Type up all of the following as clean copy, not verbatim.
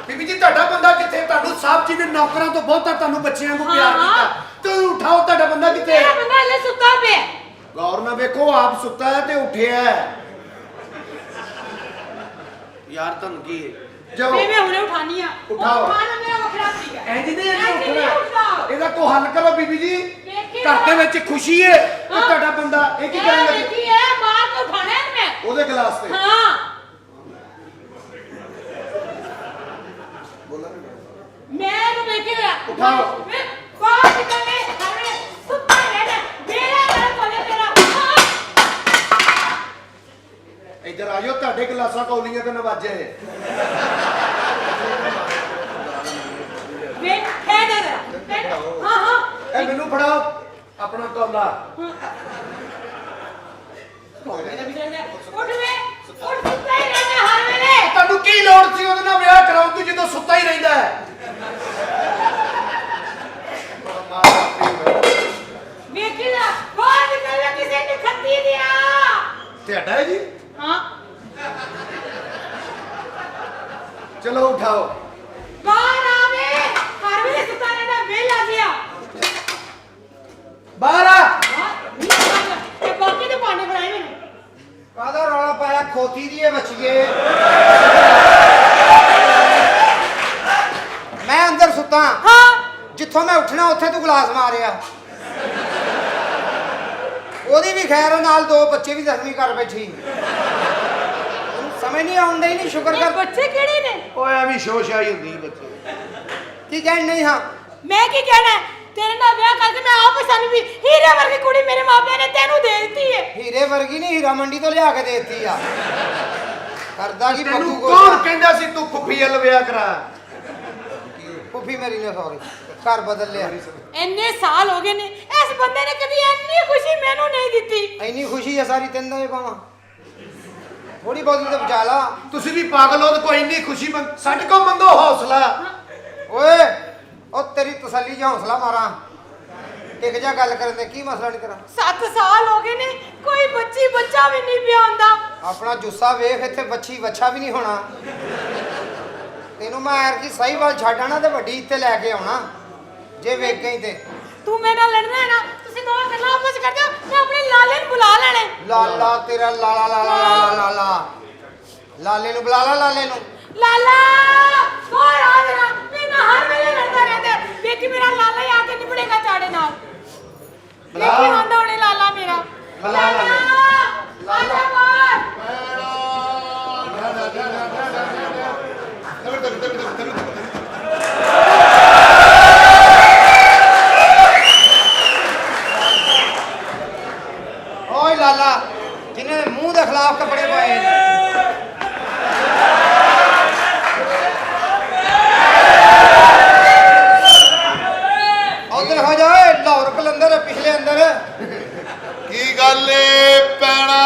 ਬੀਬੀ ਜੀ ਤੁਹਾਡਾ ਬੰਦਾ ਕਿੱਥੇ? ਤੁਹਾਨੂੰ ਸਾਹਿਬ ਜੀ ਨੇ ਨੌਕਰਾਂ ਤੋਂ ਬਹੁਤਾ ਤੁਹਾਨੂੰ ਬੱਚਿਆਂ ਨੂੰ ਪਿਆਰ ਕੀਤਾ। ਤੂੰ ਉਠਾਓ, ਤੁਹਾਡਾ ਬੰਦਾ ਕਿੱਥੇ? ਮੇਰਾ ਬੰਦਾ ਹਲੇ ਸੁੱਤਾ ਪਿਆ। ਗੌਰ ਨਾਲ ਵੇਖੋ, ਆਪ ਸੁੱਤਾ ਹੈ ਤੇ ਉੱਠਿਆ ਹੈ। ਯਾਰ ਤੁਹਾਨੂੰ ਕੀ ਹੈ? ਜਾਓ ਮੈਂ ਹੁਣੇ ਉਠਾਨੀ ਆ। ਉਠਾਓ। ਉਠਾਣਾ ਮੇਰਾ ਵੱਖਰਾ ਤਰੀਕਾ। ਇੰਜ ਨਹੀਂ ਉੱਠਣਾ। ਇਹਦਾ ਕੋ ਹੱਲ ਕਰੋ ਬੀਬੀ ਜੀ। ਵੇਖੀ ਘਰ ਦੇ ਵਿੱਚ ਖੁਸ਼ੀ ਹੈ ਤੇ ਤੁਹਾਡਾ ਬੰਦਾ ਇਹ ਕੀ ਕਰਨ ਲੱਗੇ? ਵੇਖੀ ਹੈ ਬਾਹਰ ਤੋਂ ਉਠਾਣਾ ਹੈ ਮੈਂ ਉਹਦੇ ਗਲਾਸ ਤੇ। ਹਾਂ ਬੋਲਾ ਮੈਂ ਤਾਂ ਵੇਖੀ ਹੋਇਆ। ਉਠਾਓ। ਮੈਂ ਬਾਹਰ ਨਿਕਲਨੇ ਹਰੇ ਸੁੱਤਾ ਰਹਿਣਾ ਮੇਰਾ ਨਾਲ ਕੋਲੇ ਤੇਰਾ। ਇੱਧਰ ਆ ਜਾਓ, ਤੁਹਾਡੇ ਗਲਾਸਾਂ ਕੌਲੀਆਂ ਤੇ ਨਵਾਜੇ ਨੇ। ਵੇਖ ਹੈ ਜਰਾ। ਹਾਂ ਇਹ ਮੈਨੂੰ ਫੜਾਓ ਆਪਣਾ ਕੌਲਾ। ਮੇਰਾ ਵੀ ਰਹਿਣਾ। ਉੱਠ ਵੇ ਉੱਠ ਸੁੱਤਾ ਹੀ ਰਹਿਣਾ ਹਰ ਵੇਲੇ। ਤੁਹਾਨੂੰ ਕੀ ਲੋੜ ਸੀ ਉਹਦੇ ਨਾਲ ਵਿਆਹ ਕਰਾਉਣ ਦੀ ਜਦੋਂ ਸੁੱਤਾ ਹੀ ਰਹਿੰਦਾ ਹੈ? ਵੇਖੀ ਨਾ ਬਾਹਰ ਨਿਕਲਣਾ ਕਿਸੇ ਨੇ ਖੱਤੀ ਦਿਆ। ਤੁਹਾਡਾ ਹੈ ਜੀ? ਹਾਂ ਚਲੋ ਉਠਾਓ। ਬਾਹਰ ਆਵੇ ਹਰ ਵੇਲੇ ਸੁੱਤਾ ਰਹਿਣਾ ਵੇਲਾ ਗਿਆ। ਬਾਹਰ ਆ। ਤੇ ਬਾਕੀ ਦੇ ਪਾਣੇ ਫੜਾਏ ਮੈਨੂੰ। ਕਾਹਦਾ ਰੌਲਾ ਪਾਇਆ? ਖੋਤੀ ਦੀ ਇਹ ਬੱਚੀਏ। ਮੈਂ ਅੰਦਰ ਸੁੱਤਾ ਹਾਂ ਜਿੱਥੋਂ ਮੈਂ ਉੱਠਣਾ ਉੱਥੇ ਤੂੰ ਗਲਾਸ ਮਾਰਿਆ। ਉਹਦੀ ਵੀ ਖੈਰ ਨਾਲ ਦੋ ਬੱਚੇ ਵੀ ਜ਼ਖਮੀ ਕਰ ਬੈਠੀ। ਸਮਝ ਨਹੀਂ ਆਉਂਦਾ ਹੀ ਨਹੀਂ। ਸ਼ੁਕਰ ਇਹ ਕਰ। ਬੱਚੇ ਕਿਹੜੇ ਨੇ? ਓਏ ਐਵੇਂ ਸ਼ੋਸ਼ਾਈ ਹੁੰਦੀ ਬੱਚੇ। ਕੀ ਕਹਿਣ ਨਹੀਂ ਹਾਂ? ਮੈਂ ਕੀ ਕਹਿਣਾ ਹੈ? ਤੇਰੇ ਨਾਲ ਵਿਆਹ ਕਰਕੇ ਮੈਂ ਆਪ ਸਾਨੂੰ ਵੀ ਹੀਰੇ ਵਰਗੀ ਕੁੜੀ ਮੇਰੇ ਮਾਪਿਆਂ ਨੇ ਤੈਨੂੰ ਦੇ ਦਿੱਤੀ ਹੈ। ਹੀਰੇ ਵਰਗੀ ਨਹੀਂ, ਹੀਰਾ ਮੰਡੀ ਤੋਂ ਲਿਆ ਕੇ ਦੇਤੀ ਆ। ਕਰਦਾ ਕੀ ਤੈਨੂੰ ਪੱਕੂ ਕੌਣ ਕਹਿੰਦਾ ਸੀ ਤੂੰ ਫੁੱਫੀ ਵੱਲ ਵਿਆਹ ਕਰਾ? ਫੁੱਫੀ ਮੇਰੀ ਨੇ ਸੌਰੀ ਘਰ ਬਦਲ ਲਿਆ। ਇੰਨੇ ਸਾਲ ਹੋ ਗਏ ਨੇ ਇਸ ਬੰਦੇ ਨੇ ਕਦੀ ਇੰਨੀ ਖੁਸ਼ੀ ਮੈਨੂੰ ਨਹੀਂ ਦਿੱਤੀ। ਇੰਨੀ ਖੁਸ਼ੀ ਆ ਸਾਰੀ ਤੈਨੂੰ ਹੀ ਪਾਵਾਂ। ਥੋੜੀ ਬਹੁਤੀ ਤਾਂ ਬਚਾ ਲਾ। ਤੁਸੀਂ ਵੀ ਪਾਗਲ ਹੋ ਤੇ ਕੋਈ ਇੰਨੀ ਖੁਸ਼ੀ ਸਾਡੇ ਕੋਲ ਮੰਗੋ ਹੌਸਲਾ। ਓਏ ਉਹ ਤੇਰੀ ਤਸੱਲੀ ਜਾਂ ਹੌਸਲਾ ਮਾਰਾਂ। ਟਿਕ ਜਾ ਗੱਲ ਕਰਨ ਦੇ। ਕੀ ਮਸਲਾ ਨਹੀਂ ਤੇਰਾ? 7 ਸਾਲ ਹੋ ਗਏ ਨੇ ਕੋਈ ਬੱਚੀ ਬੱਚਾ ਵੀ ਨਹੀਂ ਪਿਆ ਹੁੰਦਾ। ਆਪਣਾ ਜੁੱਸਾ ਵੇਖ, ਇੱਥੇ ਬੱਚੀ ਬੱਚਾ ਵੀ ਨਹੀਂ ਹੋਣਾ। ਤੈਨੂੰ ਮੈਂ ਐਰਕੀ ਸਹੀ ਵੱਲ ਛੱਡ ਆਣਾ ਤੇ ਵੱਡੀ ਇੱਥੇ ਲੈ ਕੇ ਆਉਣਾ ਜੇ ਵੇਖ ਗਈ ਤੇ। ਤੂੰ ਮੇਰੇ ਨਾਲ ਲੜਨਾ ਹੈ ਨਾ? ਤੁਸੀਂ ਦੋਵੇਂ ਗੱਲਾਂ ਆਪਸ ਕਰਦੇ ਹੋ। ਮੈਂ ਆਪਣੇ ਲਾਲੇ ਨੂੰ ਬੁਲਾ ਲੈਣੇ। ਲਾਲਾ ਤੇਰਾ ਲਾਲਾ ਲਾਲਾ ਲਾਲਾ ਲਾਲਾ। ਲਾਲੇ ਨੂੰ ਬੁਲਾ ਲਾ ਲਾਲੇ ਨੂੰ। ਲਾਲਾ ਹੋਰ ਆ ਮੇਰਾ ਮੈਂ ਹਰ ਵੇਲੇ ਲੜਦਾ ਰਹਿੰਦਾ। ਵੇਖੀ ਮੇਰਾ ਲਾਲਾ ਹੀ ਆ ਕੇ ਨਿਬੜੇਗਾ ਚਾੜੇ ਨਾਲ। ਵੇਖੀ ਆਂਦਾ ਹੁਣੇ ਲਾਲਾ ਮੇਰਾ। ਲਾਲਾ ਲਾਲਾ ਮਾਰ। ਓਏ ਲਾਲਾ ਜਿਹਨੇ ਮੂੰਹ ਦੇ ਖਿਲਾਫ ਕੱਪੜੇ ਪਾਏ ਨੇ। ਉਧਰ ਹੋ ਜਾ ਓਏ ਲਾਹੌਰ ਕਲੰਦਰ ਪਿਛਲੇ ਅੰਦਰ। ਕੀ ਗੱਲ ਏ ਪੈਣਾ?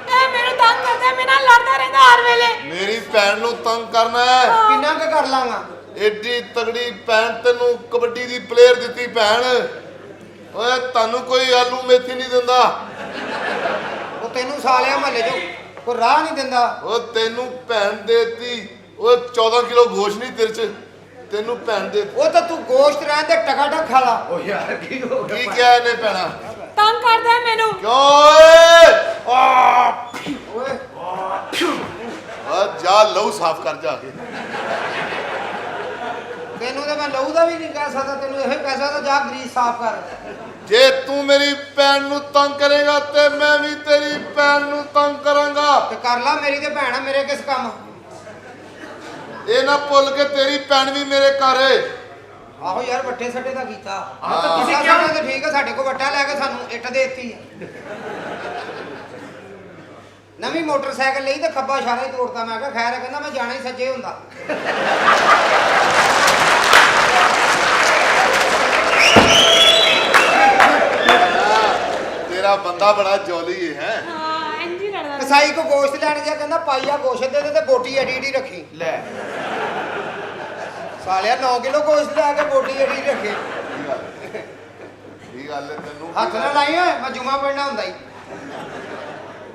ਇਹ ਮੈਨੂੰ ਤੰਗ ਕਰਦਾ ਮੇਰੇ ਨਾਲ ਲੜਦਾ ਰਹਿੰਦਾ ਹਰ ਵੇਲੇ। ਮੇਰੀ ਭੈਣ ਨੂੰ ਤੰਗ ਕਰਨਾ ਹੈ? ਕਿੰਨਾ ਕੁ ਕਰ ਲਾਂਗਾ? ਏਡੀ ਤਗੜੀ ਭੈਣ ਤੈਨੂੰ ਕਬੱਡੀ ਦੀ ਪਲੇਅਰ ਦਿੱਤੀ ਭੈਣ। ਓਏ ਤੁਹਾਨੂੰ ਕੋਈ ਆਲੂ ਮੇਥੀ ਨਹੀਂ ਦਿੰਦਾ। ਉਹ ਤੈਨੂੰ ਸਾਲਿਆ ਮਹੱਲੇ ਚੋਂ ਕੋਈ ਰਾਹ ਨਹੀਂ ਦਿੰਦਾ। ਉਹ ਤੈਨੂੰ ਭੈਣ ਦੇਤੀ। ਉਹ 14 ਕਿਲੋ ਗੋਸ਼ਤ ਨਹੀਂ ਤੇਰੇ ਚ, ਤੈਨੂੰ ਭੈਣ ਦੇ। ਉਹ ਤਾਂ ਤੂੰ ਗੋਸ਼ਤ ਰਹਿਣ ਦੇ ਟਕਾਟਕ ਖਾ ਲਾ। ਓ ਯਾਰ ਕੀ ਹੋ ਗਿਆ? ਕੀ ਕਿਹਾ ਇਹਨੇ ਭੈਣਾ? ਤੰਗ ਕਰਦਾ ਹੈ ਮੈਨੂੰ। ਕਿਉਂ ਓਏ? ਓਏ ਆ ਜਾ ਲਹੂ ਸਾਫ਼ ਕਰ ਜਾ ਕੇ। ਤੈਨੂੰ ਤਾਂ ਮੈਂ ਲਹੂ ਦਾ ਵੀ ਨਹੀਂ ਕਹਿ ਸਕਦਾ। ਤੈਨੂੰ ਇਹੋ ਕਹਿ ਸਕਦਾ ਜਾ ਗਰੀਸ ਸਾਫ਼ ਕਰ। ਜੇ ਤੂੰ ਮੇਰੀ ਭੈਣ ਨੂੰ ਤੰਗ ਕਰੇਗਾ ਤੇ ਮੈਂ ਵੀ ਤੇਰੀ ਭੈਣ ਨੂੰ ਤੰਗ ਕਰਾਂਗਾ। ਤੇ ਕਰ ਲਾ, ਮੇਰੀ ਤੇ ਭੈਣ ਆ, ਮੇਰੇ ਕਿਸ ਕੰਮ। ਇਹ ਨਾ ਭੁੱਲ ਕੇ ਤੇਰੀ ਭੈਣ ਵੀ ਮੇਰੇ ਘਰ ਏ। ਆਹੋ ਯਾਰ ਵੱਟੇ ਸੱਟੇ ਦਾ ਕੀਤਾ। ਹਾਂ ਤਾਂ ਤੁਸੀਂ ਕਿਹਾ ਕਿਉਂ? ਤੇ ਠੀਕ ਹੈ, ਸਾਡੇ ਕੋਲ ਵੱਟਾ ਲੈ ਕੇ ਸਾਨੂੰ ਇੱਟ ਦੇ ਦਿੱਤੀ। ਨਵੀਂ ਮੋਟਰਸਾਈਕਲ ਲਈ ਤੇ ਖੱਬਾ ਇਸ਼ਾਰਾ ਹੀ ਤੋੜਤਾ। ਮੈਂ ਕਿਹਾ ਖੈਰ ਹੈ, ਕਹਿੰਦਾ ਮੈਂ ਜਾਣਾ ਹੀ ਸੱਜੇ ਹੁੰਦਾ। ਤੇਰਾ ਬੰਦਾ ਬੜਾ ਜੋਲੀ ਹੈ। ਹਾਂ ਇੰਜ ਹੀ ਲੜਦਾ। ਕਸਾਈ ਕੋ ਗੋਸ਼ਤ ਲੈਣ ਗਿਆ, ਕਹਿੰਦਾ ਪਾਈਆ ਗੋਸ਼ਤ ਦੇ ਦੇ ਤੇ ਬੋਟੀ ਐਡੀ ਐਡੀ ਰੱਖੀ। ਲੈ ਸਾਲਿਆ 9 ਕਿਲੋ ਗੋਸ਼ਤ ਲੈ ਕੇ ਬੋਟੀ ਐਡੀ ਰੱਖੇ। ਕੀ ਗੱਲ ਹੈ ਤੈਨੂੰ? ਹੱਥ ਨਾ ਲਾਈ ਓਏ, ਮੈਂ ਜੁਮਾ ਪੜਨਾ ਹੁੰਦਾ ਹੀ।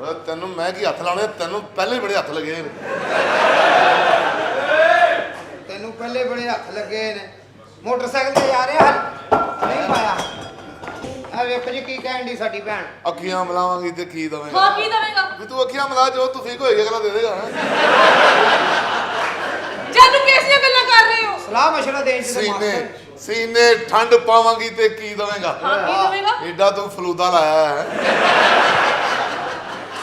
ਓਏ ਤੈਨੂੰ ਮੈਂ ਕੀ ਹੱਥ ਲਾਉਣੇ? ਤੈਨੂੰ ਪਹਿਲੇ ਹੀ ਬੜੇ ਹੱਥ ਲੱਗੇ ਨੇ। ਮੋਟਰਸਾਈਕਲ ਤੇ ਜਾ ਰਿਹਾ ਨਹੀਂ ਪਾਇਆ। ਆ ਵੇਖੋ ਜੀ ਕੀ ਕਹਿਣ ਦੀ ਸਾਡੀ ਭੈਣ। ਅੱਖੀਆਂ ਮਲਾਵਾਂਗੀ ਤੇ ਕੀ ਦਵੇਂਗਾ? ਹਾਂ ਕੀ ਦਵੇਂਗਾ? ਵੀ ਤੂੰ ਅੱਖੀਆਂ ਮਲਾ ਜੋ ਤੂੰ ਠੀਕ ਹੋਏਗਾ ਅਗਲਾ ਦੇ ਦੇਗਾ ਨਾ। ਜਦ ਕਿਹੜੀਆਂ ਗੱਲਾਂ ਕਰ ਰਹੇ ਹੋ? ਸਲਾਹ ਮਸ਼ਵਰਾ ਦੇਣ ਚ ਸੀਨੇ ਠੰਡ ਪਾਵਾਂਗੀ ਤੇ ਕੀ ਦਵੇਂਗਾ? ਹਾਂ ਕੀ ਦਵੇਂਗਾ? ਏਡਾ ਤੂੰ ਫਲੂਦਾ ਲਾਇਆ ਹੈ।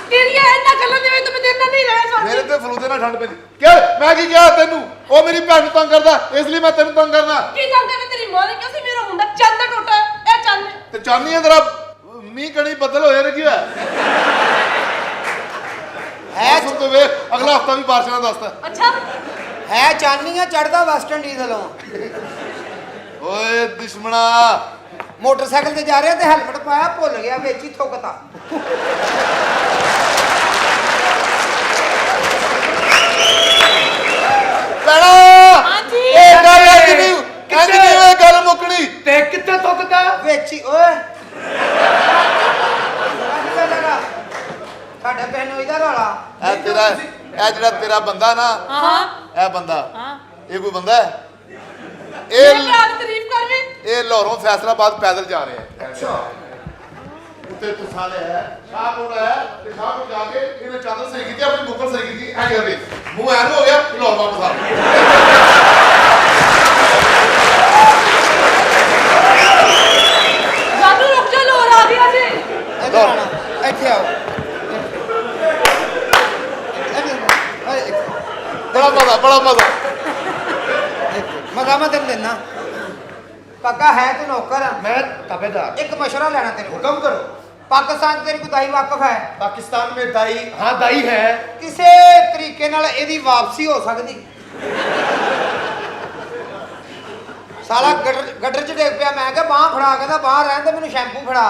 ਤੇਰੀਆਂ ਇਹਨਾਂ ਗੱਲਾਂ ਦੇ ਵਿੱਚ ਤੂੰ ਮੇਰੇ ਨਾਲ ਨਹੀਂ ਰਹਿ ਸਕਦੀ। ਮੇਰੇ ਤੇ ਫਲੂਦੇ ਨਾਲ ਠੰਡ ਪੈਂਦੀ। ਕਿ ਮੈਂ ਕੀ ਕਿਹਾ ਤੈਨੂੰ? ਉਹ ਮੇਰੀ ਭੈਣ ਨੂੰ ਤੰਗ ਕਰਦਾ ਇਸ ਲਈ ਮੈਂ ਤੈਨੂੰ ਤੰਗ ਕਰਨਾ। ਕੀ ਤੰਗ ਕਰਨਾ? ਤੇਰੀ ਮਾਂ ਨੇ ਕਿਹਾ ਸੀ ਮੇਰਾ ਮੁੰਡਾ ਚੰਦ ਟੁੱਟਾ ਇਹ ਚੰਦ ਤੇ ਚਾਹਨੀ ਹੈ ਤੇਰਾ ਮੀਂਹ ਕਣੀ ਬੱਦਲ ਹੋਏ ਨੇ ਕੀ ਹੋਇਆ? ਹੈ ਸੁਣ ਤੂੰ ਵੇਖ ਅਗਲਾ ਹਫਤਾ ਵੀ ਬਾਰਿਸ਼ ਨਾਲ ਦੱਸਦਾ। ਅੱਛਾ ਹੈ ਚਾਨੀਆਂ ਚੜਦਾ ਵੈਸਟਰਨ ਡੀਜ਼ਲੋਂ। ਓਏ ਦੁਸ਼ਮਣਾ ਮੋਟਰਸਾਈਕਲ ਤੇ ਜਾ ਰਿਹਾ ਤੇ ਹੈਲਮਟ ਪਾਇਆ ਭੁੱਲ ਗਿਆ ਵਿੱਚ ਹੀ ਥੁੱਕਤਾ। ਪੈਣਾ ਹਾਂਜੀ। ਇਹ ਗੱਲ ਅੱਜ ਨਹੀਂ ਓਏ ਗੱਲ ਮੁੱਕਣੀ। ਤੇ ਕਿੱਥੇ ਥੁੱਕਦਾ? ਵਿੱਚ ਹੀ ਓਏ ਸਾਡਾ ਪੈਨੋ ਇਹਦਾ ਰੌਲਾ। ਇਹ ਤੇਰਾ ਇਹ ਜਿਹੜਾ ਤੇਰਾ ਬੰਦਾ ਨਾ ਹਾਂ ਇਹ ਬੰਦਾ ਹਾਂ ਇਹ ਕੋਈ ਬੰਦਾ ਹੈ? ਮੇਰੇ ਇਹ ਭਰਾ ਦੀ ਤਾਰੀਫ ਕਰ ਵੇ। ਇਹ ਲਾਹੌਰੋਂ ਫੈਸਲਾਬਾਦ ਪੈਦਲ ਜਾ ਰਿਹਾ ਹੈ। ਅੱਛਾ ਉੱਤੇ ਤੂੰ ਸਾਲੇ ਹੈ ਸ਼ਾਹਪੁਰ ਹੈ ਤੇ ਸ਼ਾਹਪੁਰ ਜਾ ਕੇ ਇਹਨੇ ਚਾਦਰ ਸਹੀ ਕੀਤੀ ਆਪਣੀ ਬੁੱਕਲ ਸਹੀ ਕੀਤੀ ਐ ਕਰਦੇ ਮੂੰਹ ਐਨ ਹੋ ਗਿਆ ਲਾਹੌਰ ਵਾਪਸ ਆ ਜਾਦੂ ਰੁਕ ਜਾ ਲੋਰ ਆ ਗਿਆ ਜੀ। ਇੱਧਰ ਆਣਾ ਇੱਥੇ ਆਓ। ਬੜਾ ਮਜ਼ਾ ਮਜ਼ਾ ਮੈਂ ਤੈਨੂੰ ਦਿੰਦਾ। ਕਾਕਾ ਹੈ ਤੂੰ ਨੌਕਰ ਆ। मैं ताबेदार। ਇੱਕ ਮਸ਼ਵਰਾ ਲੈਣਾ ਤੇਰੇ ਕੋਲ। हुक्म करो। ਪਾਕਿਸਤਾਨ 'ਚ ਤੇਰੀ ਕੋਈ ਦਾਈ ਵਾਕਫ ਹੈ? पाकिस्तान में दाई, हाँ दाई है। ਕਿਸੇ ਤਰੀਕੇ ਨਾਲ ਇਹਦੀ ਵਾਪਸੀ ਹੋ ਸਕਦੀ? ਸਾਲਾ ਗੱਡਰ 'ਚ ਡਿੱਗ ਪਿਆ। ਮੈਂ ਕਿਹਾ ਬਾਂਹ ਫੜਾ, ਕਹਿੰਦਾ ਬਾਹਰ ਰਹਿਣ ਤੇ ਮੈਨੂੰ ਸ਼ੈਂਪੂ ਫੜਾ।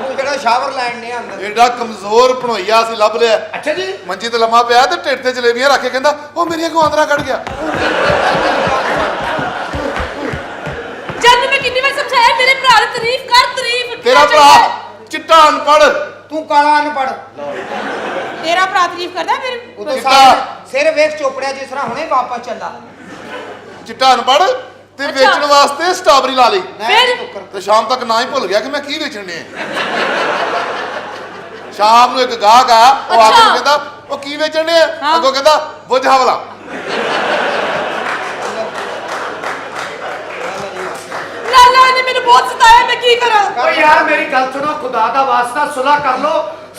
ਉਹ ਜਿਹੜਾ ਸ਼ਾਵਰ ਲੈਣ ਨਹੀਂ ਆਉਂਦਾ। ਐਡਾ ਕਮਜ਼ੋਰ ਭਣੋਈਆ ਸੀ ਲੱਭ ਲਿਆ। अच्छा जी। ਮੰਜੀ ਤੇ ਲੰਮਾ ਪਿਆ ਤੇ ਢਿੱਡ ਤੇ ਜਲੇਬੀਆਂ ਰੱਖ ਕੇ ਕਹਿੰਦਾ ਉਹ ਮੇਰੀਆਂ ਗਵਾਂਦਰਾਂ ਕੱਢ ਗਿਆ। ਜਦ ਮੈਂ ਕਿੰਨੀ ਵਾਰ ਸਮਝਾਇਆ ਮੇਰੇ ਭਰਾ ਦੀ ਤਾਰੀਫ ਕਰ ਤਾਰੀਫ। ਤੇਰਾ ਭਰਾ ਚਿੱਟਾ ਅਨਪੜ੍ਹ ਤੂੰ ਕਾਲਾ ਅਨਪੜ੍ਹ। ਤੇਰਾ ਭਰਾ ਤਾਰੀਫ ਕਰਦਾ ਮੇਰੇ। ਉਹ ਤਾਂ ਸਾਰੇ ਸਿਰ ਵੇਖ ਚੋਪੜਿਆ ਜਿਸ ਤਰ੍ਹਾਂ ਹੁਣੇ ਵਾਪਸ ਚੱਲਾ। ਚਿੱਟਾ ਅਨਪੜ੍ਹ ਤੇ ਅੱਛਾ। ਵੇਚਣ ਵਾਸਤੇ ਸਟ੍ਰਾਬੇਰੀ ਲਾ ਲਈ ਫਿਰ? ਤੇ ਸ਼ਾਮ ਤੱਕ ਨਾ ਹੀ ਭੁੱਲ ਗਿਆ ਕਿ ਮੈਂ ਕੀ ਵੇਚਣੇ ਆ। ਸ਼ਾਮ ਨੂੰ ਇੱਕ ਗਾਹਕ ਆ ਉਹ ਆ ਕੇ ਅੱਛਾ। ਕਹਿੰਦਾ ਉਹ ਕੀ ਵੇਚਣੇ ਆ? ਹਾਂ। ਅੱਗੋਂ ਕਹਿੰਦਾ ਬੁੱਝ ਹਵਲਾ। ਲਾਲਾ ਨੇ ਮੈਨੂੰ ਬਹੁਤ ਸਤਾਇਆ ਮੈਂ ਕੀ ਕਰਾਂ? ओ यार मेरी गल सुनो, खुदा दा वास्ता सुलह कर लो।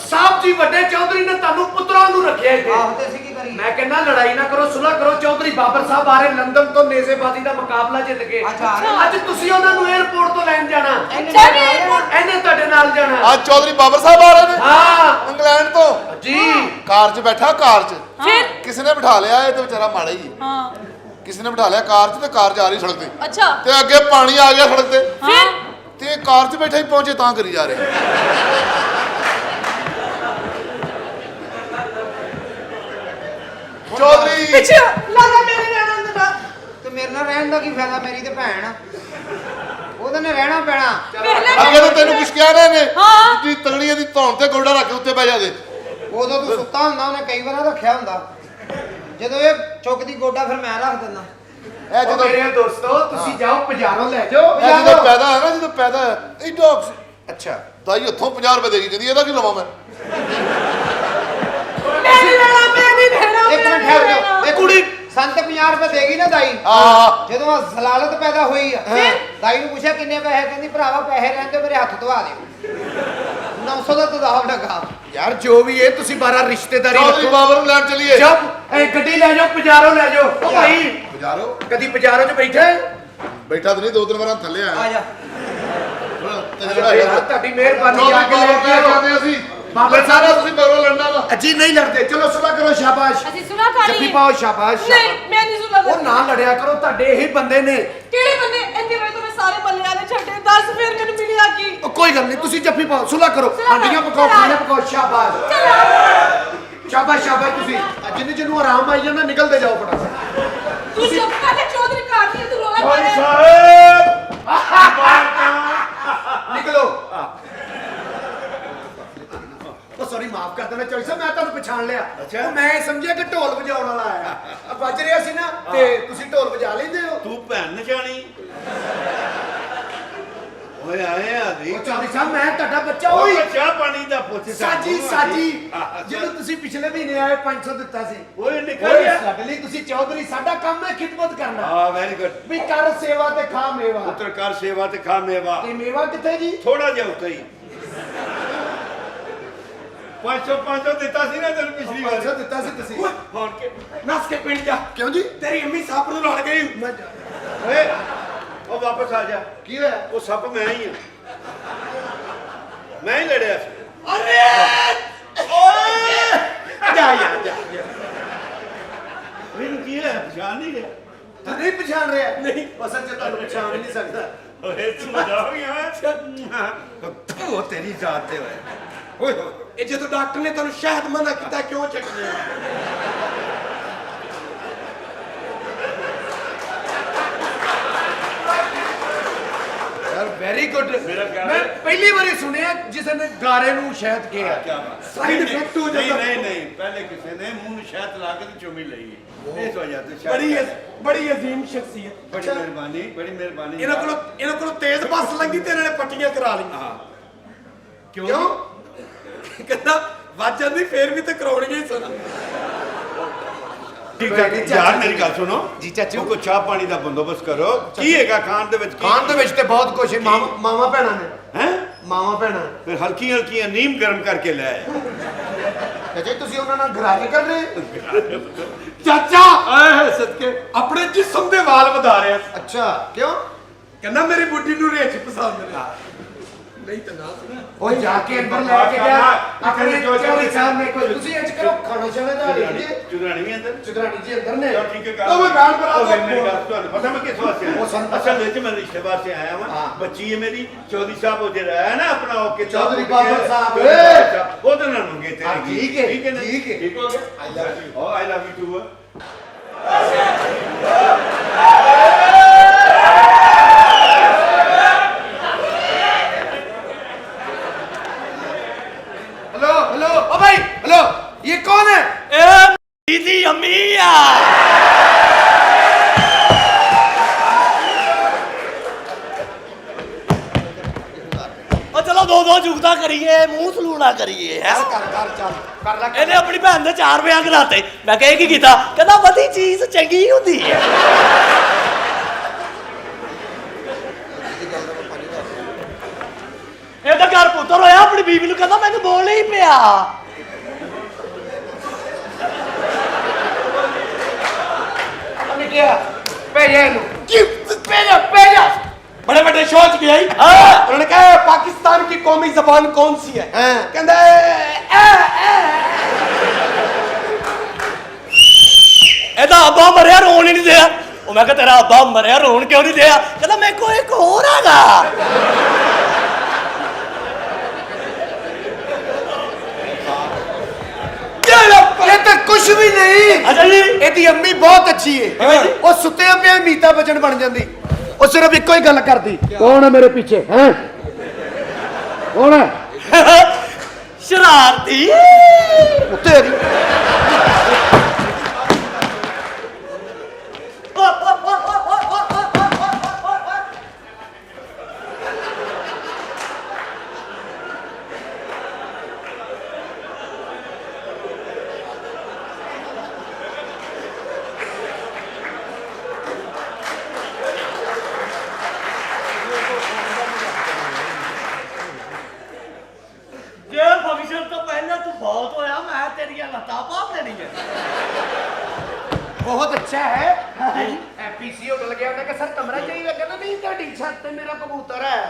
साहब जी ਵੱਡੇ ਚੌਧਰੀ ਨੇ ਤੁਹਾਨੂੰ ਪੁੱਤਰਾਂ ਨੂੰ ਰੱਖਿਆ ਇੱਥੇ। ਆਹੋ ਤੇ ਅਸੀਂ ਕੀ ਕਰੀਏ? ਮੈਂ ਕਹਿੰਦਾ ਲੜਾਈ ਨਾ ਕਰੋ, ਸੁਲਹ ਕਰੋ। ਚੌਧਰੀ ਬਾਬਰ ਸਾਹਿਬ ਆ ਰਹੇ ਲੰਡਨ ਤੋਂ ਨੇਜ਼ੇਬਾਜ਼ੀ ਦਾ ਮੁਕਾਬਲਾ ਜਿੱਤ ਕੇ। ਅੱਛਾ। ਅੱਜ ਤੁਸੀਂ ਉਹਨਾਂ ਨੂੰ 에어ਪੋਰਟ ਤੋਂ ਲੈਣ ਜਾਣਾ। ਅੱਛਾ ਵੀ airport- ਇਹਨੇ ਤੁਹਾਡੇ ਨਾਲ ਜਾਣਾ। ਅੱਜ ਚੌਧਰੀ ਬਾਬਰ ਸਾਹਿਬ ਆ ਰਹੇ ਨੇ ਹਾਂ ਇੰਗਲੈਂਡ ਤੋਂ। ਜੀ। ਕਾਰ 'ਚ ਬੈਠਾ ਕਾਰ 'ਚ ਫਿਰ? ਕਿਸੇ ਨੇ ਬਿਠਾ ਲਿਆ ਇਹ ਤੇ ਵਿਚਾਰਾ ਮਾੜਾ ਹੀ ਹੈ। ਹਾਂ ਕਿਸੇ ਨੇ ਬਿਠਾ ਲਿਆ ਕਾਰ 'ਚ ਤੇ ਕਾਰ ਜਾ ਰਹੀ ਸੜਕ ਤੇ ਅੱਛਾ ਤੇ ਅੱਗੇ ਪਾਣੀ ਆ ਗਿਆ ਸੜਕ ਤੇ ਫਿਰ? ਤੇ ਕਾਰ 'ਚ ਬੈਠਾ ਹੀ ਪਹੁੰਚੇ ਤਾਂ ਕਰੀ ਜਾ ਰਹੇ ਚੌਧਰੀ ਪਿੱਛੇ ਲਾਲਾ ਮੇਰੇ ਨਾਲ ਅੰਦਰ ਆ। ਤੇ ਮੇਰੇ ਨਾਲ ਰਹਿਣ ਦਾ ਕੀ ਫਾਇਦਾ? ਮੇਰੀ ਤੇ ਭੈਣ ਆ। ਉਹਦੇ ਨਾਲ ਰਹਿਣਾ ਪੈਣਾ। ਪਹਿਲਾਂ ਅੱਗੇ ਤਾਂ ਤੈਨੂੰ ਕੁਛ ਕਹਿ ਰਹੇ ਨੇ ਹਾਂ। ਜੀ ਤਗੜੀਆਂ ਦੀ ਧੌਣ ਤੇ ਗੋਡਾ ਰੱਖ ਕੇ ਉੱਤੇ ਬਹਿ ਜਾ ਦੇ। ਉਦੋਂ ਤੂੰ ਸੁੱਤਾ ਹੁੰਦਾ, ਉਹਨੇ ਕਈ ਵਾਰ ਰੱਖਿਆ ਹੁੰਦਾ। ਜਦੋਂ ਇਹ ਚੁੱਕਦੀ ਗੋਡਾ ਫਿਰ ਮੈਂ ਰੱਖ ਦਿੰਦਾ। ਇਹ ਉਹ ਜਦੋਂ ਮੇਰੇ ਦੋਸਤੋ ਤੁਸੀਂ ਜਾਓ ਬਾਜ਼ਾਰੋਂ ਲੈ ਜਾਓ। ਇਹ ਜਦੋਂ ਪੈਦਾ ਹੈ ਨਾ ਜਦੋਂ ਪੈਦਾ ਹੈ ਇਹ ਡੌਗਸ ਅੱਛਾ। ਦਾਈ ਉੱਥੋਂ 50 ਰੁਪਏ ਦੇਗੀ ਕਹਿੰਦੀ ਇਹਦਾ ਕੀ ਲਵਾਂ ਮੈਂ ਮੈਂ ਨਹੀਂ ਲੈਣਾ ਮੈਂ ਨਹੀਂ ਲੈਣਾ ਇੱਕ ਮਿੰਟ ਠਹਿਰ ਜਾਓ। ਇਹ ਕੁੜੀ ਸੰਤ 50 ਰੁਪਏ ਦੇਗੀ ਨਾ ਦਾਈ। ਆ ਜਦੋਂ ਆਹ ਜ਼ਲਾਲਤ ਪੈਦਾ ਹੋਈ ਆ ਦਾਈ ਨੂੰ ਪੁੱਛਿਆ ਕਿੰਨੇ ਪੈਸੇ? ਕਹਿੰਦੀ ਭਰਾਵਾ ਪੈਸੇ ਰਹਿੰਦੇ ਮੇਰੇ ਹੱਥ ਧਵਾ ਦਿਓ। 900 ਦਾ ਤਦਾਵ ਲੱਗਾ। ਯਾਰ ਜੋ ਵੀ ਹੈ ਤੁਸੀਂ 12 ਰਿਸ਼ਤੇਦਾਰੀ ਚੌਧਰੀ ਰੱਖੋ। ਬਾਬਰ ਨੂੰ ਲੈਣ ਚੱਲੀਏ ਜਬ ਇਹ ਗੱਡੀ ਲੈ ਜਾਓ ਬਾਜ਼ਾਰੋਂ ਲੈ ਜਾਓ। ਉਹ ਭਾਈ ਬਜ਼ਾਰੋ ਕਦੀ ਬਾਜ਼ਾਰੋਂ 'ਚ ਬੈਠੇ? ਬੈਠਾ ਤਾਂ ਨਹੀਂ ਦੋ ਤਿੰਨ ਵਾਰਾਂ ਥੱਲੇ ਆ ਆਇਆ ਜਾ। ਤੇ ਜਿਹੜਾ ਯਾਰ ਤੁਹਾਡੀ ਮਿਹਰਬਾਨੀ ਆ ਕੇ ਲੈ ਬਾਬਰ ਕੇ ਲੈ ਆਓ। ਜਾਂਦੇ ਅਸੀਂ ਬਾਬਰ ਬਾਬਰ ਸਾਰਾ ਤੁਸੀਂ ਮਗਰੋਂ ਲੜਨਾ ਵਾ ਅਜੀ ਨਹੀਂ ਲੜਦੇ। ਚਲੋ ਸੁਲਾ ਕਰੋ ਸ਼ਾਬਾਸ਼। ਅਸੀਂ ਸੁਣਾ ਕਰ ਜੱਫੀ ਲਈ ਪਾਓ ਸ਼ਾਬਾਸ਼। ਨਹੀਂ ਮੈਂ ਨਹੀਂ ਸੁਣਾ ਉਹ ਨਾ ਲੜਿਆ ਕਰੋ, ਤੁਹਾਡੇ ਇਹੀ ਬੰਦੇ ਨੇ। ਕਿਹੜੇ ਬੰਦੇ ਇੰਨੇ ਵੇ ਮੈਂ ਸਾਰੇ ਮੱਲੇ ਵਾਲੇ ਛੱਡੇ 10 ਫਿਰ ਮੈਨੂੰ ਮਿਲਿਆ ਕੀ? ਉਹ ਕੋਈ ਗੱਲ ਨਹੀਂ, ਤੁਸੀਂ ਜੱਫੀ ਪਾਓ, ਸੁਲਾ ਕਰੋ, ਸੁਲਾ ਕਰੋ, ਹਾਂਡੀਆਂ ਪਕਾਓ, ਚਲਾ। ਖਾਣੇ ਪਕਾਓ। ਸ਼ਾਬਾਸ਼ ਸ਼ਾਬਾਸ਼ ਸ਼ਾਬਾਸ਼। ਤੁਸੀਂ ਜਿੰਨੇ ਜਿਹਨੂੰ ਆਰਾਮ ਆਈ ਜਾਂਦਾ ਨਿਕਲਦੇ ਜਾਓ ਫਟਾਫਟ। ਤੂੰ ਚੁੱਪ ਕਰ ਲੈ ਚੌਧਰੀ ਕਾਟ ਲਈ ਤੂੰ ਰੋਲਾ ਪਾ ਰਿਹਾ। ਸਾਹਿਬ ਨਿਕਲੋ। ਉਹ ਸੌਰੀ ਮਾਫ ਕਰ ਦੇਣਾ ਚੌਧਰੀ ਸਾਹਿਬ, ਮੈਂ ਤੁਹਾਨੂੰ ਪਛਾਣ ਲਿਆ। ਉਹ ਮੈਂ ਸਮਝਿਆ ਕਿ ਢੋਲ ਵਜਾਉਣ ਵਾਲਾ ਆਇਆ। ਵੱਜ ਰਿਹਾ ਸੀ ਨਾ ਤੇ ਤੁਸੀਂ ਢੋਲ ਵਜਾ ਲੈਂਦੇ ਹੋ। ਤੂੰ ਭੈਣ ਨਚਾਣੀ ਓਏ ਆਏ ਆ ਦੀ ਉਹ ਚੌਧਰੀ ਸਾਹਿਬ ਮੈਂ ਤੁਹਾਡਾ ਬੱਚਾ ਹੋਈ ਚਾਹ ਪਾਣੀ ਦਾ ਪੁੱਛ ਸਾਜੀ ਜਦੋਂ ਤੁਸੀਂ ਪਿਛਲੇ ਮਹੀਨੇ ਆਏ 500 ਦਿੱਤਾ ਸੀ। ਓਏ ਨਿਕਲ ਗਿਆ ਸਾਡੇ ਲਈ ਤੁਸੀਂ ਚੌਧਰੀ, ਸਾਡਾ ਕੰਮ ਹੈ ਖਿਦਮਤ ਕਰਨਾ। ਹਾਂ ਵੈਰੀ ਗੁੱਡ। ਵੀ ਕਰ ਸੇਵਾ ਤੇ ਖਾ ਮੇਵਾ। ਪੁੱਤਰ ਕਰ ਸੇਵਾ ਤੇ ਖਾ ਮੇਵਾ। ਤੇ ਮੇਵਾ ਕਿੱਥੇ ਜੀ? ਥੋੜਾ ਜਿਹਾ ਉੱਤੇ ਹੀ 500 ਦਿੱਤਾ ਸੀ ਨਾ ਤੈਨੂੰ ਪਿਛਲੀ ਵਾਰ। 500 ਦਿੱਤਾ ਸੀ ਤੁਸੀਂ। ਹੁਣ ਕੇ ਨੱਸ ਕੇ ਪਿੰਡ ਜਾ। ਕਿਉਂ ਜੀ? ਤੇਰੀ ਅੰਮੀ ਸੱਪ ਨੂੰ ਲੜ ਗਈ। ਓਏ ਉਹ ਵਾਪਸ ਆ ਜਾ। ਕੀ ਹੋਇਆ? ਉਹ ਸੱਪ ਮੈਂ ਹੀ ਆ, ਮੈਂ ਹੀ ਲੜਿਆ ਸੀ। ਅਰੇ ਓਏ ਜਾ ਯਾਰ ਜਾ ਮੈਨੂੰ ਕੀ ਹੈ ਪਛਾਣ ਨਹੀਂ ਰਿਹਾ। ਤੂੰ ਨਹੀਂ ਪਛਾਣ ਰਿਹਾ? ਨਹੀਂ ਅਸਲ 'ਚ ਤੁਹਾਨੂੰ ਪਛਾਣ ਹੀ ਨਹੀਂ ਸਕਦਾ। ਓਏ ਤੂੰ ਮਜ਼ਾ ਹੋ ਗਿਆ। ਉਹ ਤੇਰੀ ਜ਼ਾਤ ਤੇ ਹੋਏ। ਓਏ ਹੋਏ ਇਹ ਜਦੋਂ ਡਾਕਟਰ ਨੇ ਤੁਹਾਨੂੰ ਸ਼ਹਿਦ ਮਨਾ ਕੀਤਾ ਕਿਉਂ ਚੱਕਦੇ? ਯਾਰ ਵੈਰੀ ਗੁੱਡ। ਮੇਰਾ ਕਹਿਣਾ- ਮੈਂ ਪਹਿਲੀ ਵਾਰੀ ਸੁਣਿਆ ਜਿਸ ਨੇ ਗਾਰੇ ਨੂੰ ਸ਼ਹਿਦ ਕਿਹਾ। ਕਿਆ ਬਾਤ। ਸਾਈਡ ਇਫੈਕਟ ਹੋ ਜਾਂਦਾ। ਨਹੀਂ ਪਹਿਲੇ ਕਿਸੇ ਨੇ ਮੂੰਹ ਨੂੰ ਸ਼ਹਿਦ ਲਾ ਕੇ ਤੇ ਚੁੰਮੀ ਲਈ ਹੈ। ਇਸ ਵਜ੍ਹਾ ਤੋਂ ਸ਼ਹਿਦ ਬੜੀ ਅਜ਼ੀਮ ਸ਼ਖਸੀਅਤ। ਬੜੀ ਮਿਹਰਬਾਨੀ ਬੜੀ ਮਿਹਰਬਾਨੀ। ਇਹਨਾਂ ਕੋਲ ਤੇਜ਼ ਬੱਸ ਲੰਗੀ ਤੇ ਇਹਨਾਂ ਨੇ ਪੱਟੀਆਂ ਕਰਾ ਲਈਆਂ। ਹਾਂ ਕਿਉਂ? ਕਹਿੰਦਾ ਵੱਜ ਜਾਂਦੀ ਫੇਰ ਵੀ ਤੇ ਕਰਾਉਣੀਆਂ ਹੀ ਸੁਣਾ। ਠੀਕ ਹੈ ਯਾਰ ਮੇਰੀ ਗੱਲ ਸੁਣੋ ਜੀ ਚਾਚੂ। ਕੋਈ ਚਾਹ ਪਾਣੀ ਦਾ ਬੰਦੋਬਸਤ ਕਰੋ। ਕੀ ਹੈਗਾ ਖਾਣ ਦੇ ਵਿੱਚ? ਖਾਣ ਦੇ ਵਿੱਚ ਤੇ ਬਹੁਤ ਕੁਝ ਹੈ। ਮਾਵਾ ਭੈਣਾਂ ਨੇ ਹੈ ਮਾਵਾ ਭੈਣਾਂ ਫਿਰ ਹਲਕੀਆਂ ਨੀਮ ਗਰਮ ਕਰਕੇ ਲੈ ਆਏ। ਚਾਚਾ ਤੁਸੀਂ ਉਹਨਾਂ ਨਾਲ ਗਰਾਰੇ ਕਰ ਰਹੇ? ਚਾਚਾ ਆਏ ਸਦਕੇ ਆਪਣੇ ਜਿਸਮ ਦੇ ਵਾਲ ਵਧਾ ਰਿਹਾ। ਅੱਛਾ ਕਿਉਂ? ਕਹਿੰਦਾ ਮੇਰੀ ਬੁੱਢੀ ਨੂੰ ਰੇਚ ਪਸੰਦ ਨੇ। ਨਹੀਂ ਤਾਂ ਨਾ ਉਹ ਜਾ ਕੇ ਅੰਦਰ ਲੈ ਕੇ ਗਿਆ ਆਪਣੇ ਚੌਧਰੀ ਸਾਹਿਬ ਨੇ। ਕੋਈ ਤੁਸੀਂ ਇੰਜ ਕਰੋ ਖਾਣਾ ਛਾਣਾ ਦਾ ਲੈ ਚੁਦਰਾਣੀ ਵੀ ਅੰਦਰ? ਚੁਦਰਾਣੀ ਜੀ ਅੰਦਰ ਨੇ। ਚਲੋ ਠੀਕ ਹੈ ਗੱਲ। ਉਹ ਮੈਂ ਗਾਲ ਕਰਾ ਉਹ ਦੋ। ਮੇਰੀ ਗੱਲ ਤੁਹਾਨੂੰ ਪਤਾ ਮੈਂ ਕਿਸ ਵਾਸਤੇ ਆਇਆ? ਉਹ ਸਾਨੂੰ ਪਤਾ। ਅਸਲ ਵਿੱਚ ਮੈਂ ਰਿਸ਼ਤੇ ਵਾਸਤੇ ਆਇਆ ਹਾਂ। ਹਾਂ। ਬੱਚੀ ਹੈ ਮੇਰੀ ਚੌਧਰੀ ਸਾਹਿਬ ਉਹ ਜਿਹੜਾ ਹੈ ਨਾ ਆਪਣਾ ਉਹ ਕਿ ਚੌਧਰੀ ਬਾਬਰ ਸਾਹਿਬ। ਉਹਦੇ ਨਾਲ ਮੰਗੇ ਹਾਂ, ਠੀਕ ਹੈ, ਠੀਕ ਹੈ ਨਾ? ਠੀਕ ਹੈ। ਠੀਕ ਹੋ ਗਿਆ। I love you. Oh I love you too. Hello hello ओ भाई हेलो ये कौन है? दीदी अम्मी आ ਉਹ ਚਲੋ ਦੋ ਜੁਗਤਾ ਕਰੀਏ ਮੂੰਹ ਸਲੂਣਾ ਕਰੀਏ ਹੈ कर ला ਇਹਨੇ ਆਪਣੀ ਭੈਣ ਦੇ 4 ਵਿਆਹ ਕਰਾਤੇ ਮੈਂ ਕਹੇ ਕੀ ਕੀਤਾ ਕਹਿੰਦਾ ਵਧੀ ਚੀਜ਼ ਚੰਗੀ ਹੁੰਦੀ ਹੈ ਇਹਦਾ ਘਰ ਪੁੱਤਰ ਹੋਇਆ ਆਪਣੀ ਬੀਵੀ ਨੂੰ ਕਹਿੰਦਾ ਮੈਨੂੰ ਬੋਲ ਨਹੀਂ ਪਿਆ हमने क्या भेजा इन्हें गिफ्ट भेजा बड़े बड़े शो च गया ही उन्होंने कहा पाकिस्तान की कौमी जबान कौन सी है? कहता ਇਹਦਾ ਅੱਬਾ ਮਰਿਆ ਰੋਣ ਹੀ ਨਹੀਂ ਦਿਆ ਉਹ ਮੈਂ ਕਿਹਾ ਤੇਰਾ ਅੱਬਾ ਮਰਿਆ ਰੋਣ ਕਿਉਂ ਨਹੀਂ ਦਿਆ ਕਹਿੰਦਾ ਮੇਰੇ ਕੋਲ ਇੱਕ ਹੋਰ ਹੈਗਾ ये तो कुछ भी नहीं। ਅੱਛਾ ਜੀ ਇਹਦੀ ਅੰਮੀ ਬਹੁਤ ਅੱਛੀ ਹੈ। ਉਹ ਸੁੱਤੇ ਪਿਆ ਮੀਤਾ ਬਚਨ ਬਣ ਜਾਂਦੀ। ਉਹ ਸਿਰਫ ਇੱਕੋ ਹੀ ਗੱਲ ਕਰਦੀ। ਕੌਣ ਹੈ ਮੇਰੇ ਪਿੱਛੇ? ਹੈ ਕੌਣ ਹੈ? ਸ਼ਰਾਰਤੀ ਉੱਤੇ ਦੀ ਜੇ ਫੰਕਸ਼ਨ ਤੋਂ ਪਹਿਲਾਂ ਤੂੰ ਬਹੁਤ ਹੋਇਆ ਮੈਂ ਤੇਰੀਆਂ ਲੱਤਾਂ ਪਾ ਦੇਣੀਆਂ बहुत अच्छा है। एपीसी होटल गया उन्हें कहा सर कमरा चाहिए कहना नहीं ਤੁਹਾਡੀ ਛੱਤ ਤੇ ਮੇਰਾ ਕਬੂਤਰ ਹੈ।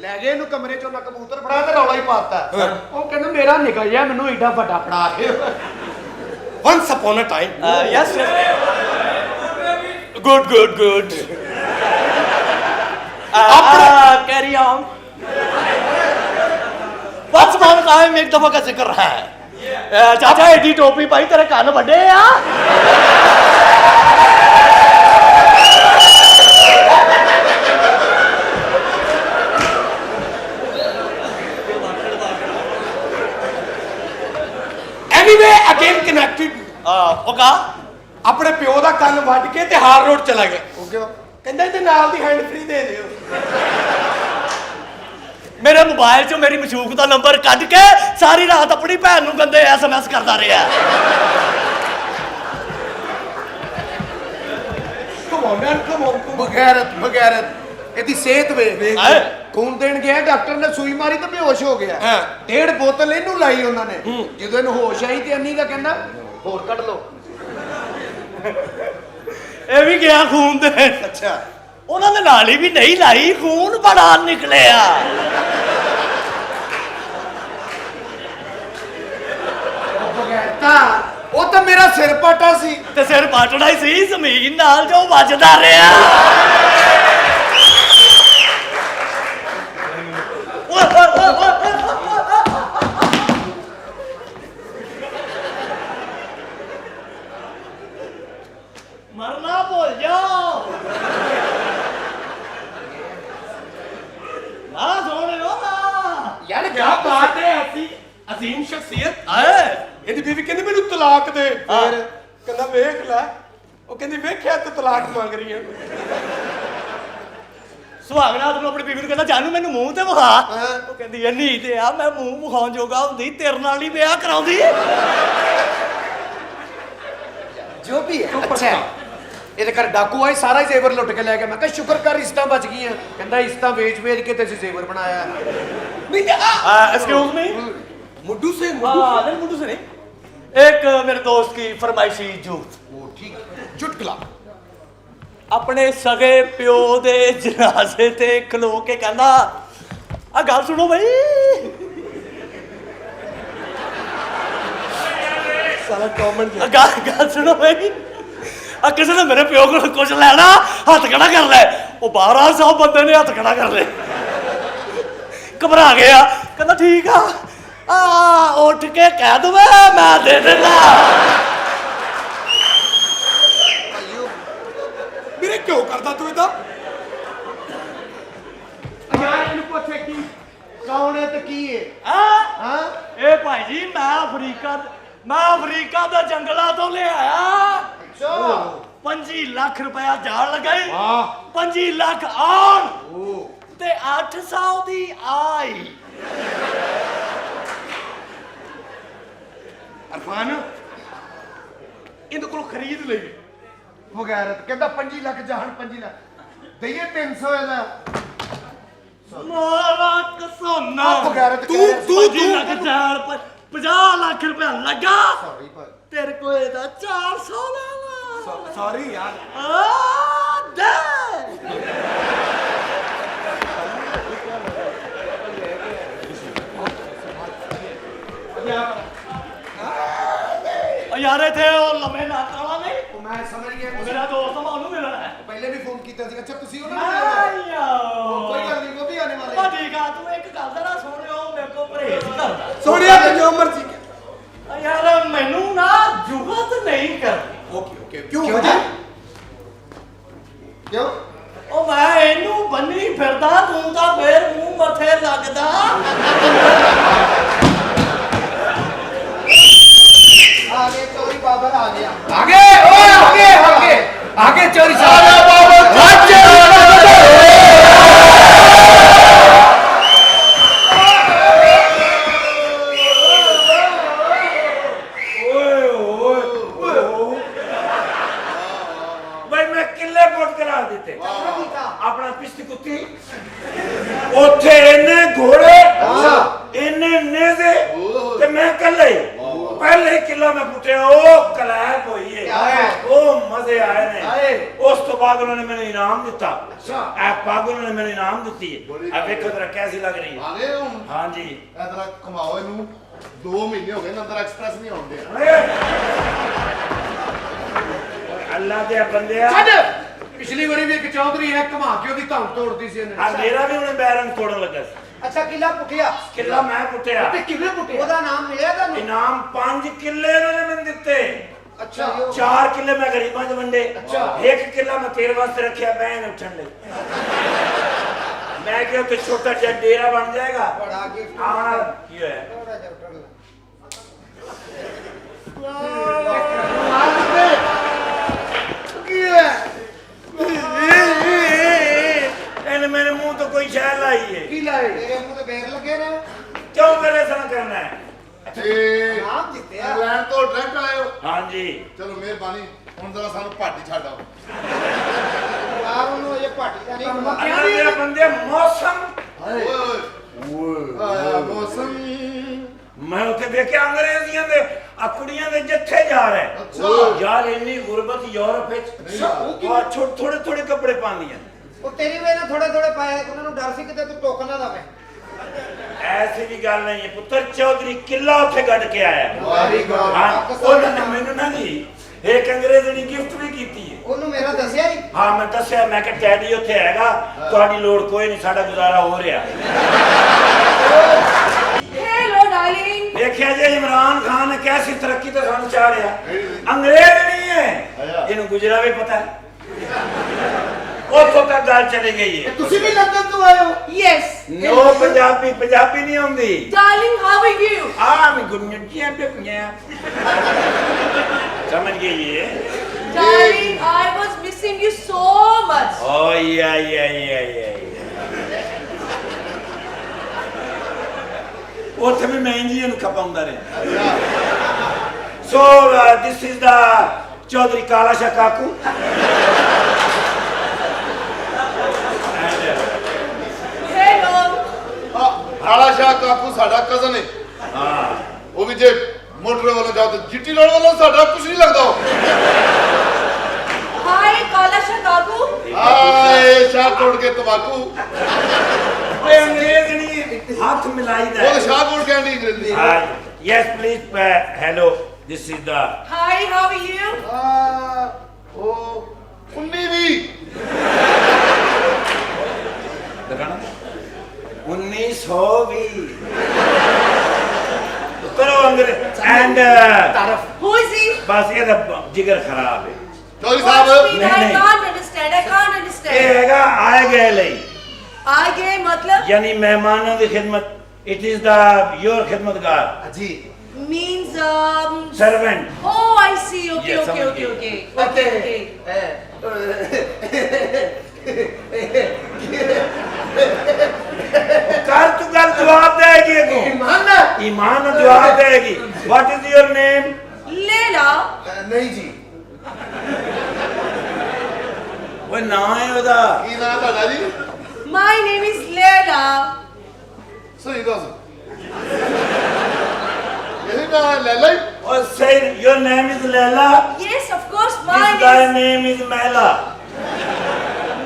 ਲੈ ਗਏ ਇਹਨੂੰ ਕਮਰੇ ਚੋਂ ਨਾ ਕਬੂਤਰ ਫੜਾ ਤੇ ਰੌਲਾ ਹੀ ਪਾਤਾ। ਉਹ ਕਹਿੰਦਾ ਮੇਰਾ ਨਿਕਲ ਗਿਆ ਮੈਨੂੰ ਏਡਾ ਵੱਡਾ ਫੜਾ ਕੇ। Once upon a time yes good good carry on बस मान कायम एक दफा का जिक्र है चाचा एडी टोपी पाई तेरे कान बड़े आ anyway again connected ओका ਆਪਣੇ ਪਿਓ ਉਹਦਾ ਕੰਨ ਵੱਢ ਕੇ ਤੇ ਹਾਰ ਰੋਡ ਚਲਾ ਗਿਆ। ਉਹ ਕਿਉਂ? ਕਹਿੰਦਾ ਇਹਦੇ ਨਾਲ ਦੀ ਹੈਂਡ ਫ੍ਰੀ ਦੇ ਦਿਓ। ਮੇਰੇ ਮੋਬਾਈਲ 'ਚੋਂ ਮੇਰੀ ਮਸ਼ੂਕ ਦਾ ਨੰਬਰ ਕੱਢ ਕੇ ਸਾਰੀ ਰਾਤ ਆਪਣੀ ਭੈਣ ਨੂੰ ਗੰਦੇ SMS ਕਰਦਾ ਰਿਹਾ। ਬਗੈਰਤ ਇਹਦੀ ਸਿਹਤ ਵੇਖ। ਹੈਂ? ਖੂਨ ਦੇਣ ਗਿਆ ਡਾਕਟਰ ਨੇ ਸੂਈ ਮਾਰੀ ਤਾਂ ਬੇਹੋਸ਼ ਹੋ ਗਿਆ। ਹਾਂ। 1.5 ਬੋਤਲ ਇਹਨੂੰ ਲਾਈ ਉਹਨਾਂ ਨੇ। ਜਦੋਂ ਇਹਨੂੰ ਹੋਸ਼ ਆਈ ਤੇ ਅੰਨੀ ਦਾ ਕਹਿੰਦਾ ਹੋਰ ਕੱਢ ਲਓ। ਇਹ ਵੀ ਗਿਆ ਖੂਨ ਦੇ। ਅੱਛਾ ਉਹਨਾਂ ਦੇ ਨਾਲ ਹੀ ਵੀ ਨਹੀਂ ਲਾਈ, ਖੂਨ ਬੜਾ ਨਿਕਲਿਆ। ਬਗੈਰਤਾ ਉਹ ਤਾਂ ਮੇਰਾ ਸਿਰ ਪਾਟਾ ਸੀ। ਤੇ ਸਿਰ ਪਾਟਣਾ ਹੀ ਸੀ ਜ਼ਮੀਨ ਨਾਲ ਜੋ ਵੱਜਦਾ ਰਿਹਾ। ਮਰਨਾ ਭੁੱਲ ਜਾਓ ਨਾ ਸੋਹਣਿਓ ਨਾ। ਯਾਰ ਕੀ ਬਾਤ ਹੈ, ਅਜ਼ੀਮ ਸ਼ਖਸੀਅਤ। ਆਏ ਇਹਦੀ ਬੀਵੀ ਕਹਿੰਦੀ ਮੈਨੂੰ ਤਲਾਕ ਦੇ। ਹਾਂ। ਫਿਰ ਕਹਿੰਦਾ ਵੇਖ ਲੈ। ਉਹ ਕਹਿੰਦੀ ਵੇਖਿਆ ਤੂੰ ਤਲਾਕ ਮੰਗ ਰਹੀ ਹੈ। ਸੁਹਾਗਰਾਤ ਨੂੰ ਆਪਣੀ ਬੀਵੀ ਨੂੰ ਕਹਿੰਦਾ ਜਾਨੂ ਮੈਨੂੰ ਮੂੰਹ ਤੇ ਵਿਖਾ। ਉਹ ਕਹਿੰਦੀ ਅੰਨੀ ਤੇ ਆ ਮੈਂ ਮੂੰਹ ਵਿਖਾਉਣ ਜੋਗਾ ਹੁੰਦੀ ਤੇਰੇ ਨਾਲ ਹੀ ਵਿਆਹ ਕਰਾਉਂਦੀ। ਜੋ ਵੀ ਹੈ ਅੱਛਾ। ਇਹਦੇ ਘਰ ਡਾਕੂ ਆਏ, ਸਾਰਾ ਹੀ ਜ਼ੇਵਰ ਲੁੱਟ ਕੇ ਲੈ ਗਿਆ। ਮੈਂ ਕਿਹਾ ਸ਼ੁਕਰ ਕਰ ਇਸਤਾਂ ਬਚ ਗਈਆਂ। ਕਹਿੰਦਾ ਇਸਤਾਂ ਵੇਚ ਕੇ ਤੇ ਅਸੀਂ ਜ਼ੇਵਰ ਬਣਾਇਆ। एक्सक्यूज मी मुड्डू से नहीं मुड्डू से नहीं। एक मेरे दोस्त की फरमाइशी जूत वो ठीक चुटकला। अपने सगे प्यो दे जनाजे ते खलो के कहना आ गल सुनो भाई। साला कॉमेंट गल सुनो भाई। आ किसी ने मेरे प्यो को कुछ लेना हथ खड़ा कर ले। वो 1200 बंदे ने हथ खड़ा कर ले। घबरा गया कहता ठीक आ उठ के कह दो मैं दे देना। मेरे क्यों करता तू इतना? यार इनको पूछे की ਕੌਣ ਹੈ ਤੇ ਕੀ ਹੈ? ਹਾਂ ਇਹ ਭਾਈ ਜੀ ਮੈਂ ਅਫਰੀਕਾ ਦੇ ਜੰਗਲਾਂ ਤੋਂ ਲਿਆਇਆ। ਅੱਛਾ 25 ਲੱਖ ਰੁਪਇਆ ਜਾਣ ਲਗਾਈ। वाह 25 ਲੱਖ ਆਉਣ ਤੇ 800 ਦੀ ਆਈ। अरफान इनके को खरीद ले। ਬਗੈਰਤ ਕਹਿੰਦਾ 25 ਲੱਖ ਜਾਣ 25 ਲੱਖ ਦਈਏ 300 ਇਹਦਾ। ਮਾਰਾ ਕਸੋਨਾ ਆ ਬਗੈਰਤ ਤੂੰ 25 ਲੱਖ ਜਾਣ 50 ਲੱਖ ਰੁਪਇਆ ਲੱਗਾ। ਸੌਰੀ ਭਾਈ ਤੇਰੇ ਕੋਲ ਇਹਦਾ 400 ਲੈ ਲਾ। सॉरी यार। ਆ ਦੇ ਯਾਰ ਇੱਥੇ ਉਹ ਲੰਮੇ ਨਾਕ ਵਾਲਾ ਨਹੀਂ। ਉਹ ਮੈਂ ਸਮਝ ਗਿਆ। ਮੇਰਾ ਦੋਸਤ ਆ ਉਹਨੂੰ ਮਿਲਣਾ ਹੈ। ਪਹਿਲੇ ਵੀ ਫੋਨ ਕੀਤਾ ਸੀ। ਅੱਛਾ ਤੁਸੀਂ ਉਹਨਾਂ ਨੂੰ ਮਿਲੇ? ਆਇਆ ਕੋਈ ਗੱਲ ਨਹੀਂ ਉਹ ਵੀ ਆਨੇ ਵਾਲੇ। ਬਾ ਠੀਕ ਆ ਤੂੰ ਇੱਕ ਗੱਲ ਜ਼ਰਾ ਸੁਣਿਓ ਮੇਰੇ ਕੋ ਪਰਹੇਜ਼ ਕਰਦਾ। सोनिया तो जो मर्जी के। ਯਾਰ ਮੈਨੂੰ ਨਾ ਜੁਗਤ ਨਹੀਂ ਕਰਦੀ। ओके ओके क्यों ਕਿਉਂ वजह? ਕਿਉਂ? ਉਹ ਮੈਂ ਇਹਨੂੰ ਬੰਨੀ ਫਿਰਦਾ ਤੂੰ ਤਾਂ ਫੇਰ ਮੂੰਹ ਮੱਥੇ ਲੱਗਦਾ। ਆਗੇ ਚੋਰੀ ਬਾਬਰ ਆ ਗਿਆ। आगे ओए आगे आगे आगे चोरी सारा भाई मैं किले पोट करा देते अपना पिछली कुत्ती उठे इन्ने घोड़े इन्ने नेज़े ते मैं कल्ले पहले ही किला में पुटे ओ कलैप होई है ओ मजे आए ने उस तो बाद उन्होंने मैंने इनाम दिता। ए पग उन्होंने मैंने इनाम दिती है। अब देखो जरा कैसी लग रही है। ਆਗੇ ਹੁਣ हाँ जी ਇਧਰ ਕਮਾਓ ਇਹਨੂੰ 2 ਮਹੀਨੇ ਹੋ ਗਏ ਨੇ ਅੰਦਰ ਐਕਸਪ੍ਰੈਸ ਨਹੀਂ ਆਉਂਦੇ। अल्लाह दे बंदे ਛੱਡ। ਪਿਛਲੀ ਵਾਰੀ ਵੀ ਇੱਕ ਚੌਧਰੀ ਹੈ ਘੁਮਾ ਕੇ ਉਹਦੀ ਧੌਣ ਤੋੜਦੀ ਸੀ ਇਹਨੇ। मेरा भी उन्हें बैरंग तोड़न लगा सी। ਅੱਛਾ ਕਿੱਲਾ ਪੁੱਟਿਆ किला मैं पुटिया ਤੇ ਕਿਵੇਂ ਪੁੱਟਿਆ? ਉਹਦਾ ਨਾਮ ਮਿਲਿਆ ਤੁਹਾਨੂੰ? इनाम 5 किले उन्होंने मैंने दिते। ਅੱਛਾ 4 किले मैं गरीबां च वंडे। अच्छा। 1 किला मैं तेरे वास्ते रखिया बैन उठन ले। मैं क्या तो छोटा जिहा डेरा बन जाएगा। बड़ा गिफ्ट आना की है ਥੋੜਾ ਜਿਹਾ ਉੱਠਣ ਲੱਗ। ਸ਼ੈ ਲਾਈਏ ਕੀ ਲਾਏ ਤੇਰੇ ਮੂੰਹ ਤੇ ਬੇਰ ਲੱਗੇ ਨੇ ਕਿਉਂ ਕਲੇਸ਼ਣ ਕਰਨਾ ਹੈ? ਤੇ ਨਾਮ ਜਿੱਤਿਆ ਇੰਗਲੈਂਡ ਤੋਂ ਡਾਇਰੈਕਟ ਆਏ ਹੋ ਹਾਂਜੀ ਚਲੋ ਮਿਹਰਬਾਨੀ ਹੁਣ ਜ਼ਰਾ ਸਾਨੂੰ ਪਾਰਟੀ ਛੱਡ ਆਓ ਯਾਰ ਉਹਨੂੰ ਇਹ ਪਾਰਟੀ ਦਾ ਨਹੀਂ ਅੱਲਾ ਦੇ ਬੰਦੇ ਮੌਸਮ ਓਏ ਓਏ ਆਇਆ ਮੌਸਮ ਮੈਂ ਉੱਥੇ ਵੇਖਿਆ ਅੰਗਰੇਜ਼ੀਆਂ ਦੇ ਕੁੜੀਆਂ ਦੇ ਜੱਥੇ ਜਾ ਰਹੇ ਅੱਛਾ। ਯਾਰ ਇੰਨੀ ਗੁਰਬਤ ਯੂਰਪ ਵਿੱਚ ਥੋੜੇ ਥੋੜੇ ਕੱਪੜੇ ਪਾਉਂਦੀਆਂ ਉਹ ਤੇਰੀ ਵੇ ਨਾਲ ਥੋੜੇ ਥੋੜੇ ਪਾਏ ਉਹਨਾਂ ਨੂੰ ਡਰ ਸੀ ਕਿਤੇ ਤੂੰ ਟੋਕ ਨਾ ਦਵੇਂ ਐਸੀ ਵੀ ਗੱਲ ਨਹੀਂ ਹੈ ਪੁੱਤਰ ਚੌਧਰੀ ਕਿੱਲਾ ਉੱਥੇ ਕੱਢ ਕੇ ਆਇਆ ਵਾਰੀ ਗॉड ਹਾਂ ਉਹਨਾਂ ਨੇ ਮੈਨੂੰ ਨਾ ਜੀ ਇੱਕ ਅੰਗਰੇਜ਼ੀ ਗਿਫਟ ਵੀ ਕੀਤੀ ਹੈ ਉਹਨੂੰ ਮੇਰਾ ਦੱਸਿਆ ਹੀ ਹਾਂ ਮੈਂ ਦੱਸਿਆ ਮੈਂ ਕਿ ਟੈਡੀ ਉੱਥੇ ਹੈਗਾ ਤੁਹਾਡੀ ਲੋੜ ਕੋਈ ਨਹੀਂ ਸਾਡਾ ਗੁਜ਼ਾਰਾ ਹੋ ਰਿਹਾ हेलो डार्लिंग ਦੇਖਿਆ ਜੇ ਇਮਰਾਨ ਖਾਨ ਨੇ ਕੈਸੀ ਤਰੱਕੀ ਤੇ ਸਾਨੂੰ ਚਾੜਿਆ ਅੰਗਰੇਜ਼ ਨਹੀਂ ਹੈ ਇਹਨੂੰ ਗੁਜਰਾ ਵੀ ਪਤਾ ਹੈ ਉੱਥੋਂ ਤੱਕ ਗੱਲ ਚਲੀ ਗਈ ਹੈ ਤੁਸੀਂ ਵੀ ਲੰਡਨ ਤੋਂ ਆਏ ਹੋ यस ਨੋ ਪੰਜਾਬੀ ਨਹੀਂ ਆਉਂਦੀ डार्लिंग हाउ आर यू ਆ ਮੈਂ ਗੁੰਨਿਆ ਪਿਆ ਸਮਝ ਗਈ ਹੈ darling I was missing you so much ਓ ਯਾ ਉੱਥੇ ਵੀ ਮੈਂ ਇੰਜੀ ਇਹਨੂੰ ਖਪਾਉਂਦਾ ਰਿਹਾ ਸੋ ਦਿਸ ਇਜ਼ ਦਾ ਚੌਧਰੀ ਕਾਲਾ ਸ਼ਾਹ ਕਾਕੂ हेलो ਕਾਲਾ ਸ਼ਾਹ ਕਾਕੂ ਸਾਡਾ ਕਜ਼ਨ ਹੈ ਹਾਂ ਉਹ ਵੀ ਜੇ ਮੋਟਰ ਵੱਲੋਂ ਜਾਓ ਤਾਂ ਜੀਟੀ ਰੋਡ ਵੱਲੋਂ ਸਾਡਾ ਕੁਝ ਨਹੀਂ ਲੱਗਦਾ हाय काला शाह काकू ਆਏ ਸ਼ਾਹ ਤੋੜ ਕੇ ਤਮਾਕੂ ਓਏ ਅੰਗਰੇਜ਼ ਨਹੀਂ ਹੱਥ ਮਿਲਾਈਦਾ ਉਹ ਤਾਂ ਸ਼ਾਹ ਕੋਲ ਕਹਿੰਦੀ ਅੰਗਰੇਜ਼ੀ ਹਾਂ yes please hello this is the hi how are you ਉਹ 19 ਦਿਖਾਣਾ 1920 ਕਰੋ ਅੰਗਰੇਜ਼ ਐਂਡ हु इज ही ਬਸ ਇਹਦਾ ਜਿਗਰ ਖਰਾਬ ਹੈ ਚੌਧਰੀ What ਸਾਹਿਬ speed? नहीं, I नहीं। can't understand. I can't ਇਹ understand. ਹੈਗਾ ਆਏ ਗਏ ਲਈ आ गए मतलब ਯਾਨੀ ਮਹਿਮਾਨਾਂ ਦੀ ਖਿਦਮਤ ਇਟ ਇਜ਼ ਦਾ ਯੋਰ ਖਿਦਮਤਗਾਰ ਜੀ servant. Oh, I see. Okay, Yes, okay, someone okay, gave. okay. Okay. ਕਰ ਤੂੰ ਗੱਲ ਜਵਾਬ ਦੇਗੀ ਅੱਗੋਂ ਇਮਾਨ ਨਾਲ ਈਮਾਨ ਨਾਲ ਜਵਾਬ ਦੇਗੀ what is your name Leila. ਨਹੀਂ ਜੀ ਓਏ ਨਾਂ ਹੈ ਉਹਦਾ ਕੀ ਨਾਮ ਤੁਹਾਡਾ ਜੀ My name is Leila. ਸਹੀ ਦੱਸ ਇਹ ਨਾ ਲੈ ਲੈ oh say your name is Laila Yes, of course. My this name guy name is ਮੈਲਾ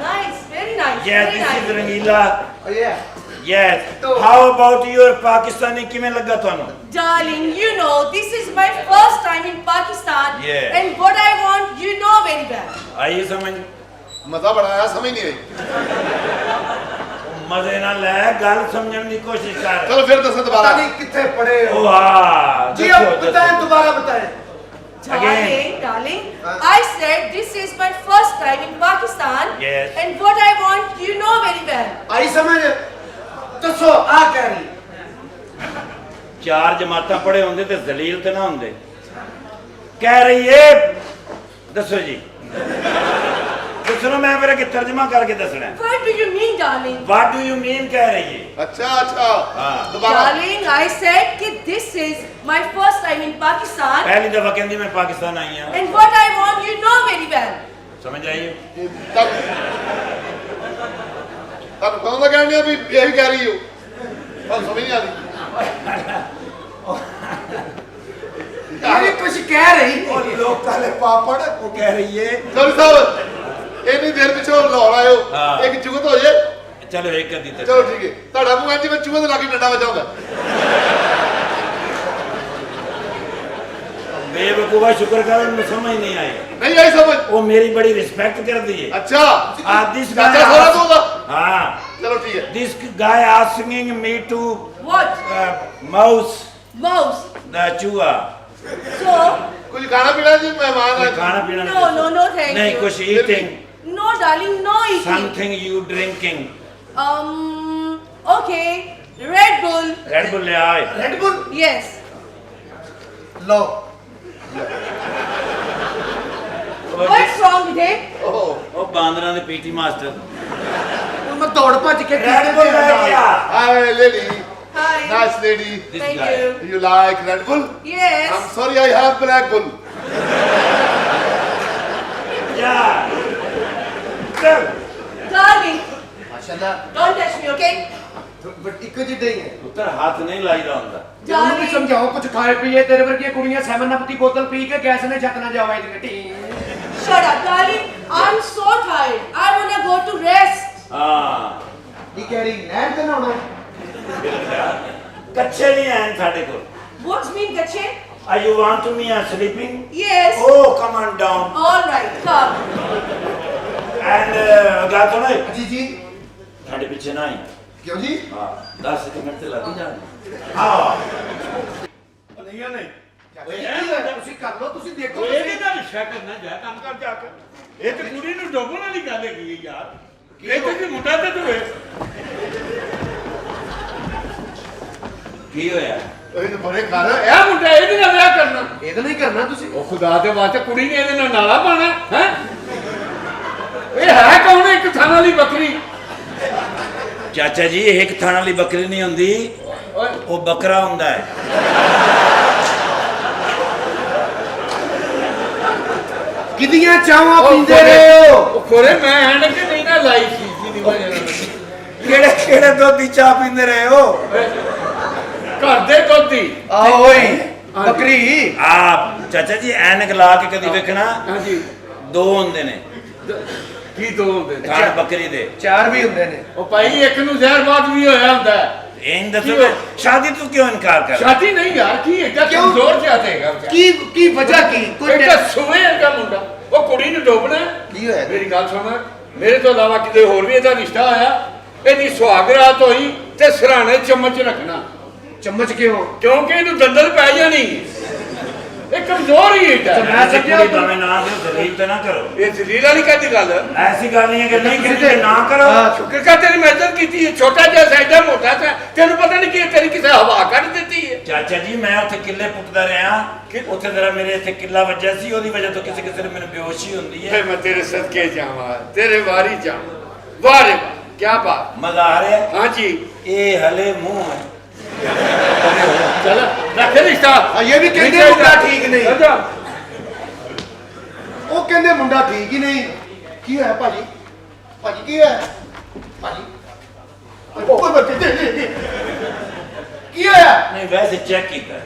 nice. Very nice. Yes Very this is nice. ਰੰਗੀਲਾ ਓਏ yes how about your Pakistani ਕਿਵੇਂ ਲੱਗਾ ਤੁਹਾਨੂੰ Darling, you know, this is my first time in Pakistan. Yeah. And what I want, you know very well. ਆਈ ਸਮਝ ਮਜ਼ਾ ਬੜਾ ਆਇਆ ਸਮਝ ਨਹੀਂ ਆਈ ਮਜ਼ੇ ਨਾਲ ਲੈ ਗੱਲ ਸਮਝਣ ਦੀ ਕੋਸ਼ਿਸ਼ ਕਰ ਚਲੋ ਫਿਰ ਦੱਸੋ ਪਤਾ ਦੁਬਾਰਾ ਨਹੀਂ ਕਿੱਥੇ ਪੜੇ ਹੋ ਉਹ ਹਾਂ ਜੀ अब बताएं दोबारा बताएं Darling, darling, I said this is my first time in Pakistan. Yes. And what I want, you know very well. आई समझ ਦੱਸੋ ਆ ਕਹਿ ਰਹੀ ਚਾਰ ਜਮਾਤਾਂ ਪੜੇ ਹੁੰਦੇ ਤੇ ਜ਼ਲੀਲ ਤੇ ਨਾ ਹੁੰਦੇ ਕਹਿ ਰਹੀ ਏ ਦੱਸੋ ਜੀ ਦੱਸੋ ਨਾ ਮੈਂ ਫਿਰ ਕਿ ਤਰਜਮਾ ਕਰਕੇ ਦੱਸਣਾ What do you mean, darling? What do you mean ਕਹਿ ਰਹੀ ਏ ਅੱਛਾ ਅੱਛਾ ਹਾਂ। ਦੁਬਾਰਾ Darling, I said that this is my first time in Pakistan. ਪਹਿਲੀ ਦਫਾ ਕਹਿੰਦੀ ਮੈਂ ਪਾਕਿਸਤਾਨ ਆਈ ਹਾਂ And what I want, you know very well. ਸਮਝ ਆਈ ਤੁਹਾਨੂੰ ਕੌਣ ਦਾ ਕਹਿਣ ਡਿਆ ਵੀ ਇਹੀ ਕਹਿ ਰਹੀ ਹੋ ਤੁਹਾਨੂੰ ਸਮਝ ਨਹੀਂ ਆਦੀ ਇਹ ਕੁਝ ਕਹਿ ਰਹੀ ਉਹ ਲੋਕਾਂ ਦੇ ਪਾਪੜ ਉਹ ਕਹਿ ਰਹੀ ਏ ਚੌਧਰੀ ਸਾਹਿਬ ਇੰਨੀ ਦੇਰ ਪਿੱਛੋਂ ਲਾਹੌਰ ਆਇਓ ਹਾਂ। ਇੱਕ ਜੁਗਤ ਹੋ ਜੇ ਚਲੋ ਇੱਕ ਅੱਧੀ ਤੇ ਚਲੋ ਠੀਕ ਹੈ ਤੁਹਾਡਾ ਮੂੰਹ ਇੰਜ ਮੈਂ ਚੂਹੇ ਦੇ ਲਾਗੇ ਡੰਡਾ ਵਜਾਉਂਦਾ ਬੇਵਕੂਫਾ ਸ਼ੁਕਰ ਕਰ ਉਹਨੂੰ ਸਮਝ ਨਹੀਂ ਆਈ ਨਹੀਂ ਆਈ ਸਮਝ ਉਹ ਮੇਰੀ ਬੜੀ ਰਿਸਪੈਕਟ ਕਰਦੀ ਏ ਅੱਛਾ ਆ ਦਿਸ ਚਾਚਾ ਸੋਹਰਾ ਤੋਂ ਉਹਦਾ ਹਾਂ ਚਲੋ ਠੀਕ ਹੈ this guy asking me to What? mouse Mouse. the chua So, ਕੁਝ ਖਾਣਾ ਪੀਣਾ ਜੀ ਮਹਿਮਾਨ ਕੋਈ ਆ ਖਾਣਾ ਪੀਣਾ no, no, no, thank ਨਹੀਂ you. ਕੁਝ eating No, darling, no eating. something you drinking Okay. Red Bull. Red Bull ले आए ਰੈਡ ਬੁੱਲ Yes. ਲਓ What's wrong with it? ਓਹ ਉਹ ਬਾਂਦਰਾਂ ਦੇ ਪੀਟੀ ਮਾਸਟਰ ਮੈਂ ਦੌੜ ਭੱਜ ਕੇ ਰੈਡ ਬੁੱਲ ਲੈ ਕੇ ਆ Hi, lady. Hi. Nice lady. Thank you. You like Red Bull? Yes. I'm sorry, I have Black Bull. ਜਾ ਚੱਲ Darling, ਮਾਸ਼ਾਅੱਲਾ don't touch me, okay? But ਇੱਕੋ ਜਿੱਡਾ ਹੀ ਹੈ ਪੁੱਤਰ ਹੱਥ ਨਹੀਂ ਲਾਈਦਾ ਹੁੰਦਾ ਉਹਨੂੰ ਵੀ ਸਮਝਾਓ ਕੁਝ ਖਾਏ ਪੀਏ ਤੇਰੇ ਵਰਗੀਆਂ ਕੁੜੀਆਂ 7 ਅਪ ਦੀ ਬੋਤਲ ਪੀ ਕੇ ਗੈਸ ਨੇ ਛੱਤ ਨਾ ਜਾਵੇ ਇਹਦੀ Shut up, darling. I'm so tired. I wanna go to rest. ਹਾਂ ਕੀ ਕਹਿ ਰਹੀ ਨਹਿਰ ਤੇ ਨਹਾਉਣਾ ਕੱਚੇ ਨਹੀਂ ਆਏ ਸਾਡੇ ਕੋਲ What's mean, Gache? Are you want to me sleeping? Yes. Oh, come on down. All right, come. And ਗਾ ਤੋਂ ਨਹੀਂ ਜੀ ਜੀ ਸਾਡੇ ਪਿੱਛੇ ਨਾ ਆਈ ਕਿਉਂ ਜੀ ਹਾਂ 10 ਮਿੰਟ ਤੇ ਲੱਗ ਜਾਣ ਹਾਂ ਨਹੀਂ ਨਹੀਂ ਤੁਸੀਂ ਕਰ ਲਓ ਤੁਸੀਂ ਦੇਖੋ ਇਹਦੇ ਦਾ ਵਿਸ਼ਾ ਕਰਨਾ ਜਾ ਕੰਮ ਕਰ ਜਾ ਕੇ ਇਹ ਤੇ ਕੁੜੀ ਨੂੰ ਡੋਬਣ ਵਾਲੀ ਗੱਲ ਹੈਗੀ ਹੈ ਯਾਰ ਇਹ ਤੇ ਜੀ ਮੁੰਡਾ ਤੇ ਤੂੰ ਕੀ ਹੋਇਆ ਇਹ ਬੜੇ ਘਰ ਇਹ ਮੁੰਡਾ ਇਹਦੇ ਨਾਲ ਵਿਆਹ ਕਰਨਾ ਇਹਦਾ ਨਹੀਂ ਕਰਨਾ ਤੁਸੀਂ ਉਹ ਖੁਦਾ ਦੇ ਵਾਸਤੇ ਕੁੜੀ ਨੇ ਇਹਦੇ ਨਾਲ ਨਾਲਾ ਪਾਣਾ ਹੈ ਇਹ ਹੈ ਕੌਣ ਇੱਕ ਥਾਂ ਵਾਲੀ ਬੱਕਰੀ ਚਾਚਾ ਜੀ ਇਹ ਇੱਕ ਥਾਂ ਵਾਲੀ ਬੱਕਰੀ ਨਹੀਂ ਹੁੰਦੀ ਉਹ ਬੱਕਰਾ ਹੁੰਦਾ ਹੈ ਕਿਦੀਆਂ ਚਾਹਾਂ ਪੀਂਦੇ ਰਹੇ ਹੋ ਉਹ ਖੋਰੇ ਮੈਂ ਐਂਡ ਕਿ ਨਹੀਂ ਨਾ ਲਾਈ ਸੀ ਜੀ ਦੀ ਵਜ੍ਹਾ ਨਾਲ ਕਿਹੜੇ ਦੁੱਧ ਦੀ ਚਾਹ ਪੀਂਦੇ ਰਹੇ ਹੋ ਘਰ ਦੇ ਦੁੱਧ ਦੀ ਆਹ ਓਏ ਬੱਕਰੀ ਆ ਚਾਚਾ ਜੀ ਐਨਕ ਲਾ ਕੇ ਕਦੀ ਵੇਖਣਾ ਹਾਂਜੀ ਦੋ ਹੁੰਦੇ ਨੇ ਕੀ ਦੋ ਹੁੰਦੇ ਨੇ? ਥਾਣ ਬੱਕਰੀ ਦੇ 4 ਵੀ ਹੁੰਦੇ ਨੇ ਉਹ ਭਾਈ ਇੱਕ ਨੂੰ ਜ਼ਹਿਰਬਾਦ ਵੀ ਹੋਇਆ ਹੁੰਦਾ ਹੈ। ਇਹ ਦੱਸੋ ਫਿਰ ਸ਼ਾਦੀ ਤੋਂ ਕਿਉਂ ਇਨਕਾਰ ਕਰ ਸ਼ਾਦੀ ਨਹੀਂ ਯਾਰ ਕੀ ਇੱਡਾ ਕਿਉਂ? ਕਮਜ਼ੋਰ ਜਿਹਾ ਹੈਗਾ ਵਿਚਾਰਾ। ਕੀ ਵਜ੍ਹਾ ਕੀ ਇੱਡਾ ਸੂਏ ਦਾ ਮੁੰਡਾ ਉਹ ਕੁੜੀ ਨੂੰ ਡੋਬਣਾ ਹੈ। ਕੀ ਹੋਇਆ ਮੇਰੀ ਗੱਲ ਸੁਣ ਮੇਰੇ ਤੋਂ ਇਲਾਵਾ ਕਿਤੇ ਹੋਰ ਵੀ ਇਹਦਾ ਰਿਸ਼ਤਾ ਹੋਇਆ ਇਹਦੀ ਸੁਹਾਗ ਰਾਤ ਹੋਈ ਤੇ ਸਿਰਹਾਣੇ ਚਮਚ ਰੱਖਣਾ ਚਮਚ ਕਿਉਂ ਕਿਉਂਕਿ ਇਹਨੂੰ ਦੰਦਲ ਪੈ ਜਾਣੀ ਇਹ ਕਮਜ਼ੋਰ ਹੀ ਹੈ ਮੈਂ ਸਮਝਿਆ ਕੁੜੀ ਭਾਵੇਂ ਨਾ ਦਿਓ ਦਲੀਲ ਤੇ ਨਾ ਕਰੋ ਇਹ ਜ਼ਲੀਲ ਵਾਲੀ ਕਾਹਦੀ ਗੱਲ ਹੈ ਐਸੀ ਗੱਲ ਨਹੀਂ ਹੈ ਕਿ ਨਹੀਂ ਕਿਸੇ ਤੇ ਨਾ ਕਰੋ ਸ਼ੁਕਰ ਕਰ ਤੇਰੀ ਮਿਹਨਤ ਕੀਤੀ ਹੈ ਛੋਟਾ ਜਿਹਾ ਸਾਈਡਾ ਮੋਟਾ ਸਾ ਤੈਨੂੰ ਪਤਾ ਨਹੀਂ ਕਿ ਤੇਰੀ ਕਿਸੇ ਹਵਾ ਕੱਢ ਦਿੱਤੀ ਹੈ ਚਾਚਾ ਜੀ ਮੈਂ ਉੱਥੇ ਕਿੱਲੇ ਪੁੱਟਦਾ ਰਿਹਾ ਉੱਥੇ ਜਰਾ ਮੇਰੇ ਇੱਥੇ ਕਿੱਲਾ ਵੱਜਿਆ ਸੀ ਉਹਦੀ ਵਜ੍ਹਾ ਤੋਂ ਕਿਸੇ ਕਿਸੇ ਨੇ ਮੈਨੂੰ ਬੇਹੋਸ਼ੀ ਹੁੰਦੀ ਹੈ ਫਿਰ ਮੈਂ ਤੇਰੇ ਸਦਕੇ ਜਾਵਾਂ ਤੇਰੇ ਵਾਰੀ ਜਾਵਾਂ ਵਾਹ ਰੇ ਵਾਹ ਕੀ ਬਾਤ ਮਜ਼ਾ ਆ ਰਿਹਾ ਹਾਂਜੀ ਇਹ ਹਲੇ ਮੂੰਹ ਹੈ ਚਲ ਰੱਖ ਰਿਸ਼ਤਾ ਇਹ ਵੀ ਕਹਿੰਦੇ ਨਹੀਂ ਮੁੰਡਾ ਠੀਕ ਨਹੀਂ ਅੱਛਾ ਉਹ ਕਹਿੰਦੇ ਮੁੰਡਾ ਠੀਕ ਹੀ ਨਹੀਂ ਕੀ ਹੋਇਆ ਭਾਜੀ ਭਾਜੀ ਕੀ ਹੋਇਆ ਭਾਜੀ ਉਹ ਬੱਚੇ ਕੀ ਹੋਇਆ ਨਹੀਂ ਵੈਸੇ ਚੈੱਕ ਕੀਤਾ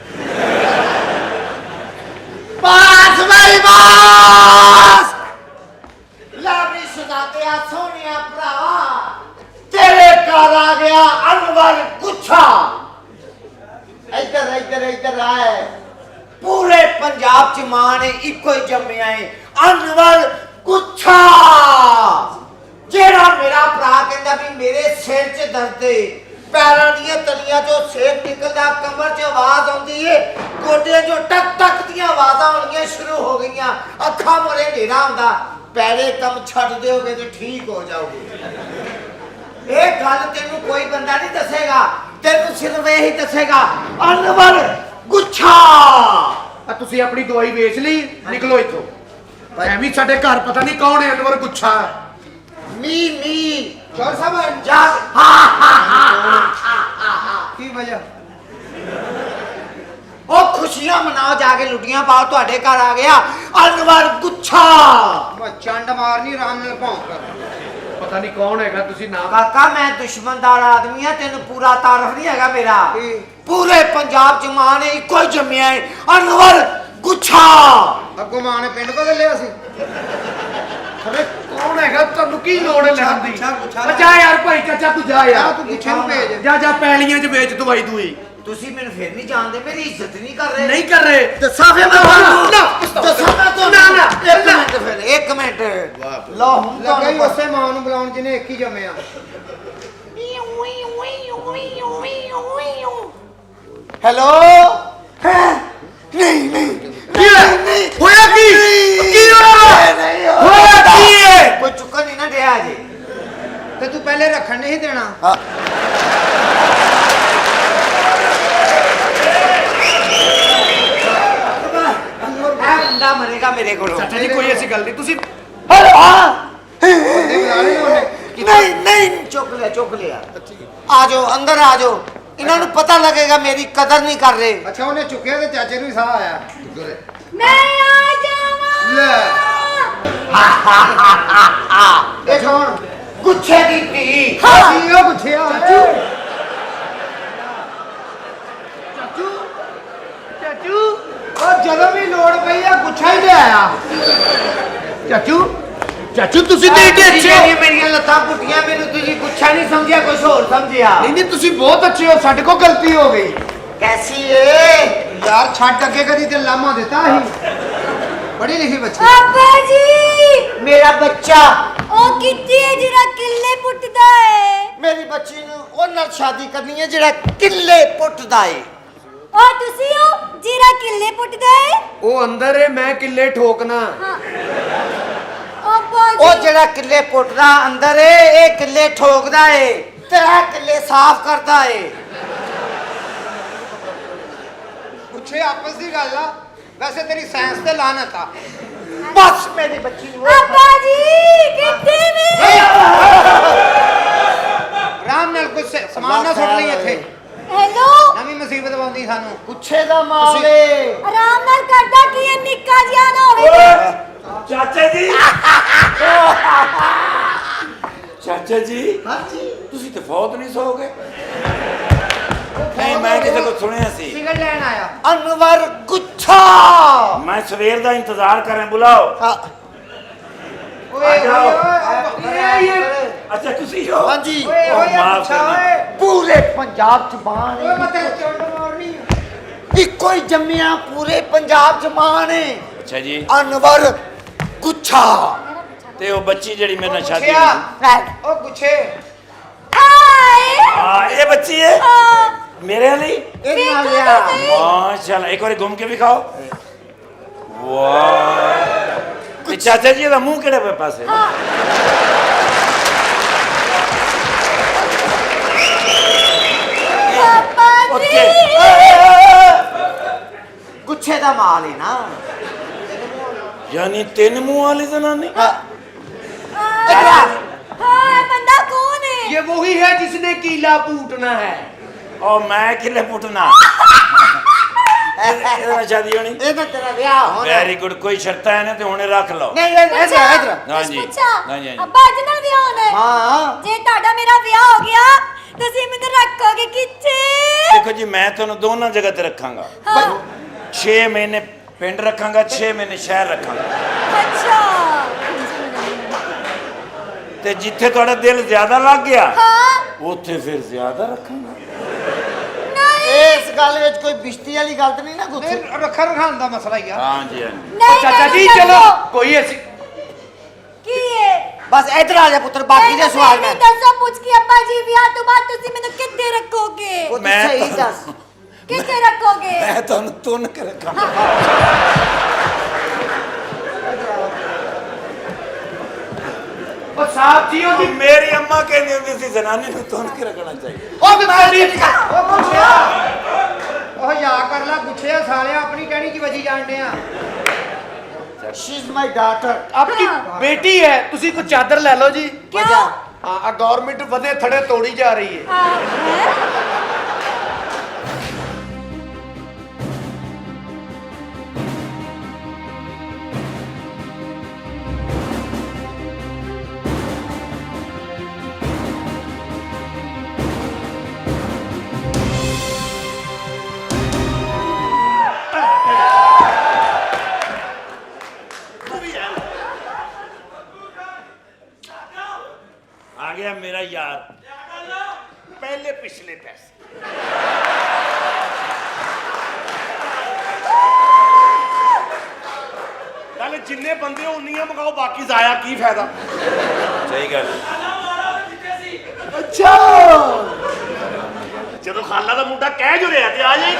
ਬਾਸ ਭਾਈ ਬਾਸ ਲਾਬੀ ਸੁਦਾਤਿਆ ਸੋਹਣਿਆ ਭਰਾਵਾ ਤੇਰੇ ਘਰ ਆ ਗਿਆ ਅਨਵਰ ਗੁੱਛਾ ਇੱਧਰ ਆਏ ਪੂਰੇ ਪੰਜਾਬ ਚ ਮਾਂ ਨੇ ਇੱਕੋ ਹੀ ਜੰਮਿਆ ਏ ਅਨਵਰ ਗੁੱਛਾ ਜਿਹੜਾ ਮੇਰਾ ਭਰਾ ਕਹਿੰਦਾ ਵੀ ਮੇਰੇ ਸਿਰ 'ਚ ਦਰਦ ਏ ਪੈਰਾਂ ਦੀਆਂ ਤਲੀਆਂ 'ਚੋਂ ਸੇਕ ਨਿਕਲਦਾ ਕਮਰ 'ਚ ਆਵਾਜ਼ ਆਉਂਦੀ ਏ ਗੋਡਿਆਂ 'ਚੋਂ ਟਕ ਟਕ ਦੀਆਂ ਆਵਾਜ਼ਾਂ ਆਉਣੀਆਂ ਸ਼ੁਰੂ ਹੋ ਗਈਆਂ ਅੱਖਾਂ ਮੋਰੇ ਹਨੇਰਾ ਹੁੰਦਾ ਪੈਰੇ ਕੰਮ ਛੱਡ ਦਿਓਗੇ ਤੇ ਠੀਕ ਹੋ ਜਾਓਗੇ ਇਹ ਗੱਲ ਤੈਨੂੰ ਕੋਈ ਬੰਦਾ ਨਹੀਂ ਦੱਸੇਗਾ ਤੈਨੂੰ ਸਿਰਫ ਇਹੀ ਦੱਸੇਗਾ ਅਨਵਰ ਗੁੱਛਾ ਆ ਤੁਸੀਂ ਆਪਣੀ ਦਵਾਈ ਵੇਚ ਲਈ ਨਿਕਲੋ ਇੱਥੋਂ ਐਵੇਂ ਸਾਡੇ ਘਰ ਪਤਾ ਨਹੀਂ ਕੌਣ ਹੈ ਅਨਵਰ ਗੁੱਛਾ ਮੀ ਚੌਰ ਸਾਹਿਬ ਜਾ ਕੀ ਵਜ੍ਹਾ ਉਹ ਖੁਸ਼ੀਆਂ ਮਨਾਓ ਜਾ ਕੇ ਲੁੱਟੀਆਂ ਪਾਓ ਤੁਹਾਡੇ ਘਰ ਆ ਗਿਆ ਅਨਵਰ ਗੁੱਛਾ ਮੈਂ ਚੰਡ ਮਾਰਨੀ ਆਰਾਮ ਨਾਲ ਭੌਂਕ ਪਤਾ ਨਹੀਂ ਕੌਣ ਹੈਗਾ ਤੁਸੀਂ ਨਾ ਕਾਕਾ ਮੈਂ ਦੁਸ਼ਮਣਦਾਰ ਆਦਮੀ ਆ ਤੈਨੂੰ ਪੂਰਾ ਤਾਰਫ ਨਹੀਂ ਹੈਗਾ ਮੇਰਾ ਕੀ? ਪੂਰੇ ਪੰਜਾਬ ਚ ਮਾਂ ਨੇ ਇੱਕੋ ਹੀ ਜੰਮਿਆ ਹੈ ਅਨਵਰ ਗੁੱਛਾ ਅੱਗੋਂ ਮਾਂ ਨੇ ਪਿੰਡ ਬਦਲਿਆ ਸੀ ਅਰੇ ਕੌਣ ਹੈਗਾ ਤੁਹਾਨੂੰ ਕੀ ਲੋੜ ਹੈ ਲੈਣ ਦੀ ਜਾ ਯਾਰ ਭਾਈ ਚਾਚਾ ਤੂੰ ਜਾ ਯਾਰ ਤੂੰ ਗੁੱਛੇ ਨੂੰ ਭੇਜ ਜਾ ਪੈਲੀਆਂ 'ਚ ਵੇਚ ਦਵਾਈ ਦੂਈ ਤੁਸੀਂ ਮੈਨੂੰ ਫੇਰ ਨਹੀਂ ਜਾਣਦੇ ਮੇਰੀ ਇੱਜ਼ਤ ਨਹੀਂ ਕਰ ਰਹੇ ਨਹੀਂ ਕਰ ਰਹੇ ਦੱਸਾਂ ਫੇਰ ਮੈਂ ਤੁਹਾਨੂੰ ਦੱਸਾਂ ਮੈਂ ਤੁਹਾਨੂੰ ਨਾ, ਇੱਕ ਮਿੰਟ ਲਓ ਹੁਣ ਲੱਗਾ ਹੀ ਉਸੇ ਮਾਂ ਨੂੰ ਬੁਲਾਉਣ ਜਿਹਨੇ ਇੱਕ ਹੀ ਜੰਮਿਆ ਹੈਲੋ ਨਹੀਂ ਕੀ ਹੋਇਆ ਕੀ ਹੋਇਆ ਕੀ ਹੈ ਕੋਈ ਚੁੱਕਣ ਨਹੀਂ ਨਾ ਡਿਆ ਜੀ ਤੇ ਤੂੰ ਪਹਿਲੇ ਰੱਖਣ ਨਹੀਂ ਦੇਣਾ ਇਹ ਬੰਦਾ ਮਰੇਗਾ ਮੇਰੇ ਕੋਲੋਂ ਚਾਚਾ ਜੀ ਕੋਈ ਐਸੀ ਗੱਲ ਨਹੀਂ ਤੁਸੀਂ ਹੈਲੋ ਹਾਂ ਬੰਦੇ ਬੁਲਾ ਲਏ ਉਹਨੇ ਨਹੀਂ ਚੁੱਕ ਚੁੱਕ ਲਿਆ ਆ ਜਾਓ ਅੰਦਰ ਆ ਜਾਓ ਇਹਨਾਂ ਨੂੰ ਪਤਾ ਲੱਗੇਗਾ ਮੇਰੀ ਕਦਰ ਨਹੀਂ ਕਰ ਰਹੇ ਅੱਛਾ ਉਹਨੇ ਚੁੱਕਿਆ ਤੇ ਚਾਚੇ ਨੂੰ ਹੀ ਸਾਹ ਆਇਆ ਮੈਂ ਆ ਜਾਵਾਂ ਲੈ ਇਹ ਕੌਣ ਗੁੱਛੇ ਦੀ ਧੀ ਕੀ ਉਹ ਪੁੱਛਿਆ ਚਾਚੂ ਉਹ ਜਦੋਂ ਵੀ ਲੋੜ ਪਈ ਆ ਗੁੱਛਾ ਹੀ ਲੈ ਆਇਆ ਚਾਚੂ ਤੁਸੀਂ ਤੇ ਏਡੇ ਅੱਛੇ ਹੋ ਮੇਰੀਆਂ ਲੱਤਾਂ ਪੁੱਟੀਆਂ ਮੈਨੂੰ ਤੁਸੀਂ ਗੁੱਛਾ ਨਹੀਂ ਸਮਝਿਆ ਕੁਝ ਹੋਰ ਸਮਝਿਆ ਨਹੀਂ ਤੁਸੀਂ ਬਹੁਤ ਅੱਛੇ ਹੋ ਸਾਡੇ ਕੋਲ ਗਲਤੀ ਹੋ ਗਈ ਕੈਸੀ ਏ ਯਾਰ ਛੱਡ ਅੱਗੇ ਕਦੀ ਤੇ ਲਾਮਾ ਦਿੱਤਾ ਸੀ ਬੜੀ ਲਿਖੀ ਬੱਚੀ ਪਾਪਾ ਜੀ ਮੇਰਾ ਬੱਚਾ ਉਹ ਕਿੱਥੇ ਹੈ ਜਿਹੜਾ ਕਿੱਲੇ ਪੁੱਟਦਾ ਹੈ ਮੇਰੀ ਬੱਚੀ ਨੂੰ ਉਹ ਨਾਲ ਸ਼ਾਦੀ ਕਰਨੀ ਹੈ ਜਿਹੜਾ ਕਿੱਲੇ ਪੁੱਟਦਾ ਏ ਉਹ ਤੁਸੀਂ ਹੋ ਜਿਹੜਾ ਕਿੱਲੇ ਪੁੱਟਦਾ ਹੈ ਉਹ ਅੰਦਰ ਏ ਮੈਂ ਕਿੱਲੇ ਠੋਕਣਾ ਪਾਪਾ ਜੀ ਉਹ ਜਿਹੜਾ ਕਿੱਲੇ ਪੁੱਟਦਾ ਅੰਦਰ ਏ ਇਹ ਕਿੱਲੇ ਠੋਕਦਾ ਏ ਤੇ ਇਹ ਕਿੱਲੇ ਸਾਫ਼ ਕਰਦਾ ਏ ਪੁੱਛੇ ਆਪਸ ਦੀ ਗੱਲ ਆ ਵੈਸੇ ਤੇਰੀ ਸਾਇੰਸ ਤੇ ਲਾਨਤ ਆ ਬਸ ਮੇਰੀ ਬੱਚੀ ਨੂੰ ਪਾਪਾ ਜੀ ਕਿੱਥੇ ਨੇ ਆਰਾਮ ਨਾਲ ਕੁਝ ਸਮਾਨ ਨਾ ਸੁੱਟ ਲਈ ਇੱਥੇ ਹੈਲੋ ਨਵੀਂ ਮੁਸੀਬਤ ਆਉਂਦੀ ਸਾਨੂੰ ਗੁੱਛੇ ਦਾ ਮਾਲ ਏ ਆਰਾਮ ਨਾਲ ਕਰਦਾ ਕੀ ਇਹ ਨਿੱਕਾ ਜਿਹਾ ਨਾ ਹੋਵੇ ਚਾਚਾ ਜੀ ਚਾਚਾ ਜੀ ਹਾਂਜੀ ਤੁਸੀਂ ਤੇ ਫੌਤ ਨਹੀਂ ਸੋਗੇ ਨਹੀਂ ਮੈਂ ਕਿਸੇ ਕੋਲ ਸੁਣਿਆ ਸੀ ਸਿਗਰਟ ਲੈਣ ਆਇਆ ਅਨਵਰ ਗੁੱਛਾ ਮੈਂ ਸਵੇਰ ਦਾ ਇੰਤਜ਼ਾਰ ਕਰ ਰਿਹਾ ਬੁਲਾਓ ਓਏ ਜਾਓ। ਓਏ ਅੱਛਾ ਤੁਸੀਂ ਹੋ ਹਾਂਜੀ ਓਏ ਉਹ ਮਾਫ਼ ਪੁੱਛਾ ਕਰਨਾ। ਓਏ ਪੂਰੇ ਪੰਜਾਬ ਚ ਬਾਣ ਓਏ ਮੈਂ ਤੇਰੇ ਚੁੰਡ ਮਾਰਨੀ ਇੱਕੋ ਹੀ ਜੰਮਿਆ ਪੂਰੇ ਪੰਜਾਬ ਚ ਮਾਣ ਏ ਅੱਛਾ ਜੀ ਅਨਵਰ ਗੁੱਛਾ ਤੇ ਉਹ ਬੱਚੀ ਜਿਹੜੀ ਮੇਰੇ ਨਾਲ ਸ਼ਾਦੀ ਪੁੱਛਿਆ ਹੋਈ ਉਹ ਗੁੱਛੇ ਹਾਏ ਹਾਂ ਇਹ ਬੱਚੀ ਹੈ ਮੇਰੇ ਲਈ ਇਹ ਨਾਲ ਲਿਆ ਮਾਸ਼ਾਅੱਲਾ ਇੱਕ ਵਾਰੀ ਘੁੰਮ ਕੇ ਵਿਖਾਓ ਵਾਹ ਤੇ ਚਾਚਾ ਜੀ ਦਾ ਮੂੰਹ ਕਿਹੜੇ ਪਾਸੇ ਪਾਪਾ ਜੀ ਗੁੱਛੇ ਦਾ ਮਾਲ ਏ ਨਾ ਯਾਨੀ ਤਿੰਨ ਮੂੰਹ ਵਾਲੀ ਜ਼ਨਾਨੀ हाँ बंदा कौन है ये वही है जिसने कीला पूटना है और मैं किले पुटना ਇਹਦੇ ਨਾਲ ਸ਼ਾਦੀ ਹੋਣੀ ਇਹ ਤਾਂ ਤੇਰਾ ਵਿਆਹ ਹੋਣਾ ਵੈਰੀ ਗੁੱਡ ਕੋਈ ਸ਼ਰਤਾਂ ਹੈ ਨਾ ਤੇ ਹੁਣੇ ਰੱਖ ਲਓ ਨਹੀਂ ਇਧਰ ਹਾਂਜੀ अच्छा ਹਾਂਜੀ अब्बा जी नाल विआह होना है ਹਾਂ जे ਤੁਹਾਡਾ ਮੇਰਾ ਵਿਆਹ ਹੋ ਗਿਆ ਤੁਸੀਂ ਮੈਨੂੰ ਰੱਖੋਗੇ ਕਿੱਥੇ ਦੇਖੋ ਜੀ ਮੈਂ ਤੁਹਾਨੂੰ ਦੋਨਾਂ ਜਗ੍ਹਾ ਤੇ ਰੱਖਾਂਗਾ 6 ਮਹੀਨੇ ਪਿੰਡ ਰੱਖਾਂਗਾ 6 ਮਹੀਨੇ ਸ਼ਹਿਰ ਰੱਖਾਂਗਾ अच्छा ਤੇ ਜਿੱਥੇ ਤੁਹਾਡਾ ਦਿਲ ਜ਼ਿਆਦਾ ਲੱਗ ਗਿਆ हाँ ਉੱਥੇ ਫਿਰ ਜ਼ਿਆਦਾ ਰੱਖਾਂਗਾ नहीं ਇਸ ਗੱਲ ਵਿੱਚ ਕੋਈ ਬਿਸ਼ਤੀ ਵਾਲੀ ਗੱਲ ਤਾਂ ਨਹੀਂ ਨਾ ਗੁੱਛੇ ਨਹੀਂ ਰੱਖਾ ਰਖਾਉਣ ਦਾ ਮਸਲਾ ਹੀ ਆ ਹਾਂਜੀ ਹਾਂਜੀ नहीं ਚਾਚਾ ਜੀ नहीं, ਚਲੋ नहीं, ਕੋਈ ਐਸੀ की है ਬਸ ਇੱਧਰ ਆ ਜਾ ਪੁੱਤਰ ਬਾਕੀ ਦੇ ਸਵਾਲ ਮੈਂ ਦੱਸੋ ਪੁੱਛ ਕੇ ਅੱਬਾ ਜੀ ਵਿਆਹ ਤੋਂ ਬਾਅਦ ਤੁਸੀਂ ਮੈਨੂੰ ਕਿੱਥੇ ਰੱਖੋਗੇ ਉਹ ਤੂੰ ਮੈਂ ਸਹੀ ਦੱਸ ਕਿੱਥੇ ਰੱਖੋਗੇ ਮੈਂ ਤੁਹਾਨੂੰ ਤੁੰਨ ਕੇ ਰੱਖਾਂਗਾ ਉਹ ਸਾਹਿਬ ਜੀ ਉਹਦੀ ਮੇਰੀ ਅੰਮਾ ਕਹਿੰਦੀ ਹੁੰਦੀ ਸੀ ਜ਼ਨਾਨੀ ਨੂੰ ਤੁੰਨ ਕੇ ਰੱਖਣਾ ਚਾਹੀਦਾ ਉਹ ਵੀ ਤੇਰੀ ਉਹ ਗੁੱਛਿਆ ਉਹ ਯਾ ਕਰ ਲੈ ਗੁੱਛਿਆ ਸਾਲਿਆ ਆਪਣੀ ਕਹਿਣੀ ਕੀ ਵਜੀ ਜਾਣਦੇ ਆ ਸ਼ੀ ਇਜ਼ ਮਾਈ ਡਾਟਰ ਆਪਣੀ ਬੇਟੀ ਹੈ ਤੁਸੀਂ ਕੋਈ ਚਾਦਰ ਲੈ ਲਓ ਜੀ क्यों ਹਾਂ ਆ ਗਵਰਨਮੈਂਟ ਵਧੇ ਥੜੇ ਤੋੜੀ ਜਾ ਰਹੀ ਹੈ ਆ ਗਿਆ ਮੇਰਾ ਯਾਰ ਪਹਿਲੇ ਪਿਛਲੇ ਪੈਸੇ ਨਾਲੇ ਜਿੰਨੇ ਬੰਦੇ ਉਨੀਆਂ ਮਗਾਓ ਬਾਕੀ ਜ਼ਾਇਆ ਕੀ ਫਾਇਦਾ ਸਹੀ ਗੱਲ ਅੱਛਾ ਜਦੋਂ ਖਾਲਾ ਦਾ ਮੁੰਡਾ ਕਹਿ ਜੋ ਰਿਹਾ ਤੇ ਆ ਜਾਈ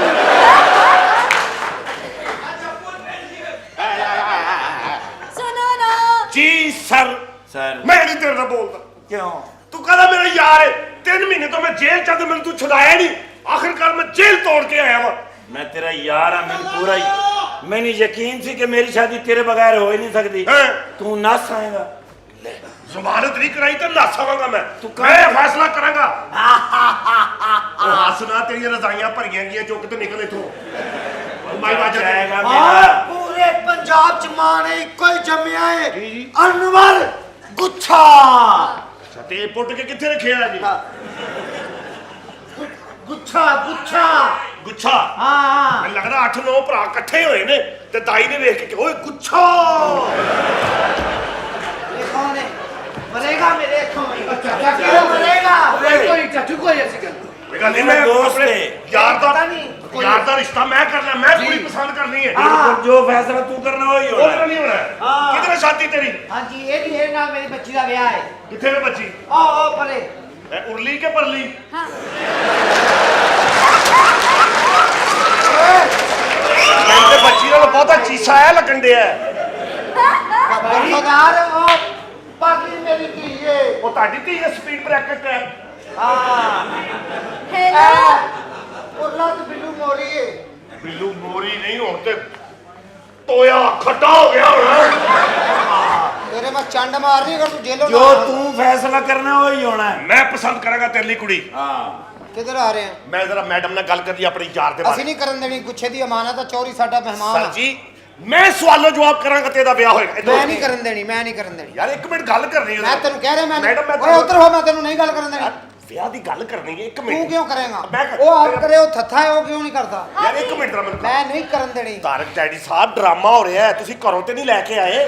सुनो ना ਜੀ ਸਰ ਸਰ ਮੈਂ ਨਹੀਂ ਤੇਰੇ ਨਾਲ ਬੋਲਦਾ ਕਿਉਂ ਤੂੰ ਕਹਿੰਦਾ ਮੇਰਾ ਯਾਰ ਹੈ 3 ਮਹੀਨੇ ਤੋਂ ਮੈਂ ਜੇਲ੍ਹ ਚ ਤੇ ਮੈਨੂੰ ਤੂੰ ਛੁਡਾਇਆ ਨਹੀਂ ਆਖਿਰਕਾਰ ਮੈਂ ਜੇਲ੍ਹ ਤੋੜ ਕੇ ਆਇਆ ਵਾ ਮੈਂ ਤੇਰਾ ਯਾਰ ਆ ਮੈਨੂੰ ਪੂਰਾ ਹੀ ਮੈਨੂੰ ਯਕੀਨ ਸੀ ਕਿ ਮੇਰੀ ਸ਼ਾਦੀ ਤੇਰੇ ਬਗੈਰ ਹੋ ਹੀ ਨਹੀਂ ਸਕਦੀ ਹੈਂ? ਤੂੰ ਨਸ ਆਏਗਾ ਜ਼ਮਾਨਤ ਨਹੀਂ ਕਰਾਈ ਤੇ ਲਾਸਾਵਾਂਗਾ ਮੈਂ ਫੈਸਲਾ ਕਰਾਂਗਾ। ਉਹ ਹੱਸਣਾ, ਤੇਰੀਆਂ ਰਜ਼ਾਈਆਂ ਭਰੀਆਂ ਗਈਆਂ, ਚੁੱਕ ਤੇ ਨਿਕਲ ਇਥੋਂ। ਮਾਈ ਵਾਜਾ ਜਾਏਗਾ ਹਾਂ ਮੇਰਾ ਪੂਰੇ ਪੰਜਾਬ ਚ ਮਾਂ ਨੇ ਇੱਕੋ ਹੀ ਜੰਮਿਆ ਹੈ, ਅਨਵਰ ਗੁੱਛਾ। ਤੇ ਪੁੱਟ ਕੇ ਕਿੱਥੇ ਰੱਖਿਆ ਜੀ? ਗੁੱਛਾ ਗੁੱਛਾ ਗੁੱਛਾ। ਹਾਂ ਮੈਨੂੰ ਲੱਗਦਾ 8-9 ਭਰਾ ਇਕੱਠੇ ਹੋਏ ਨੇ ਤੇ ਦਾਈ ਨੇ ਵੇਖ ਕੇ ਓਏ ਗੁੱਛਾ। ਇਹ ਕੌਣ ਹੈ? ਮਰੇਗਾ ਮੇਰੇ ਅੱਖੋਂ ਚਾਚਾ ਕਿਉਂ ਮਰੇਗਾ? ਕੋਈ ਚਾਚੂ ਕੋਈ ਐਸੀ ਗੱਲ ਇਹ ਗੱਲ ਨਹੀਂ, ਮੈਂ ਦੋਸਤ ਆਪਣੇ ਹੈ। ਯਾਰ ਦਾ ਰਿਸ਼ਤਾ ਮੈਂ ਕਰਨਾ, ਮੈਂ ਕੁੜੀ ਪਸੰਦ ਕਰਨੀ ਹੈ। ਬਿਲਕੁਲ ਜੋ ਫੈਸਲਾ ਤੂੰ ਕਰਨਾ ਉਹੀ ਉਹਦੇ ਹੋਣਾ ਨਾਲ ਨਹੀਂ ਹੋਣਾ। ਹਾਂ। ਕਿਹਦੇ ਨਾਲ ਸ਼ਾਦੀ ਤੇਰੀ? ਹਾਂਜੀ ਇਹ ਨਾਲ ਮੇਰੀ ਬੱਚੀ ਦਾ ਵਿਆਹ ਹੈ। ਕਿੱਥੇ ਵੇ ਬੱਚੀ? ਉਹ ਪਰੇ ਇਹ ਉਰਲੀ ਕੇ ਪਰਲੀ? ਮੈਨੂੰ ਤੇ ਬੱਚੀ ਨਾਲ ਬਹੁਤਾ ਚੀਸਾ ਆਇਆ ਲੱਗਣ ਡਿਆ। ਬਰਖਦਾਰ ਉਹ ਪਰਲੀ ਮੇਰੀ ਧੀ ਹੈ। ਉਹ ਤੁਹਾਡੀ ਧੀ ਹੈ ਸਪੀਡ ਬ੍ਰੇਕਰ ਤੇ? ਹਾਂ Hello. ਉਰਲਾ ਤੇ ਬਿੱਲੂ ਮੋਰੀ ਹੈ। ਬਿੱਲੂ ਮੋਰੀ ਨਹੀਂ, ਹੁਣ ਤੇ ਤੋਇਆ ਖੱਟਾ ਹੋ ਗਿਆ ਹੁਣ। ਤੇਰੇ ਮੈਂ ਚੰਡ ਮਾਰਨੀ ਅਗਰ ਤੂੰ ਜੇਲੋਂ ਜੋ ਤੂੰ ਫੈਸਲਾ ਕਰਨਾ ਉਹੀ ਹੋਣਾ ਹੈ। ਮੈਂ ਪਸੰਦ ਕਰਾਂਗਾ ਤੇਰੇ ਲਈ ਕੁੜੀ। ਹਾਂ ਕਿੱਧਰ ਆ ਰਹੇ ਆ? ਮੈਂ ਜ਼ਰਾ ਮੈਡਮ ਨਾਲ ਗੱਲ ਕਰਨੀ ਆਪਣੀ ਯਾਰ ਦੇ ਅਸੀਂ ਬਾਰੇ। ਨਹੀਂ ਕਰਨ ਦੇਣੀ, ਗੁੱਛੇ ਦੀ ਅਮਾਨਤ ਆ, ਚੋਰੀ ਸਾਡਾ ਮਹਿਮਾਨ ਸਰ ਆ। ਜੀ ਮੈਂ ਸਵਾਲੋ ਜਵਾਬ ਕਰਾਂਗਾ ਤੇ ਇਹਦਾ ਵਿਆਹ ਹੋਏਗਾ। ਮੈਂ ਨਹੀਂ ਕਰਨ ਦੇਣੀ, ਮੈਂ ਨਹੀਂ ਕਰਨ ਦੇਣੀ। ਯਾਰ ਇੱਕ ਮਿੰਟ ਗੱਲ ਕਰਨੀ ਹੈ। ਮੈਂ ਤੈਨੂੰ ਕਹਿ ਰਿਹਾ ਮੈਡਮ, ਮੈਂ ਓਏ ਉੱਧਰ ਹੋ, ਮੈਂ ਤੈਨੂੰ ਨਹੀਂ ਗੱਲ ਕਰਨ ਦੇਣੀ। ਯਾਰ ਵਿਆਹ ਦੀ ਗੱਲ ਕਰਨੀ ਹੈ, ਇੱਕ ਤੂੰ ਮਿੰਟ। ਕਿਉਂ ਕਰੇਗਾ? ਮੈਂ ਕਰ- ਉਹ ਆਪ ਕਰੇ, ਉਹ ਥੱਥਾ ਹੈ, ਉਹ ਕਿਉਂ ਨਹੀਂ ਕਰਦਾ? ਯਾਰ ਇੱਕ ਮਿੰਟ ਜਰਾ ਮੈਨੂੰ ਮੈਂ ਨਹੀਂ ਕਰਨ ਦੇਣੀ। ਤਾਰਕ ਡੈਡੀ ਸਾਹਿਬ ਡਰਾਮਾ ਹੋ ਰਿਹਾ ਹੈ, ਤੁਸੀਂ ਘਰੋਂ ਤੇ ਨਹੀਂ ਲੈ ਕੇ ਆਏ?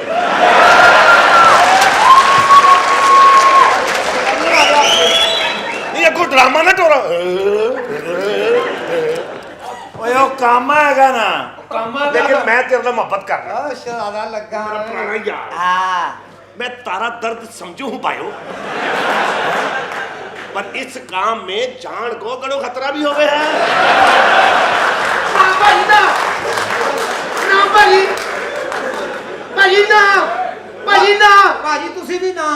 ਨਹੀਂ ਅੱਗੋਂ ਡਰਾਮਾ ਨਾ ਟੋਰਾ। ਓਏ ਉਹ ਕੰਮ ਹੈਗਾ ਨਾ। ਲੇਕਿਨ ਮੈਂ ਤੇਰੇ ਨਾਲ ਮੁਹੱਬਤ ਕਰਦਾ। ਆ ਸ਼ਰਾਰਾ ਲੱਗਾ ਮੇਰਾ ਪੁਰਾਣਾ ਯਾਰ। ਹਾਂ मैं तारा दर्द समझू हूँ भाइयों, पर इस काम में जान को बड़ो खतरा भी हो गया है। ਨਾ ਭਾਜੀ ਨਾ ਨਾ ਭਾਜੀ ਭਾਜੀ ਨਾ ਭਾਜੀ ਨਾ ਭਾਜੀ ਤੁਸੀਂ ਵੀ ਨਾ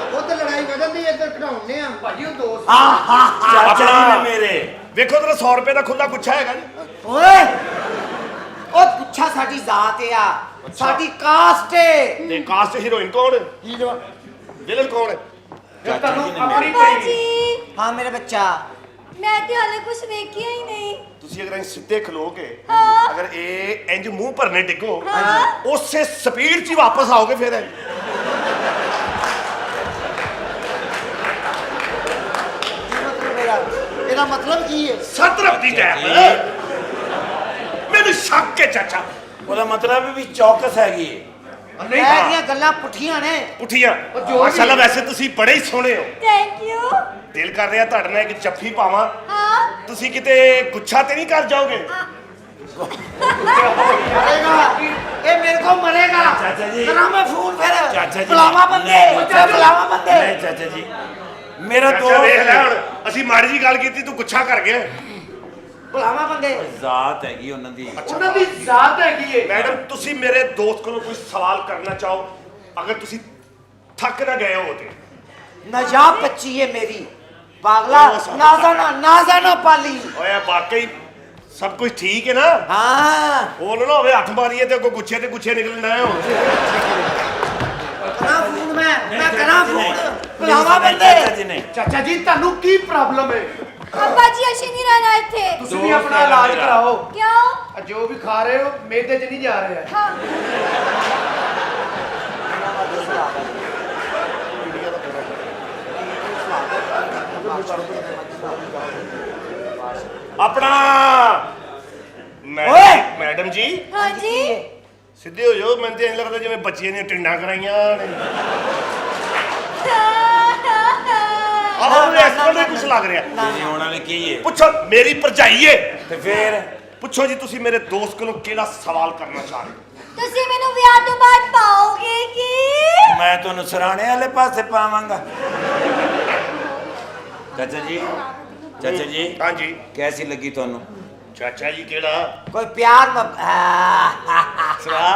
ਉਹ ਤੇ ਲੜਾਈ ਵਧਣ ਦੀ ਇੱਧਰ ਘਟਾਉਣੇ ਆ। ਭਾਜੀ ਉਹ ਦੋਸਤ ਚਾਚਾ ਜੀ ਨੇ ਮੇਰੇ ਵੇਖੋ ਤੇਰਾ 100 ਰੁਪਏ ਦਾ ਖੁੱਲਾ ਗੁੱਛਾ ਹੈਗਾ ਜੀ। ਓਏ ਉਹ ਗੁੱਛਾ ਸਾਡੀ ਜ਼ਾਤ ਆ, ਸਾਡੀ ਕਾਸਟ ਹੈ। ਤੇ ਕਾਸਟ ਹੀਰੋਇਨ ਕੌਣ ਹੈ? ਵਿਲਨ ਕੌਣ ਹੈ? ਚਾਚਾ ਜੀ ਨੇ ਮੇਰੇ ਬਾਜੀ ਹਾਂ ਮੇਰਾ ਬੱਚਾ। ਮੈਂ ਤੇ ਹਾਲੇ ਕੁਝ ਵੇਖਿਆ ਹੀ ਨਹੀਂ। ਤੁਸੀਂ ਅਗਰ ਇਹ ਸਿੱਧੇ ਖਲੋ ਕੇ ਹਾਂ। ਅਗਰ ਇਹ ਇੰਜ ਮੂੰਹ ਭਰਨੇ ਡਿੱਗੋ, ਹਾਂ। ਉਸੇ ਸਪੀਡ 'ਚ ਹੀ ਵਾਪਸ ਆਓਗੇ ਫਿਰ। ਇਹਦਾ ਮਤਲਬ ਕੀ ਹੈ? ਸਤਰਪ ਦੀ ਟੈਪ ਮੈਨੂੰ ਸ਼ੱਕ ਹੈ ਚਾਚਾ। ਉਹਦਾ ਮਤਲਬ ਵੀ ਚੌਕਸ ਹੈਗੀ ਹੈ। ਇਹ ਦੀਆਂ ਗੱਲਾਂ ਪੁੱਠੀਆਂ ਨੇ। ਉਠੀਆਂ ਮਾਸ਼ਾਅੱਲਾ, ਵੈਸੇ ਤੁਸੀਂ ਬੜੇ ਹੀ ਸੋਹਣੇ ਹੋ। Thank you. ਦਿਲ ਕਰ ਰਿਹਾ ਤੁਹਾਡੇ ਨਾਲ ਇੱਕ ਜੱਫੀ ਪਾਵਾਂ। ਹਾਂ ਤੁਸੀਂ ਕਿਤੇ ਗੁੱਛਾ ਤੇ ਨਹੀਂ ਕਰ ਜਾਓਗੇ? ਮਰੇਗਾ ਇਹ ਮੇਰੇ ਕੋਲ ਮਰੇਗਾ। ਚਾਚਾ ਜੀ। ਕਰਾਂ ਮੈਂ ਫੋਨ ਫਿਰ। ਚਾਚਾ ਜੀ ਬੁਲਾਵਾ ਬੰਦੇ, ਬੁਲਾਵਾ ਬੰਦੇ। ਨਹੀਂ ਚਾਚਾ ਜੀ, ਮੇਰਾ ਚਾਚਾ ਵੇਖ ਲੈ ਦੋਸਤ ਹੁਣ, ਅਸੀਂ ਮਾੜੀ ਜੀ ਗੱਲ ਕੀਤੀ, ਤੂੰ ਗੁੱਛਾ ਕਰ ਗਿਆ। ਬੁਲਾਵਾ ਬੰਦੇ। ਜ਼ਾਤ ਹੈਗੀ ਉਹਨਾਂ ਦੀ। ਉਹਨਾਂ ਦੀ ਜ਼ਾਤ ਹੈਗੀ ਏ। ਮੈਡਮ ਤੁਸੀਂ ਮੇਰੇ ਦੋਸਤ ਕੋਲੋਂ ਕੋਈ ਸਵਾਲ ਕਰਨਾ ਚਾਹੋ, ਅਗਰ ਤੁਸੀਂ ਥੱਕ ਨਾ ਗਏ ਹੋ ਤੇ। ਨਜਾਬ ਬੱਚੀ ਹੈ ਮੇਰੀ ਪਾਗਲਾ। ਨਾਜ਼ਾ ਨਾ ਪਾਲੀ। ਓਏ ਵਾਕਈ ਸਭ ਕੁਝ ਠੀਕ ਹੈ ਨਾ? ਹਾਂ ਉਹ ਨਾ ਹੋਵੇ ਹੱਥ ਮਾਰੀਏ ਤੇ ਅੱਗੋਂ ਗੁੱਛੇ ਤੇ ਗੁੱਛੇ ਨਿਕਲਣਾ ਹੈ। ਕਰਾਂ ਫੋਨ ਮੈਂ ਕਰਾਂ ਫੋਨ। ਬੁਲਾਵਾ ਚਾਚਾ ਬੰਦੇ। ਜੀ ਨੇ ਚਾਚਾ ਜੀ ਤੁਹਾਨੂੰ ਕੀ ਪ੍ਰੋਬਲਮ ਹੈ? ਅੱਬਾ ਜੀ ਅਸੀਂ ਨਹੀਂ ਰਹਿਣਾ ਇੱਥੇ। ਤੁਸੀਂ ਵੀ ਆਪਣਾ ਇਲਾਜ ਕਰਾਓ। ਕਿਉਂ? ਆ ਜੋ ਵੀ ਖਾ ਰਹੇ ਹੋ ਮੇਦੇ 'ਚ ਨਹੀਂ ਜਾ ਰਿਹਾ। ਹਾਂ ਆਪਣਾ ਓਏ! ਮੈਡਮ ਜੀ ਹਾਂ ਜੀ। ਸਿੱਧੇ ਹੋ ਜਾਓ, ਮੈਨੂੰ ਤੇ ਇੰਝ ਲੱਗਦਾ ਜਿਵੇਂ ਬੱਚੀਆਂ ਦੀਆਂ ਟਿੰਡਾਂ ਕਰਾਈਆਂ ਨੇ। ਆਹ ਨੂੰ ਇਸ ਤਰ੍ਹਾਂ ਕੁਝ ਲੱਗ ਰਿਹਾ। ਤੇਰੇ ਆਉਣ ਵਾਲੇ ਕੀ ਹੈ? ਪੁੱਛੋ, ਮੇਰੀ ਭਰਜਾਈ ਏ। ਤੇ ਫੇਰ ਪੁੱਛੋ ਜੀ, ਤੁਸੀਂ ਮੇਰੇ ਦੋਸਤ ਕੋਲੋਂ ਕਿਹੜਾ ਸਵਾਲ ਕਰਨਾ ਚਾਹ ਰਹੇ ਹੋ? ਤੁਸੀਂ ਮੈਨੂੰ ਵਿਆਹ ਤੋਂ ਬਾਅਦ ਪਾਓਗੇ ਕੀ? ਮੈਂ ਤੁਹਾਨੂੰ ਸਰਾਣੇ ਵਾਲੇ ਪਾਸੇ ਪਾਵਾਂਗਾ। ਚਾਚਾ ਜੀ, ਚਾਚਾ ਜੀ ਹਾਂਜੀ ਕੈਸੀ ਲੱਗੀ ਤੁਹਾਨੂੰ? ਚਾਚਾ ਜੀ ਕਿਹੜਾ ਕੋਈ ਪਿਆਰ ਸਰਾ?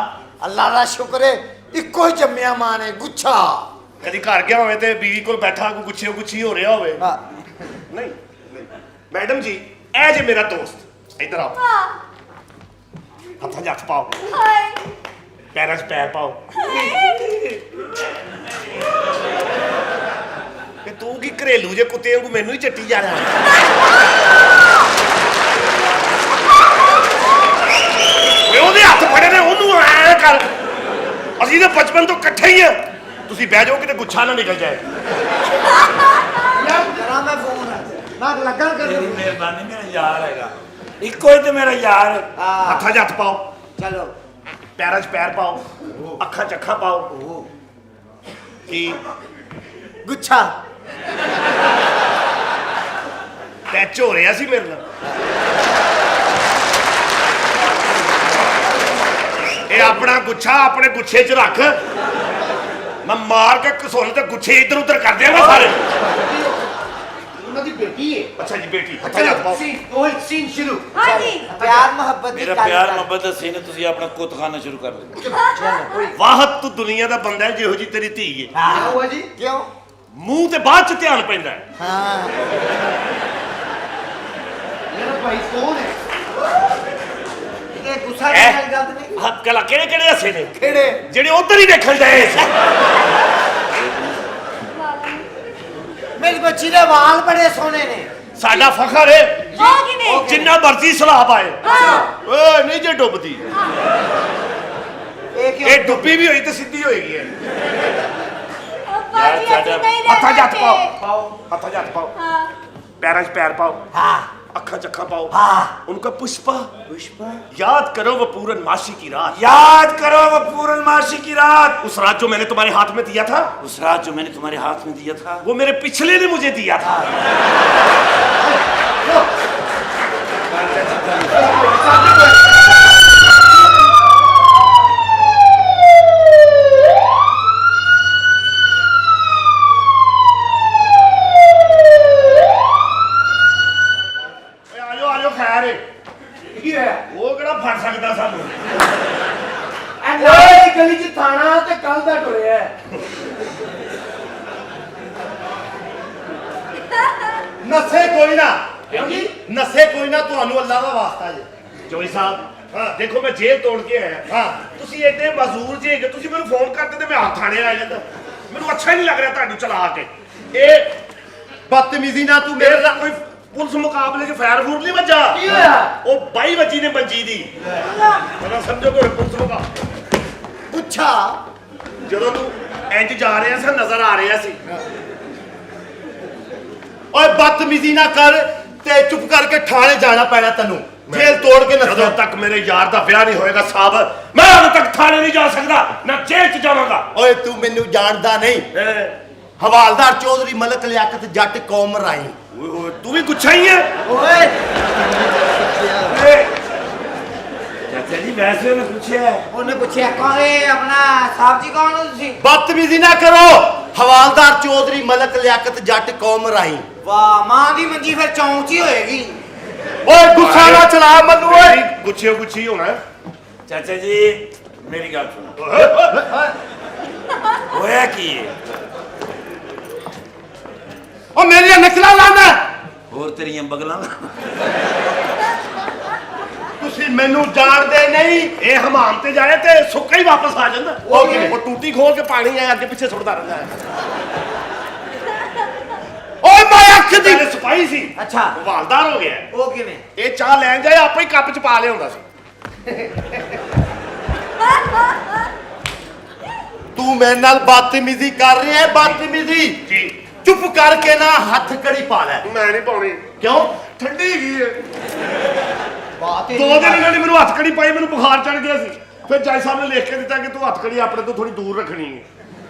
ਅੱਲਾ ਦਾ ਸ਼ੁਕਰ ਹੈ ਇੱਕੋ ਹੀ ਜੰਮਿਆ ਮਾਂ ਨੇ ਗੁੱਛਾ। ਕਦੀ ਘਰ ਗਿਆ ਹੋਵੇ ਤੇ ਬੀਵੀ ਕੋਲ ਬੈਠਾ ਕੋਈ ਗੁੱਛੇ ਗੁੱਛੀ ਹੋ ਰਿਹਾ ਹੋਵੇ। ਹਾਂ। ਨਹੀਂ ਮੈਡਮ ਜੀ, ਇਹ ਜੇ ਮੇਰਾ ਦੋਸਤ, ਇੱਧਰ ਆਓ। ਹਾਂ ਹੱਥਾਂ 'ਚ ਹੱਥ ਪਾਓ, ਹਾਏ ਪੈਰਾਂ 'ਚ ਪੈਰ ਪਾਓ। ਹਾਏ ਘਰੇਲੂ ਜੇ ਕੁੱਤੇ ਵਾਂਗੂ ਮੈਨੂੰ ਹੀ ਚੱਟੀ ਜਾ ਰਿਹਾ ਓਏ ਉਹਦੇ ਹੱਥ ਫੜੇ ਨੇ ਉਹਨੂੰ ਐ ਕਰ ਅਸੀਂ ਤਾਂ ਬਚਪਨ ਤੋਂ ਇਕੱਠੇ ਹੀ ਆ ਤੁਸੀਂ ਬਹਿ ਜਾਓ ਕਿਤੇ ਗੁੱਛਾ ਨਾ ਨਿਕਲ ਜਾਏ ਜਰਾ ਮੈਂ ਫੋਨ ਮੈਂ ਲੱਗਾ ਕਰ ਤੇਰੀ ਮਿਹਰਬਾਨੀ ਮੇਰਾ ਯਾਰ ਹੈਗਾ ਇੱਕੋ ਹੀ ਤੇ ਮੇਰਾ ਯਾਰ ਹੈ। ਹੱਥਾਂ 'ਚ ਹੱਥ ਪਾਓ ਚਲੋ ਪੈਰਾਂ 'ਚ ਪੈਰ ਪਾਓ ਅੱਖਾਂ 'ਚ ਅੱਖਾਂ ਪਾਓ ਕੀ ਗੁੱਛਾ ਟੈਚ ਹੋ ਰਿਹਾ ਸੀ ਮੇਰੇ ਨਾਲ ਇਹ ਆਪਣਾ ਗੁੱਛਾ ਆਪਣੇ ਗੁੱਛੇ 'ਚ ਰੱਖ ਮੈਂ ਮਾਰ ਕੇ ਘਸੋਲ ਤੇ ਗੁੱਛੇ ਇੱਧਰ ਉੱਧਰ ਕਰ ਦਿਆਂਗਾ ਸਾਰੇ ਉਹਨਾਂ ਦੀ ਬੇਟੀ ਹੈ ਅੱਛਾ ਜੀ ਬੇਟੀ ਹੱਥਾਂ 'ਚ ਹੱਥ ਪਾਓ ਉਹ ਸੀਨ ਸ਼ੁਰੂ हाँ जी ਪਿਆਰ ਮੁਹੱਬਤ ਦੀ ਮੇਰਾ ਗੱਲ ਪਿਆਰ ਕਰ। ਮੁਹੱਬਤ ਦਾ ਸੀਨ ਤੁਸੀਂ ਆਪਣਾ ਕੁੱਤਖਾਨਾ ਸ਼ੁਰੂ ਕਰ ਲਓ ਵਾਹਤ ਤੂੰ ਦੁਨੀਆ ਦਾ ਬੰਦਾ ਹੈ ਜਿਹੋ ਜੀ ਤੇਰੀ ਧੀ ਹੈ ਹਾਂ ਹੋਆ ਜੀ ਕਿਉਂ ਮੂੰਹ ਤੇ ਬਾਅਦ 'ਚ ਧਿਆਨ ਪੈਂਦਾ ਹੈ ਹਾਂ ਮੇਰਾ ਭਾਈ ਕੌਣ ਹੈ ਇਹ ਗੁੱਸਾ ਦੀ ਗੱਲ ਨਹੀਂ ਹੱਥ ਕਲਾ ਕਿਹੜੇ ਕਿਹੜੇ ਹੱਸੇ ਨੇ ਕਿਹੜੇ ਜਿਹੜੇ ਉਧਰ ਹੀ ਦੇਖਣ ਡਏ ਸੀ ਮੇਰੀ ਬੱਚੀ ਦੇ ਵਾਲ ਬੜੇ ਸੋਹਣੇ ਨੇ ਸਾਡਾ ਫਖਰ ਹੈ ओ किने ਜਿੰਨਾ ਮਰਜ਼ੀ ਸਲਾਹ ਪਾਏ ਓਏ ਨਹੀਂ ਜੇ ਡੁੱਬਦੀ ਇਹ ਕਿਉਂ ਇਹ ਡੁੱਬੀ ਵੀ ਹੋਈ ਤੇ ਸਿੱਧੀ ਹੋਏਗੀ पाजी ऐसे नहीं ਹੱਥਾਂ 'ਚ ਹੱਥ रहते ਪਾਓ ਹੱਥਾਂ 'ਚ ਹੱਥ ਪਾਓ हाँ ਪੈਰਾਂ 'ਚ ਪੈਰ ਪਾਓ ਹਾਂ ਅੱਖਾਂ 'ਚ ਅੱਖਾਂ ਪਾਓ हाँ। उनका पुष्पा ਪੁਸ਼ਪਾ याद करो वो पूरन मासी की रात याद करो वो पूर्णमासी की रात उस रात जो मैंने तुम्हारे हाथ में दिया था उस रात जो मैंने तुम्हारे हाथ में दिया था वो मेरे पिछले ने मुझे दिया था आजो आजो खैर ਕੀ ਹੈ वो केड़ा फड़ सकता सानू ਓਏ ਗਲੀ ਚ ਥਾਣਾ ਤੇ ਕੱਲ ਦਾ ਟੁਰਿਆ ਨਸੇ ਕੋਈ ਨਾ ਨਸੇ ਕੋਈ ਨਾ ਤੁਹਾਨੂੰ ਅੱਲਾ ਦਾ ਵਾਸਤਾ ਜੀ जोई साहब हाँ देखो मैं जेल तोड़ के आया हाँ। ਤੁਸੀਂ ਐਡੇ ਮਜ਼ਦੂਰ ਜੇ ਜੇ ਤੁਸੀਂ ਮੈਨੂੰ ਫੋਨ ਕਰਦੇ ਤੇ ਮੈਂ ਹੱਥ ਥਾਣੇ ਆ ਜਾਂਦਾ ਮੈਨੂੰ ਅੱਛਾ ਹੀ ਨਹੀਂ ਲੱਗ ਰਿਹਾ ਤੁਹਾਨੂੰ ਚਲਾ ਕੇ ਇਹ ਬਦਤਮੀਜ਼ੀ ਨਾ ਤੂੰ ਮੇਰੇ ਨਾਲ ਕੋਈ ਪੁਲਿਸ ਮੁਕਾਬਲੇ 'ਚ ਫਾਇਰ ਫੂਰ ਨਹੀਂ ਵੱਜਾ ਕੀ ਹੋਇਆ ਉਹ ਬਾਈ ਵੱਜੀ ਨੇ ਮੰਜੀ ਦੀ ਮੈਨੂੰ ਸਮਝੋ ਕੋਈ ਪੁਲਿਸ ਮੁਕਾਬਲਾ ਗੁੱਛਾ ਜਦੋਂ ਤੂੰ ਇੰਜ ਜਾ ਰਿਹਾ ਸੀ ਨਜ਼ਰ ਆ ਰਿਹਾ ਸੀ ਓਏ ਬਦਤਮੀਜ਼ੀ ਨਾ ਕਰ ਤੇ ਚੁੱਪ ਕਰਕੇ ਥਾਣੇ ਜਾਣਾ ਪੈਣਾ ਤੈਨੂੰ ਜੇਲ੍ਹ ਤੋੜ ਕੇ ਜਦੋਂ ਨਸੇ ਤੱਕ ਮੇਰੇ ਯਾਰ ਦਾ ਵਿਆਹ ਨਹੀਂ ਹੋਏਗਾ ਸਾਹਿਬ ਮੈਂ ਉਦੋਂ ਤੱਕ ਥਾਣੇ ਨਹੀਂ ਜਾ ਸਕਦਾ ਨਾ ਜੇਲ੍ਹ 'ਚ ਜਾਵਾਂਗਾ ਓਏ ਤੂੰ ਮੈਨੂੰ ਜਾਣਦਾ ਨਹੀਂ ਹਵਾਲਦਾਰ ਚੌਧਰੀ ਮਲਕ ਲਿਆਕਤ ਜੱਟ ਕੌਮ ਰਾਈ ਓਏ ਹੋਏ ਤੂੰ ਵੀ ਗੁੱਛਾ ਹੀ ਹੈ ਓਏ चाचा जी वैसे ने पूछा है ਉਹਨੇ ਪੁੱਛਿਆ ਕੌਣ ਇਹ ਆਪਣਾ ਸਾਹਿਬ ਜੀ ਕੌਣ ਹੋ ਤੁਸੀਂ ਬਦਤਮੀਜ਼ੀ ਨਾ ਕਰੋ ਹਵਾਲਦਾਰ ਚੌਧਰੀ ਮਲਕ ਲਿਆਕਤ ਜੱਟ ਕੌਮ ਰਾਈ ਵਾਹ ਮਾਂ ਦੀ ਮੰਜੀ ਫਿਰ ਚੌਂਚ ਹੀ ਹੋਏਗੀ ਓਏ ਗੁੱਸਾ ਨਾ ਚਲਾ ਮੈਨੂੰ ਓਏ ਗੁੱਛੇ ਗੁੱਛੀ ਹੋਣਾ चाचा जी मेरी गल सुनो होया की है ਓ ਮੇਰੀਆਂ ਨਕਲਾਂ ਲਾਣਾ ਹੋਰ ਤੇਰੀਆਂ ਬਗਲਾਂ ਤੁਸੀਂ ਮੈਨੂੰ ਜਾਣਦੇ ਨਹੀਂ ਇਹ ਹਮਾਮ ਤੇ ਜਾਏ ਤੇ ਸੁੱਕਾ ਹੀ ਵਾਪਸ ਆ ਜਾਂਦਾ ਉਹ ਕਿਵੇਂ? ਉਹ ਟੂਟੀ ਖੋਲ ਕੇ ਪਾਣੀ ਆਇਆ ਅੱਗੇ ਪਿੱਛੇ ਸੁੱਟਦਾ ਰਹਿੰਦਾ ਹੈ ਓਏ ਮੈਂ ਅੱਖ ਦੀ ਪਹਿਲੇ ਸਿਪਾਹੀ ਸੀ ਅੱਛਾ ਹਵਾਲਦਾਰ ਹੋ ਗਿਆ ਉਹ ਕਿਵੇਂ ਇਹ ਚਾਹ ਲੈਣ ਜਾਏ ਆਪੇ ਹੀ ਕੱਪ 'ਚ ਪਾ ਲਿਆਉਂਦਾ ਸੀ ਤੂੰ ਮੇਰੇ ਨਾਲ ਬਦਤਮੀਜ਼ੀ ਕਰ ਰਿਹਾ ਹੈ ਬਦਤਮੀਜ਼ੀ ਜੀ ਚੁੱਪ ਕਰਕੇ ਨਾ ਹੱਥ ਕੜੀ ਪਾ ਲੈ ਮੈਂ ਨਹੀਂ ਪਾਉਣੀ ਕਿਉਂ ਠੰਡੀ ਹੈਗੀ ਹੈ ਬਾਤ 2 ਦਿਨ ਇਹਨਾਂ ਨੇ ਮੈਨੂੰ ਹੱਥ ਕੜੀ ਪਾਈ ਮੈਨੂੰ ਬੁਖਾਰ ਚੜ ਗਿਆ ਸੀ ਫਿਰ ਜੱਜ ਸਾਹਿਬ ਨੇ ਲਿਖ ਕੇ ਦਿੱਤਾ ਕਿ ਤੂੰ ਹੱਥ ਕੜੀ ਆਪਣੇ ਤੋਂ ਥੋੜੀ ਦੂਰ ਰੱਖਣੀ ਹੈ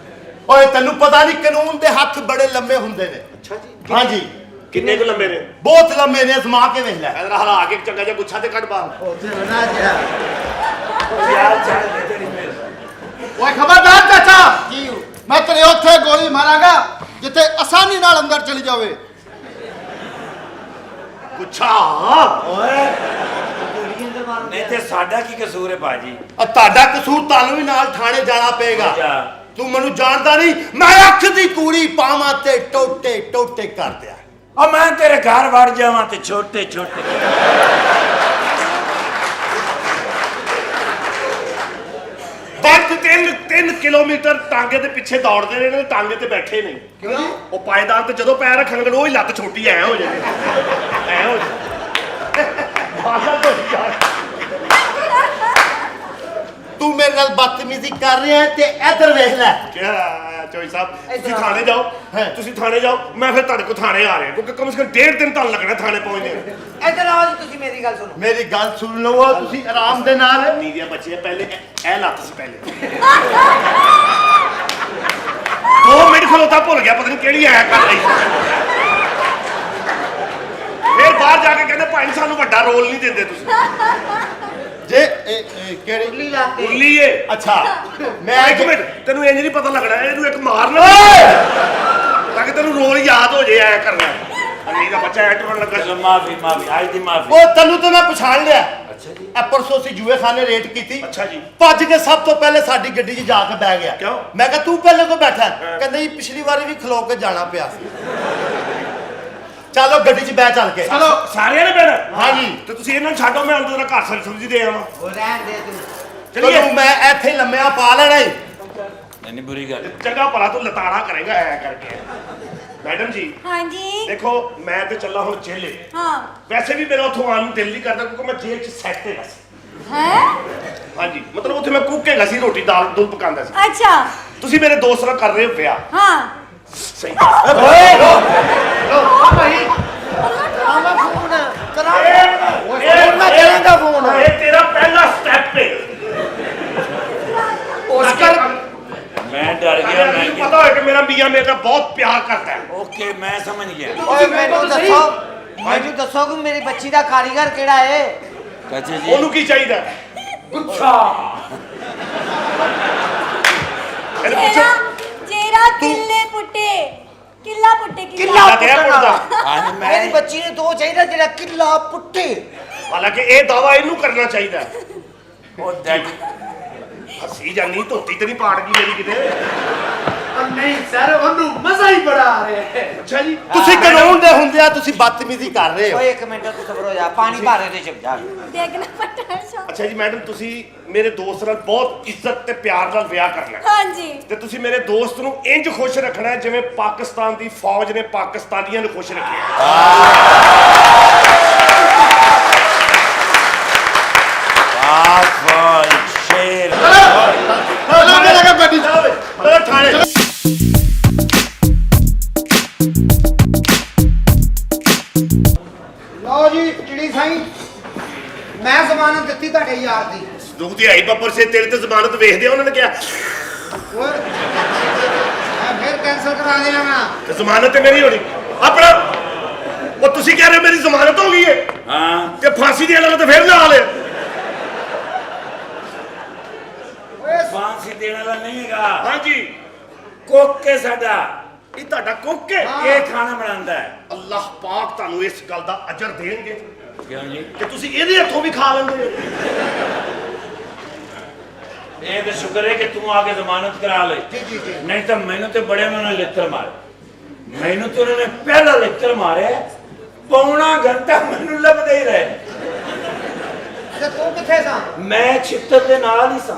ਓਏ ਤੈਨੂੰ ਪਤਾ ਨਹੀਂ ਕਾਨੂੰਨ ਦੇ ਹੱਥ ਬੜੇ ਲੰਮੇ ਹੁੰਦੇ ਨੇ ਅੱਛਾ ਜੀ ਹਾਂਜੀ ਕਿੰਨੇ ਕੁ ਲੰਬੇ ਨੇ ਬਹੁਤ ਲੰਮੇ ਨੇ ਅਜ਼ਮਾ ਕੇ ਵੇਖ ਲੈ ਇਧਰ ਹਲਾ ਕੇ ਚੰਗਾ ਜਿਹਾ ਗੁੱਛਾ ਤੇ ਕੱਢ ਬਾਹਰ ਉੱਥੇ ਬਣਾ ਜਿਹੜਾ यार चल दे तेरी मेहरबानी ਓਏ ਖਬਰਦਾਰ ਚਾਚਾ ਕੀ ਹੋ ਮੈਂ ਤੇਰੇ ਉੱਥੇ ਗੋਲੀ ਮਾਰਾਂਗਾ ਜਿੱਥੇ ਆਸਾਨੀ ਨਾਲ ਅੰਦਰ ਚਲੀ ਜਾਵੇ ਗੁੱਛਾ ओए ਗੋਲੀਆਂ ਦੇ ਮਾਰਨ नहीं ते साडा की कसूर है बाजी ਆ ਤੁਹਾਡਾ ਕਸੂਰ ਤੁਹਾਨੂੰ ਵੀ ਨਾਲ ਥਾਣੇ ਜਾਣਾ ਪਏਗਾ जा ਤੂੰ ਮੈਨੂੰ ਜਾਣਦਾ ਨਹੀਂ ਮੈਂ ਅੱਖ ਦੀ ਕੂੜੀ ਪਾਵਾਂ ਤੇ ਟੋਟੇ ਟੋਟੇ ਕਰ ਦਿਆਂ और मैं तेरे घर वड़ जावा ते छोटे छोटे ਬਸ 3 ਕਿਲੋਮੀਟਰ ਟਾਂਗੇ ਦੇ ਪਿੱਛੇ ਦੌੜਦੇ ਰਹੇ ਨੇ, ਟਾਂਗੇ ਤੇ ਬੈਠੇ ਨੇ। ਕਿਉਂ? ਉਹ ਪਾਇਦਾਨ ਤੇ ਜਦੋਂ ਪੈਰ ਰੱਖਣਗੇ ਉਹ ਹੀ ਲੱਤ ਛੋਟੀ ਐ ਹੋ ਜਾਣੀ, ਐ ਹੋ ਜਾਣੀ। ਬਾਹਰ ਤੋਂ ਯਾਰ ਤੂੰ ਮੇਰੇ ਨਾਲ ਬਦਤਮੀਜ਼ੀ ਕਰ ਰਿਹਾ ਤੇ ਇੱਧਰ ਵੇਖ ਲੈ। ਕਿਆ ਚੋਈ ਸਾਹਿਬ, ਤੁਸੀਂ ਇੱਧਰ ਥਾਣੇ ਜਾਓ, ਤੁਸੀਂ ਥਾਣੇ ਜਾਓ, ਮੈਂ ਫਿਰ ਤੁਹਾਡੇ ਕੋਲ ਥਾਣੇ ਆ ਰਿਹਾ, ਕਿਉਂਕਿ ਕਮ ਸੇ ਕਮ 1.5 ਦਿਨ ਤੁਹਾਨੂੰ ਲੱਗਣਾ ਥਾਣੇ ਪਹੁੰਚਦੇ। ਇੱਧਰ ਆਓ ਜੀ, ਤੁਸੀਂ ਮੇਰੀ ਗੱਲ ਸੁਣੋ। ਮੇਰੀ ਗੱਲ ਸੁਣ ਲਓ ਤੁਸੀਂ ਆਰਾਮ ਦੇ ਨਾਲ। ਨੀਦੀਆਂ ਬੱਚੇ ਪਹਿਲੇ ਇਹ ਲੱਤ ਸੀ ਪਹਿਲੇ 2 ਮਿੰਟ ਖਲੋਤਾ ਭੁੱਲ ਗਿਆ, ਪਤਾ ਨਹੀਂ ਕਿਹੜੀ ਆਇਆ ਕਰ ਲਈ। ਫਿਰ ਬਾਹਰ ਜਾ ਕੇ ਕਹਿੰਦੇ ਭਾਈ ਸਾਨੂੰ ਵੱਡਾ ਰੋਲ ਨਹੀਂ ਦਿੰਦੇ ਤੁਸੀਂ। ਜੇ ਕਿਹੜੀ ਉਰਲੀ ਲਾਤੇ ਉਰਲੀ ਏ। ਅੱਛਾ ਮੈਂ ਇੱਕ ਮਿੰਟ, ਤੈਨੂੰ ਇੰਜ ਨਹੀਂ ਪਤਾ ਲੱਗਣਾ, ਇਹਨੂੰ ਇੱਕ ਮਾਰਨਾ ਤਾਂ ਕਿ ਤੈਨੂੰ ਰੋਲ ਯਾਦ ਹੋ ਜਾਏ, ਐ ਕਰਨਾ। ਨਹੀਂ ਦਾ ਬੱਚਾ ਐ ਟੁਰਨ ਲੱਗਾ। ਚਲੋ ਮਾਫੀ ਅੱਜ ਦੀ ਮਾਫੀ। ਉਹ ਤੈਨੂੰ ਤਾਂ ਮੈਂ ਪਛਾਣ ਲਿਆ। ਅੱਛਾ ਜੀ। ਇਹ ਪਰਸੋਂ ਸੀ ਜੂਏ ਖਾਨੇ ਰੇਟ ਕੀਤੀ। ਅੱਛਾ ਜੀ। ਭੱਜ ਕੇ ਸਭ ਤੋਂ ਪਹਿਲੇ ਸਾਡੀ ਗੱਡੀ 'ਚ ਜਾ ਕੇ ਬਹਿ ਗਿਆ। ਕਿਉਂ? ਮੈਂ ਕਿਹਾ ਤੂੰ ਪਹਿਲੇ ਕੋ ਬੈਠਾ? ਕਹਿੰਦਾ ਜੀ ਪਿਛਲੀ ਵਾਰੀ ਵੀ ਖਲੋ ਕੇ ਜਾਣਾ ਪਿਆ ਸੀ। ਚਲੋ ਗੱਡੀ 'ਚ ਬਹਿ ਚੱਲ ਕੇ। ਚਲੋ ਸਾਰਿਆਂ ਨੇ ਬੈਠ। ਹਾਂਜੀ। ਤੇ ਤੁਸੀਂ ਇਹਨਾਂ ਨੂੰ ਛੱਡੋ, ਮੈਂ ਅੰਦਰ ਦਾ ਘਰ ਸਬਜ਼ੀ ਦੇ ਆਵਾਂ। ਉਹ ਰਹਿਣ ਦੇ ਤੂੰ। ਚਲੀਏ। ਚਲੋ ਮੈਂ ਇੱਥੇ ਲੰਮਿਆ ਪਾ ਲੈਣਾ ਹੀ। ਨਹੀਂ ਬੁਰੀ ਗੱਲ। ਚੰਗਾ ਭਲਾ ਤੂੰ ਲਤਾੜਾ ਕਰੇਗਾ ਐ ਕਰਕੇ। ਮੈਡਮ ਜੀ ਹਾਂਜੀ ਦੇਖੋ, ਮੈਂ ਤੇ ਚੱਲਾ ਹੁਣ ਜੇਲੇ। ਹਾਂ ਵੈਸੇ ਵੀ ਮੇਰਾ ਉੱਥੋਂ ਆਉਣ ਨੂੰ ਦਿਲ ਨਹੀਂ ਕਰਦਾ, ਕਿਉਂਕਿ ਮੈਂ ਜੇਲ੍ਹ 'ਚ ਸੈੱਟ ਹੈਗਾ ਸੀ। ਹੈ ਹਾਂਜੀ, ਮਤਲਬ ਉੱਥੇ ਮੈਂ ਕੁੱਕ ਹੈਗਾ ਸੀ, ਰੋਟੀ ਦਾਲ ਦੁੱਧ ਪਕਾਉਂਦਾ ਸੀ। ਅੱਛਾ ਤੁਸੀਂ ਮੇਰੇ ਦੋਸਤ ਨਾਲ ਕਰ ਰਹੇ ਹੋ ਵਿਆਹ। ਹਾਂ ਸਹੀ। ਆਵਾ ਫੋਨ ਕਰਾ। ਇਹ ਮੈਂ ਕਰਾਂਗਾ ਫੋਨ। ਇਹ ਤੇਰਾ ਪਹਿਲਾ ਸਟੈਪ ਹੈ। ਉਸ ਕਰ ਮੈਂ ਡਰ ਗਿਆ। ਮੈਨੂੰ ਪਤਾ ਹੋਇਆ ਕਿ ਮੇਰਾ ਮੀਆਂ ਮੇਰੇ ਨਾਲ ਬਹੁਤ ਪਿਆਰ ਕਰਦਾ ਹੈ। ਓਕੇ ਮੈਂ ਸਮਝ ਗਿਆ। ਓਏ ਮੈਨੂੰ ਦੱਸੋ ਕਿ ਮੇਰੀ ਬੱਚੀ ਦਾ ਕਾਰੀਗਰ ਕਿਹੜਾ ਹੈ? ਚਾਚਾ ਜੀ ਉਹਨੂੰ ਕੀ ਚਾਹੀਦਾ? ਗੁੱਛਾ। ਇਹਨੂੰ ਪੁੱਛੋ। ਜੇਰਾ ਕਿੱਲੇ ਪੁੱਟੇ ਕਿੱਲਾ ਪੁੱਟੇ ਕਿੱਲਾ ਕਿਹਾ ਪੁੱਟਣਾ। ਹਾਂਜੀ ਮੇਰੀ ਮੈਂ ਬੱਚੀ ਨੂੰ ਦੋ ਚਾਹੀਦਾ ਜਿਹੜਾ ਕਿੱਲਾ ਪੁੱਟੇ। ਹਾਲਾਂਕਿ ਇਹ ਦਾਵਾ ਇਹਨੂੰ ਕਰਨਾ ਚਾਹੀਦਾ ਹੈ। ਉਹ ਡੈਡ ਹੱਸੀ ਜਾਨੀ, ਧੋਤੀ ਤੇ ਨਹੀਂ ਪਾੜ ਗਈ ਮੇਰੀ ਕਿਤੇ। ਨਹੀਂ ਸਰ, ਉਹਨੂੰ ਮਜ਼ਾ ਹੀ ਬੜਾ ਆ ਰਿਹਾ ਹੈ। ਅੱਛਾ ਜੀ। ਤੁਸੀਂ ਕਾਨੂੰਨ ਦੇ ਹੁੰਦਿਆਂ ਤੁਸੀਂ ਬਦਤਮੀਜ਼ੀ ਕਰ ਰਹੇ ਹੋ। ਓਏ ਇੱਕ ਮਿੰਟ ਤੂੰ ਸਬਰ ਹੋ ਜਾ, ਪਾਣੀ ਭਰ ਇਹਦੇ ਚ ਜਾ। ਦੇਖਣਾ ਪਟਾ ਅੱਛਾ ਜੀ ਮੈਡਮ, ਤੁਸੀਂ ਮੇਰੇ ਦੋਸਤ ਨਾਲ ਬਹੁਤ ਇੱਜ਼ਤ ਤੇ ਪਿਆਰ ਨਾਲ ਵਿਆਹ ਕਰਨਾ ਹੈ। ਹਾਂਜੀ ਤੇ ਤੁਸੀਂ ਮੇਰੇ ਦੋਸਤ ਨੂੰ ਇੰਜ ਖੁਸ਼ ਰੱਖਣਾ ਹੈ ਜਿਵੇਂ ਪਾਕਿਸਤਾਨ ਦੀ ਫੌਜ ਨੇ ਪਾਕਿਸਤਾਨੀਆਂ ਨੂੰ ਖੁਸ਼ ਰੱਖਿਆ। ਸ਼ੇਰ ਚਲੋ ਮੇਰਾ ਗੱਡੀ ਚਲੋ ਥਾਣੇ। ਲਓ ਜੀ ਚਿੜੀ ਸਾਈਂ, ਮੈਂ ਜ਼ਮਾਨਤ ਦਿੱਤੀ ਤੁਹਾਡੇ ਯਾਰ ਦੀ। ਦੁੱਖ ਦੀ ਆਈ ਬੱਬਰ ਸੇ ਤੇਰੇ ਤੇ ਜ਼ਮਾਨਤ ਵੇਖਦੇ ਆ, ਉਹਨਾਂ ਨੇ ਕਿਹਾ ਓਏ ਮੈਂ ਫਿਰ ਕੈਂਸਲ ਕਰਾ ਦੇਣਾ ਮੈਂ। ਤੇ ਜ਼ਮਾਨਤ ਤੇ ਮੇਰੀ ਹੋਣੀ ਆਪਣਾ। ਉਹ ਤੁਸੀਂ ਕਹਿ ਰਹੇ ਹੋ ਮੇਰੀ ਜ਼ਮਾਨਤ ਹੋ ਗਈ ਹੈ ਹਾਂ ਤੇ ਫਾਂਸੀ ਦੇਣ ਵਾਲਾ ਤਾਂ ਫਿਰ ਨਾਲ ਹੈ। ਫਾਂਸੀ ਦੇਣ ਵਾਲਾ ਨਹੀਂ ਹੈਗਾ। ਹਾਂਜੀ, ਕੁੱਕ ਹੈ ਸਾਡਾ। ਇਹ ਤੁਹਾਡਾ ਕੁੱਕ ਹੈ। ਇਹ ਖਾਣਾ ਬਣਾਉਂਦਾ ਹੈ। ਅੱਲਾਹ ਪਾਕ ਤੁਹਾਨੂੰ ਇਸ ਗੱਲ ਦਾ ਅਜਰ ਦੇਣਗੇ ਕਿਉਂ ਜੀ? ਕਿ ਤੁਸੀਂ ਇਹਦੇ ਹੱਥੋਂ ਵੀ ਖਾ ਲੈਂਦੇ ਹੋ। ਇਹ ਤਾਂ ਸ਼ੁਕਰ ਹੈ ਕਿ ਤੂੰ ਆ ਕੇ ਜ਼ਮਾਨਤ ਕਰਾ ਲੈ। ਨਹੀਂ ਤਾਂ ਮੈਨੂੰ ਤੇ ਬੜੇ ਉਹਨਾਂ ਨੇ ਲਿੱਤਰ ਮਾਰੇ। ਮੈਨੂੰ ਤੇ ਉਹਨਾਂ ਨੇ ਪਹਿਲਾ ਲਿੱਤਰ ਮਾਰਿਆ, ਪੌਣਾ ਘੰਟਾ ਮੈਨੂੰ ਲੱਭਦੇ ਹੀ ਰਹੇ। ਤੇ ਤੂੰ ਕਿੱਥੇ ਸਾਂ? ਮੈਂ ਛਿੱਤਰ ਦੇ ਨਾਲ ਹੀ ਸਾਂ।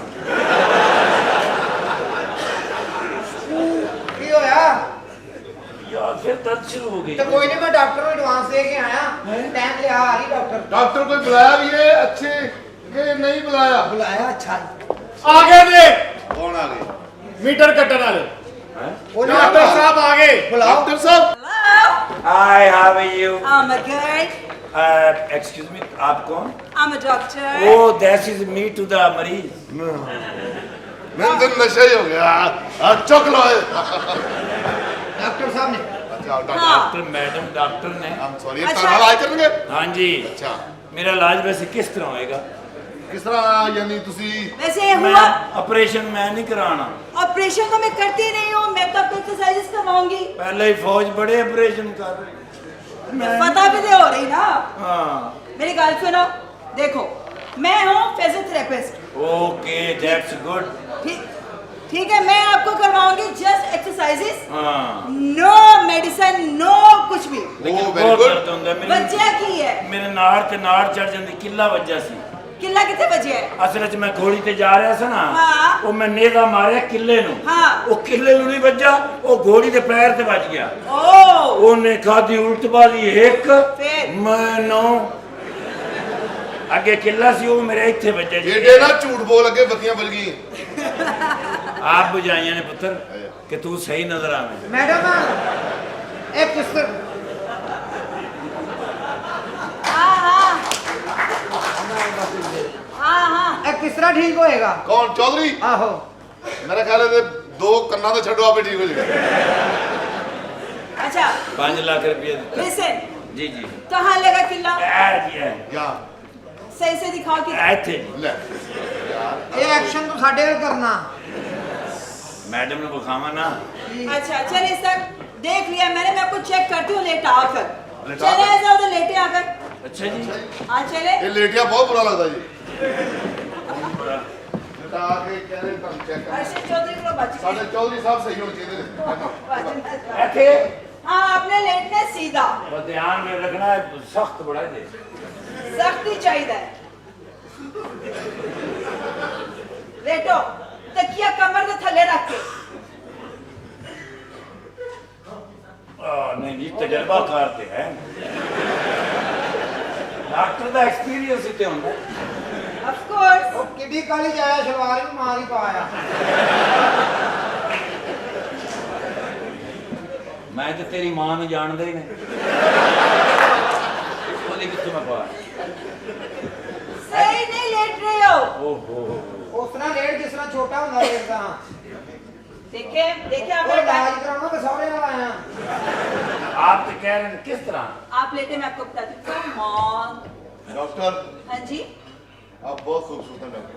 ਕੀ ਹੋਇਆ? ਯਾਰ ਫਿਰ ਦਰਦ ਸ਼ੁਰੂ ਹੋ ਗਈ। ਤੇ ਕੋਈ ਨਹੀਂ, ਮੈਂ ਡਾਕਟਰ ਨੂੰ ਐਡਵਾਂਸ ਦੇ ਕੇ ਆਇਆ। ਟਾਈਮ ਲਿਆ ਆ ਰਹੀ ਡਾਕਟਰ। ਡਾਕਟਰ ਕੋਈ ਬੁਲਾਇਆ ਵੀ ਹੈ ਅੱਛੇ ਕਿ ਨਹੀਂ ਬੁਲਾਇਆ? ਬੁਲਾਇਆ? ਅੱਛਾ ਆ ਗਏ ਨੇ ਕੌਣ ਆ ਗਏ? ਮੀਟਰ ਕੱਟਣ ਵਾਲੇ। ਉਹ ਡਾਕਟਰ ਸਾਹਿਬ ਆ ਗਏ। ਬੁਲਾਓ। Doctor Sahib Hi, how are you? I'm a good. Excuse me, आप कौन? I'm a doctor. Oh, that is me to the मरीज. ਮੈਨੂੰ ਤਾਂ ਨਸ਼ਾ ਹੀ ਹੋ ਗਿਆ। ਆ ਚੁੱਕ ਲੋ। ਡਾਕਟਰ ਸਾਹਿਬ ਨੇ। ਅੱਛਾ ਡਾਕਟਰ डॉक्टर मैडम डॉक्टर ने। ਆਮ ਸੌਰੀ, ਇਹ ਤਾਂ ਇਲਾਜ ਕਰਨਗੇ? हाँ जी। ਅੱਛਾ, मेरा इलाज वैसे किस तरह होएगा? ਕਿਸ ਤਰ੍ਹਾਂ ਯਾਨੀ ਤੁਸੀਂ? वैसे ये मैं हुआ ऑपरेशन मैं नहीं कराना। ऑपरेशन तो मैं करती नहीं हूँ, मैं तो आपको एक्सरसाइजेस करवाऊंगी। पहले ही फौज बड़े ऑपरेशन कर रही। पता भी तो हो रही ना। हाँ। मेरी गल सुनो, देखो मैं हूँ फिजियोथेरेपिस्ट। Okay, that's good. ठीक है, मैं आपको करवाऊंगी जस्ट एक्सरसाइजेस, हाँ। नो मेडिसिन, नो कुछ भी। लेकिन Oh, very बहुत good. दर्द होता है। मेरे बच्चा की है। मेरे नाड़ ते नाड़ चढ़ जाती, किला वजह सी। ਕਿੱਲਾ ਕਿੱਥੇ ਵੱਜਿਆ ਹੈ? ਅਸਲ 'ਚ ਮੈਂ ਗੋਲੀ ਤੇ ਜਾ ਰਿਹਾ ਸੀ ਨਾ, ਹਾਂ। ਉਹ ਮੈਂ ਨੇਜ਼ਾ ਮਾਰਿਆ ਕਿੱਲੇ ਨੂੰ, ਹਾਂ। ਉਹ ਕਿੱਲੇ ਨੂੰ ਨਹੀਂ ਵੱਜਾ, ਉਹ ਗੋਲੀ ਦੇ ਪੈਰ ਤੇ ਵੱਜ ਗਿਆ। ਓ ਉਹਨੇ ਖਾਦੀ ਉਲਟਬਾਜ਼ੀ ਇੱਕ, ਫਿਰ? ਮੈਂ 9 ਅੱਗੇ ਕਿੱਲਾ ਸੀ, ਉਹ ਮੇਰੇ ਇੱਥੇ ਵੱਜਿਆ ਜੀ। ਏਡੇ ਨਾ ਝੂਠ ਬੋਲ ਅੱਗੇ ਬੱਤੀਆਂ ਬੁਝ ਗਈਆਂ। ਆਪ ਬੁਝਾਈਆਂ ਨੇ ਪੁੱਤਰ ਕਿ ਤੂੰ ਸਹੀ ਨਜ਼ਰ ਆਵੇਂ। ਮੈਡਮ ਇਹ ਕਿਸ ਤਰ੍ਹਾਂ ਇਹ ਕਿਸ ਤਰ੍ਹਾਂ ਠੀਕ ਹੋਏਗਾ? ਕੌਣ ਚੌਧਰੀ? ਆਹੋ ਮੇਰਾ ਖਿਆਲ ਹੈ 2 ਕੰਨਾਂ ਤੇ ਛੱਡੋ ਆਪੇ ਠੀਕ ਹੋ ਜਾਏਗਾ। अच्छा 5 ਲੱਖ ਰੁਪਏ ਦਿੱਤਾ लिसन, ਜੀ ਜੀ। कहाँ लगा किला? ਇਹ ਜੀ ਹੈ ਯਾ सही से दिखाओ कि ਇੱਥੇ ਲੈ ਇਹ ਐਕਸ਼ਨ ਤੂੰ ਸਾਡੇ ਨਾਲ ਕਰਨਾ। ਮੈਡਮ ਨੂੰ ਵਿਖਾਵਾਂ ਨਾ। अच्छा चले सर, देख लिया मैंने, मैं आपको चेक करती हूँ लेटा आकर। लेटा चले आकर? ऐसा उधर लेटे आकर। ਅੱਛਾ ਜੀ। हाँ चले। ਇਹ ਲੇਟਿਆ ਬਹੁਤ ਬੁਰਾ ਲੱਗਦਾ ਜੀ। ਲੇਟਾ ਕੇ ਕਹਿੰਦੇ ਤੁਹਾਨੂੰ ਚੈੱਕ ਕਰ। अर्षद चौधरी को बच ਸਾਡੇ गए। ਚੌਧਰੀ ਸਾਹਿਬ ਸਹੀ ਹੋਣੇ ਚਾਹੀਦੇ ਨੇ। ਇੱਥੇ हाँ आपने लेटना सीधा, ਬਸ ਧਿਆਨ में रखना है, सख्त बड़ा है। सख्ती चाहिए। लेटो, तकिया कमर के थले रख के। नहीं जी, तजर्बा करते हैं डॉक्टर का एक्सपीरियंस इतने होता है। Of course। ਉਹ ਕਿੱਡੀ ਕਾਲੀ ਜਾਇਆ ਸ਼ਲਵਾਰ ਵੀ ਮਾਰ ਹੀ ਪਾਇਆ। मैं तो तेरी मां ਨੂੰ ਜਾਣਦਾ ਹੀ ਨਹੀਂ, ਉਹਦੇ ਕਿੱਥੋਂ ਮੈਂ ਪਾ। सही नहीं लेट रहे हो। ओहो ਉਸ ਤਰ੍ਹਾਂ ਰੇਟ ਜਿਸ ਤਰ੍ਹਾਂ ਛੋਟਾ ਹੁੰਦਾ ਰੇਟ ਦਾ। देखे देखे ਉਹ आपने ਇਲਾਜ ਕਰਾਉਣਾ ਕਿ ਸਹੁਰੇ ਨਾਲ ਆਇਆ? आप तो कह रहे हैं किस तरह? आप लेटे, मैं आपको बताती हूँ। Come on। ਡਾਕਟਰ हाँ जी। आप बहुत खूबसूरत हैं डॉक्टर।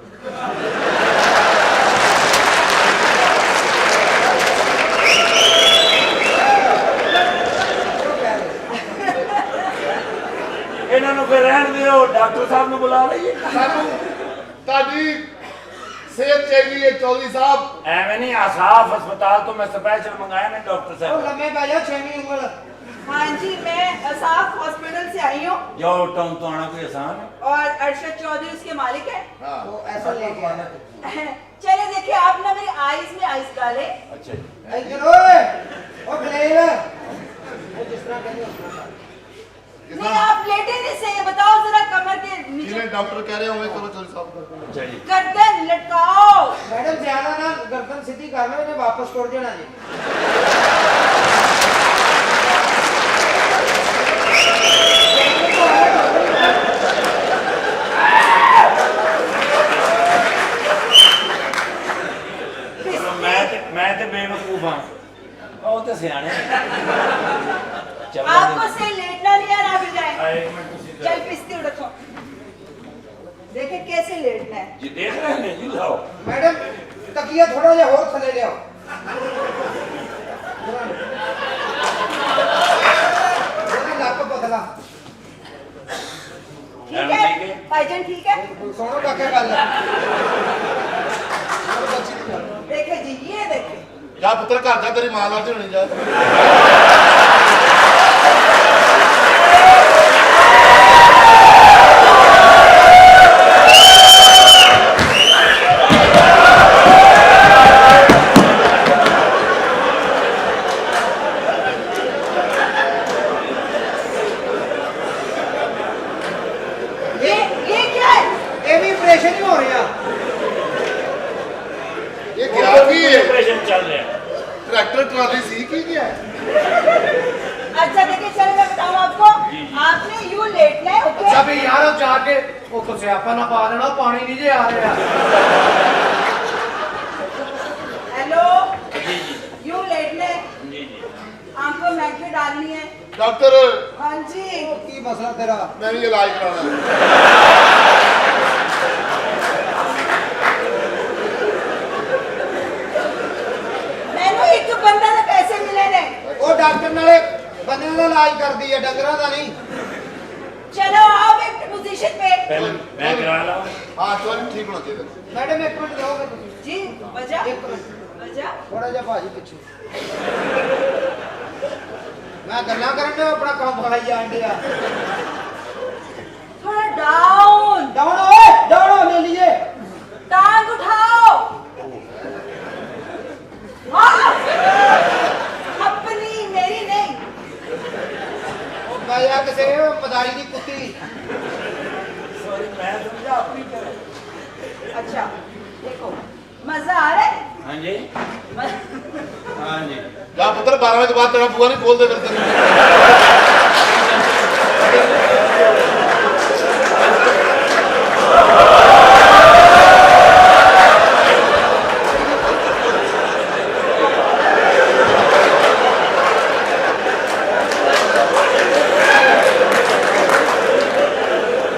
ਇਹਨਾਂ ਨੂੰ ਫਿਰ ਰਹਿਣ ਦਿਓ, ਡਾਕਟਰ ਸਾਹਿਬ ਨੂੰ ਬੁਲਾ ਲਈਏ। ਸਾਨੂੰ ਤੁਹਾਡੀ ਸਿਹਤ ਚਾਹੀਦੀ ਹੈ ਚੌਧਰੀ ਸਾਹਿਬ। ਐਵੇਂ ਨਹੀਂ, ਆਸਾਫ ਹਸਪਤਾਲ ਤੋਂ ਮੈਂ ਸਪੈਸ਼ਲ ਮੰਗਾਇਆ ਨੇ ਡਾਕਟਰ ਉਹ ਸਾਹਿਬ। ਲੰਮੇ ਪੈ ਜਾ 6ਵੀਂ ਉਂਗਲ। हाँ जी, मैं असाफ हॉस्पिटल से आई हूँ ਜਾਓ टाउन तो आना कोई आसान है। और अरशद चौधरी उसके मालिक है। हाँ ਉਹ ਐਸਾ ਲੈ ਕੇ ਆਇਆ। चले देखिए, आप ना मेरी आईज में आइस डाले। अच्छा जी। ਇੱਧਰ ਓਏ ਉਹ ਗਲੇਲ ਉਹ ਜਿਸ ਤਰ੍ਹਾਂ ਕਹਿੰਦੇ ਉਸ ਤਰ੍ਹਾਂ। नहीं आप लेटे नहीं सही, बताओ जरा कमर के नीचे ਜਿਵੇਂ ਡਾਕਟਰ ਕਹਿ ਰਹੇ ਹੋਵੇ ਕਰੋ ਚੌਧਰੀ ਸਾਹਿਬ। अच्छा जी। गर्दन लटकाओ। ਮੈਡਮ ਜ਼ਿਆਦਾ ਨਾ ਗਰਦਨ ਸਿੱਧੀ ਕਰ ਲਓ, ਇਹਨੇ ਵਾਪਸ ਟੁਰ ਜਾਣਾ ਜੀ। मैं तो बेवकूफ हाँ, वो तो सियाने। आपको से लेटना नहीं आ रहा अभी जाए। एक मिनट तुसी चल पिस्ती उठो, देखिए कैसे लेटना है। जी देख रहे हैं जी, लाओ। ਮੈਡਮ ਤਕੀਆ ਥੋੜਾ ਜਿਹਾ ਹੋਰ ਥੱਲੇ ਲਿਆਓ। ਉਹਦੀ ਲੱਕ ਪਤਲਾ। ठीक ठीक है है। भाईजान, ठीक है। ਸੋਹਣੋ ਕਾਕੇ ਗੱਲ। देखे जी, ये देखे। ਜਾ ਪੁੱਤਰ ਘਰ ਜਾ, ਤੇਰੀ ਮਾਂ ਨਾਲ ਤੇ ਹੋਣੀ ਜਾ। ये क्या है? ਇਹ ਵੀ ਆਪਰੇਸ਼ਨ ਹੀ ਹੋ ਰਿਹਾ। ਇਹ ਗਿਆ ਕੀ ਹੈ? ऑपरेशन चल रहा है। ट्रैक्टर ट्राली सी की क्या है? अच्छा देखिए, चलो मैं बताऊँ आपको, आपने यूं लेटना है, ओके? ਅੱਛਾ ਵੀ ਯਾਰ ਉਹ ਜਾ ਕੇ ਉਹ ਸਿਆਪਾ ਨਾ ਪਾ ਦੇਣਾ, ਪਾਣੀ ਨਹੀਂ ਜੇ ਆ ਰਿਹਾ। हेलो, जी जी यूं लेटना है, जी जी। आपको मैगी डालनी है। डॉक्टर हाँ जी। ਕੀ ਮਸਲਾ ਤੇਰਾ? मैं भी इलाज कराना है। मैंने एक बंदा ने पैसे मिले ने। ਉਹ ਡਾਕਟਰ ਨਾਲੇ ਬੰਦਿਆਂ ਦਾ ਇਲਾਜ ਕਰਦੀ ਹੈ, ਡੰਗਰਾਂ ਦਾ ਨਹੀਂ। चलो आओ एक पोजीशन पे। पहले मैं करा लाऊं। हाँ चौधरी ठीक होना चाहिए। ਮੈਡਮ ਇੱਕ ਮਿੰਟ ਦਿਓਗੇ ਤੁਸੀਂ? जी बजा ਇੱਕ ਮਿੰਟ बजा। ਥੋੜਾ ਜਿਹਾ ਭਾਜੀ ਪਿੱਛੇ। ਮੈਂ ਗੱਲਾਂ ਕਰਨ ਦੇ ਆਪਣਾ ਕੰਮ ਫੜਾਈ ਜਾਣ ਡਿਆ। थोड़ा डाउन। ਡਾਊਨ ਓਏ ਡਾਊਨ। ले लिए। टांग उठाओ। हाँ, अपनी मेरी नहीं। गाया किसे मदारी की कुत्ती। सॉरी मैं समझा अपनी करे। अच्छा देखो मजा आ रहा है। हाँ जी हाँ जी ਜਾ ਪੁੱਤਰ 12 ਵਜੇ ਤੋਂ ਬਾਅਦ ਤੇਰਾ ਬੂਆ ਨਹੀਂ ਖੋਲਦੇ ਫਿਰ ਤੈਨੂੰ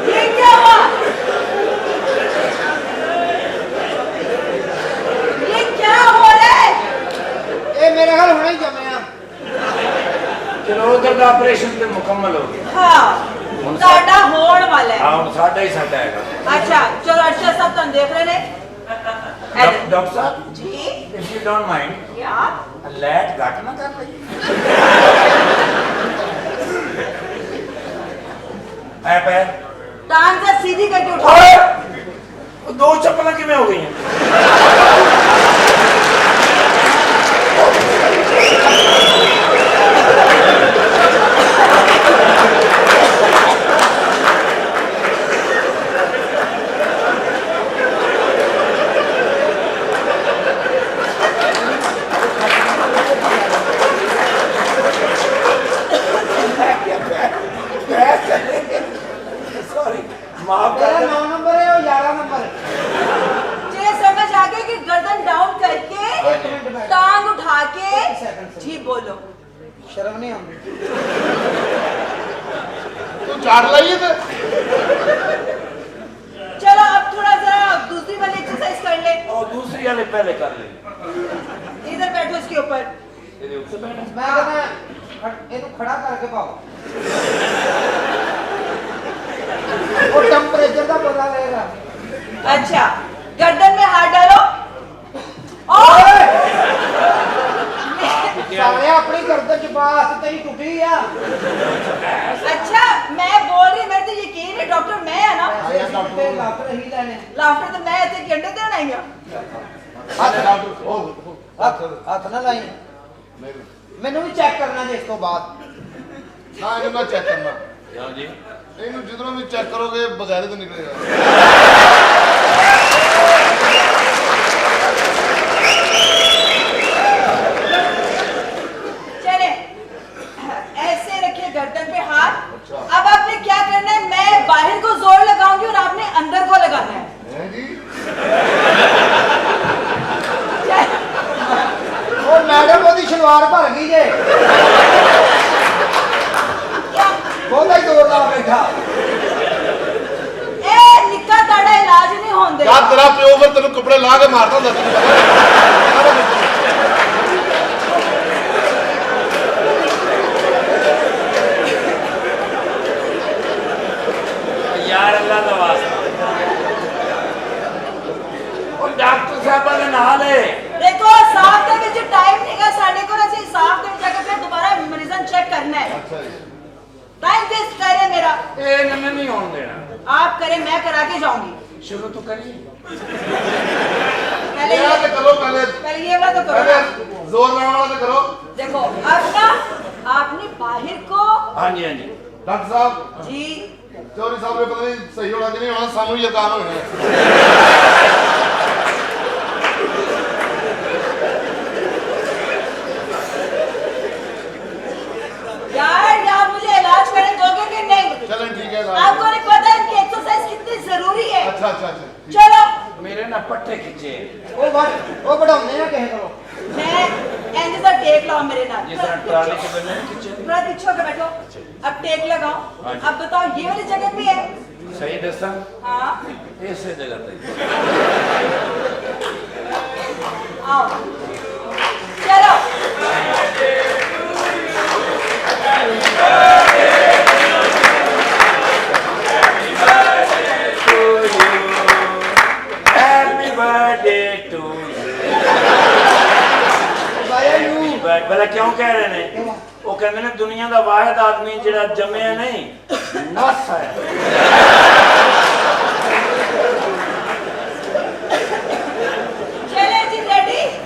ये क्या हुआ? ये क्या हो रहा है? ये मेरे घर होना ही जमे। चलो उधर का ऑपरेशन तो मुकम्मल हो गया। हाँ साडा होण वाला है। हाँ हम साडा ही साडा है। अच्छा चलो अर्षद साहब तुम देख रहे ने डॉक्टर साहब जी इफ यू डोंट माइंड क्या लैट घट ना कर ली ऐ पैर टांग से सीधी करके उठाओ। ओए वो दो चप्पलें किवें हो गई हैं सॉरी माफ कर मेरा दे 9 नंबर है और 11 नंबर। मुझे समझ आ गया कि गर्दन डाउन करके टांग उठा के जी बोलो। शर्म नहीं आती। ਤੂੰ ਝਾੜ ਲਾਈਏ ਤੇ चलो अब थोड़ा सा दूसरी वाली एक्सरसाइज कर ले। और दूसरी वाले पहले कर ले इधर बैठो इसके ऊपर। ਇਹਦੇ ਉੱਤੇ ਬੈਠ मैं कहना इनको खड़ा करके पाओ। वो टेम्परेचर का पता रहेगा। अच्छा गर्दन में हाथ डालो और सारे अपनी गर्दन च बात तेरी टूटी है। अच्छा मैं बोल रही मेरे तो यकीन है डॉक्टर मैं है ना। ऐसे लाफ रही लेने। लाफ्टर तो मैं इतने घंटे देना ही हथ ना लाई। मैनू भी चेक करना जी इस तो बाद। ਨਾ ਇਹਨੂੰ ਨਾ ਚੈੱਕ ਕਰਨਾ ਹਾਂ ਜੀ ਇਹਨੂੰ ਜਿੱਦੋਂ ਵੀ ਚੈੱਕ ਕਰੋਗੇ ਬਗੈਰ ਤੋਂ ਨਿਕਲੇਗਾ चले ऐसे रखिए गर्दन पे हाथ। अब आपने क्या करना है मैं बाहर को जोर लगाऊंगी और आपने अंदर को लगाना है। ਹੈ ਜੀ और मैडम वो शलवार भर गई जे। क्या बहुत ही जोर ला बैठा। ए निक्का ताड़ा इलाज नहीं होंदे। ਯਾਰ ਤੇਰਾ ਪਿਓ ਫਿਰ ਤੈਨੂੰ ਕੱਪੜੇ ਲਾ ਕੇ ਮਾਰਦਾ ਹੁੰਦਾ ਤੈਨੂੰ यार अल्लाह का वास्ता और डॉक्टर साहब ने नहा ले देखो साफ ਦੇ ਵਿੱਚ ਟਾਈਮ ਨਹੀਂਗਾ ਸਾਡੇ ਕੋਲ। ਅਸੀਂ ਸਾफ ਦੇ ਵਿੱਚ ਜਾ ਕੇ ਫਿਰ ਦੁਬਾਰਾ ਮਰੀਜ਼ਾਂ ਚੈੱਕ ਕਰਨਾ ਹੈ। ਅੱਛਾ ਜੀ टाइम वेस्ट करे मेरा। ये नन्हे नहीं होने देना आप करें मैं करा के जाऊंगी। शुरू तो करिए पहले ਇਹ ਆ ਕੇ ਕਰੋ ਪਹਿਲੇ ये वाला तो करो ਪਹਿਲੇ ना। ਜ਼ੋਰ ਲਾਉਣ ਵਾਲਾ ਤੇ ਕਰੋ देखो अब ना आपने बाहर को हाँ जी ਡਾਕਟਰ ਸਾਹਿਬ जी ਚੌਧਰੀ ਸਾਹਿਬ ਨੇ ਪਤਾ ਨਹੀਂ ਸਹੀ ਹੋਣਾ ਕਿ ਨਹੀਂ ਹੋਣਾ ਸਾਨੂੰ ਹੀ ਯਕਾਨ ਹੋਣਾ ਹੈ यार आप मुझे इलाज करने दोगे कि नहीं? चलें ठीक है आपको नहीं पता इनकी एक्सरसाइज कितनी जरूरी है। अच्छा अच्छा अच्छा ठीक। चलो मेरे ना पट्टे खींचे वो बढ़ाने ना कहे करो। मैं इंज सा टेक लाओ मेरे नाल। जिस तरह ट्राली के बने खींचे थोड़ा पीछे होकर बैठो। अब टेक लगाओ। अब बताओ ये वाली जगह पे है। सही दसा हाँ ऐसे जगह पे आओ चलो हैप्पी बर्थडे टू यू भला क्यों कह रहे ने वो कहते ने दुनिया का वाहिद आदमी जिहड़ा जम्मिया नहीं नस है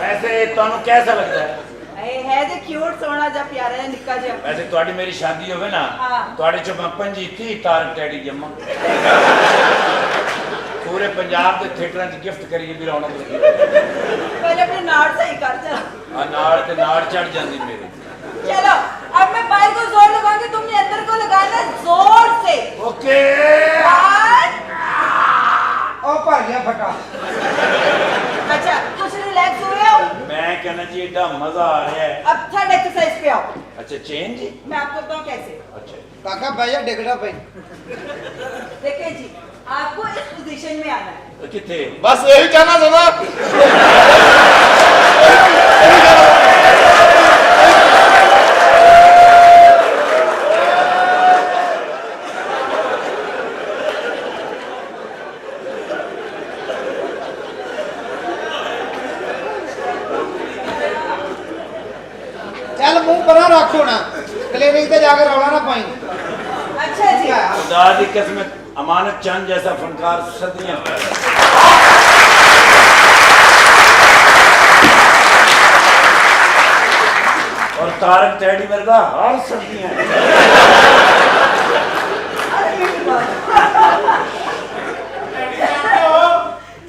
वैसे ਤੁਹਾਨੂੰ कैसा लगता है? है तो क्यूट सोना जा प्यारा है निक्का जा। वैसे ਤੁਹਾਡੀ ਮੇਰੀ ਸ਼ਾਦੀ ਹੋਵੇ ਨਾ हाँ। ਤੁਹਾਡੇ ਚੋਂ ਮੈਂ 25 ਤਾਰਕ ਟੈਡੀ ਜੰਮਾ ਪੂਰੇ ਪੰਜਾਬ ਦੇ ਥੀਏਟਰਾਂ 'ਚ ਗਿਫਟ ਕਰੀਏ ਵੀ ਰੌਣਕ ਲੱਗੀ पहले अपने नाड़ सही कर चल। ਆ ਨਾਲ ਤੇ ਨਾਲ ਚੜ ਜਾਂਦੀ ਮੇਰੇ चलो अब मैं बाहर को जोर लगाऊंगी तुमने अंदर को लगाना जोर से। ਓਕੇ One, ਉਹ ਭਰ ਗਿਆ ਫਟਾ। अच्छा कुछ रिलैक्स हुए हो? मैं कहना जी एडा मजा आ रहा है। अब थर्ड एक्सरसाइज पे आओ। अच्छा चेंज मैं आपको बताऊं कैसे। अच्छा ਕਾਕਾ ਬਹਿ ਜਾ ਡਿੱਗਣਾ ਪਈ। देखिए जी आपको इस पोजीशन में आना है। तो कितने ਬਸ ਇਹੀ ਕਹਿਣਾ ਚਾਹੁੰਦਾ ਚੱਲ ਮੂੰਹ ਪਰਾਂ ਰੱਖੋ ਨਾ ਕਲੀਨਿਕ ਤੇ ਜਾ ਕੇ ਰੌਲਾ ਨਾ ਪਾਈ। अच्छा जी खुदा दी कसम अमानत चंद जैसा फनकार सदियां और तारक टैडी वर्गा हर सदियां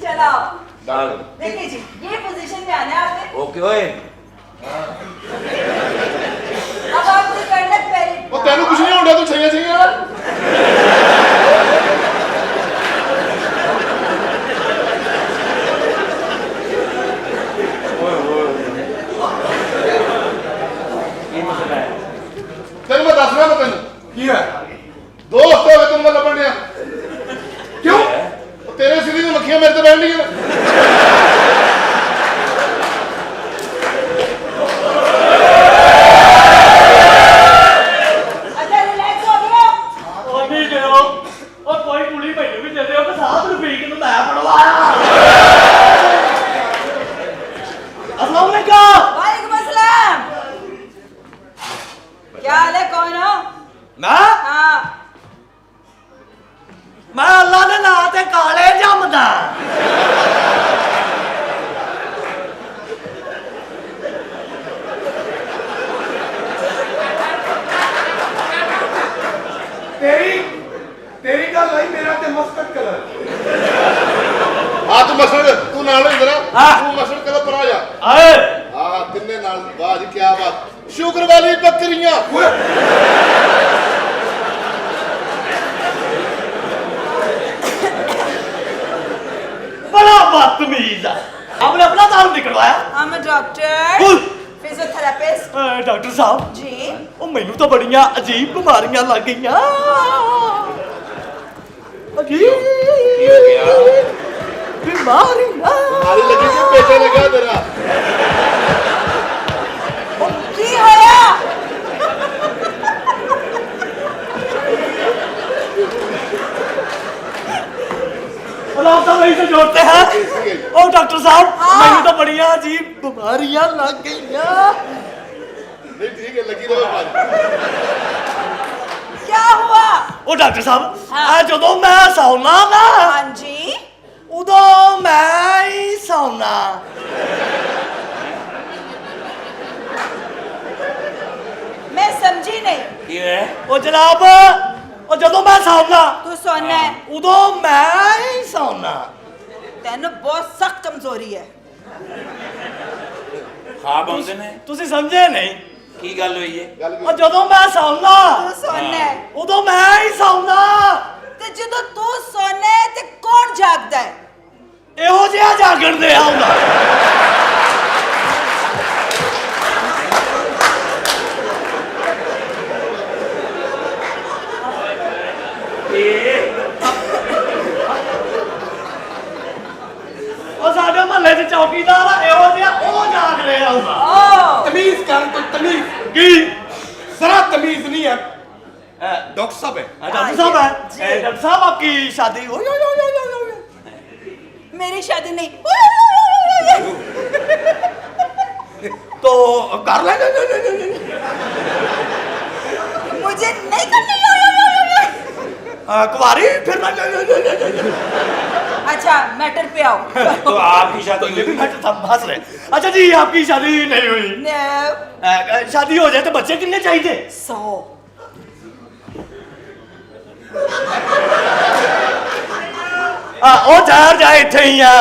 चलो डाल देखिए जी ये पोजीशन में आना है आपने। ओके ओए अब आपने करना है पहले ਉਹ ਤੈਨੂੰ ਕੁਝ ਨਹੀਂ ਹੁੰਦਾ ਤੂੰ ਛਈਆਂ ਛਈਆਂ ओए ओए ये मसला है ਤੈਨੂੰ ਮੈਂ ਦੱਸਣਾ ਮੈਂ ਤੈਨੂੰ ਕੀ ਹੈ 2 ਹਫ਼ਤੇ ਹੋ ਗਏ ਤੈਨੂੰ ਮੈਂ ਲੱਭਣ ਡਿਆ ਕਿਉਂ ਉਹ ਤੇਰੇ ਸਿੱਧੀ ਨੂੰ ਮੱਖੀਆਂ ਮੇਰੇ ਤੇ ਬੈਠ ਲੀਆਂ अच्छा रिलैक्स हो गया। ਉਹ ਨਹੀਂ ਦਿਓ ਉਹ ਕੋਈ ਕੁੜੀ ਮੈਨੂੰ ਵੀ ਦੇ ਦਿਓ ਕਿ ਸਾਹਬ ਨੂੰ ਪੀਕ ਨੂੰ ਮੈਂ ਪੜਵਾਇਆ अस्सलाम वालेकुम वालेकुम अस्सलाम। क्या हाल है कौन हो? मैं हाँ ਮੈਂ ਅੱਲਾ ਦੇ ਨਾਂ ਤੇ ਕਾਲੇ ਜੰਮਦਾ ਤੇਰੀ ਗੱਲ ਆਈ ਮੇਰਾ ਤੇ ਮਸਤਕ ਕਲਰ ਆ ਤੂੰ ਮਸਲ ਤੂੰ ਨਾਲ ਹੋ ਜਰਾ ਹਾਂ। ਤੂੰ ਮਸਲ ਕਦੋਂ ਪਰ ਆ ਜਾ ਆਏ ਆ ਤਿੰਨੇ ਨਾਲ ਵਾਹ ਜੀ ਕੀ ਬਾਤ ਸ਼ੁਕਰ ਵਾਲੀ ਬੱਕਰੀਆਂ बड़ा बदतमीज है आपने अपना दारू निकलवाया I'm a doctor, बोल फिजियोथेरेपिस्ट। डॉक्टर साहब जी ਉਹ ਮੈਨੂੰ ਤਾਂ ਬੜੀਆਂ ਅਜੀਬ ਬਿਮਾਰੀਆਂ ਲੱਗ ਗਈਆਂ ਅਜੀਬ ਬਿਮਾਰੀਆਂ ਆਲੀ ਲੱਗੀ ਕਿ ਪੇਚੇ ਲੱਗਾ ਤੇਰਾ की होया? अल्लाह ताला इसे जोड़ते हैं ओ डॉक्टर साहब ਮੈਨੂੰ ਤਾਂ ਬੜੀਆਂ ਅਜੀਬ ਬਿਮਾਰੀਆਂ ਲੱਗ ਗਈਆਂ ਨਹੀਂ ਠੀਕ ਹੈ ਲੱਗੀ ਰਹੋ ਬਾਜੀ क्या हुआ? ਉਹ ਡਾਕਟਰ ਸਾਹਿਬ ਹਾਂ। ਆ ਜਦੋਂ ਮੈਂ ਸੌਣਾ ਨਾ हाँ जी ਉਦੋਂ ਮੈਂ ਹੀ ਸੌਣਾ मैं समझी नहीं। ये है ਉਹ ਜਨਾਬ ਉਹ ਜਦੋਂ ਮੈਂ ਸੌਣਾ तू सोना है ਉਦੋਂ ਮੈਂ ਹੀ ਸੌਣਾ तेन बहुत सख्त कमजोरी है। ख्वाब आते ने ਤੁਸੀਂ ਸਮਝੇ ਨਹੀਂ की गल हुई है ਗੱਲ ਕੀ ਉਹ ਜਦੋਂ ਮੈਂ ਸੌਣਾ तू सोना है ਉਦੋਂ ਮੈਂ ਹੀ ਸੌਣਾ ਤੇ ਜਦੋਂ ਤੂੰ ਸੋਨਾ ਹੈ ਤੇ ਕੌਣ ਜਾਗਦਾ ਹੈ? ਇਹੋ ਜਿਹਾ ਜਾਗਣ ਦੇ ਆਉਂਦਾ ਉਹ ਸਾਡੇ ਮਹੱਲੇ 'ਚ ਚੌਕੀਦਾਰ ਆ ਇਹੋ ਜਿਹਾ ਉਹ ਜਾਗ ਰਿਹਾ ਹੁੰਦਾ ਓ ਤਮੀਜ਼ ਕਰ ਕੋਈ ਤਮੀਜ਼ ਕੀ ਜ਼ਰਾ ਤਮੀਜ਼ नहीं है डॉक्टर साहब है डॉक्टर साहब है जी। डॉक्टर साहब आपकी शादी हो मेरी शादी नहीं। तो कर लेंगे मुझे नहीं करनी। कुंवारी फिर अच्छा अच्छा मैटर पे आओ। तो आपकी शादी ये भी मैटर था, हंस रहे। अच्छा जी, आपकी शादी नहीं हुई? No, शादी हो जाए तो बच्चे कितने चाहिए? 100। ਉਹ ਚਾਰ ਜਾ ਇੱਥੇ ਹੀ ਆ,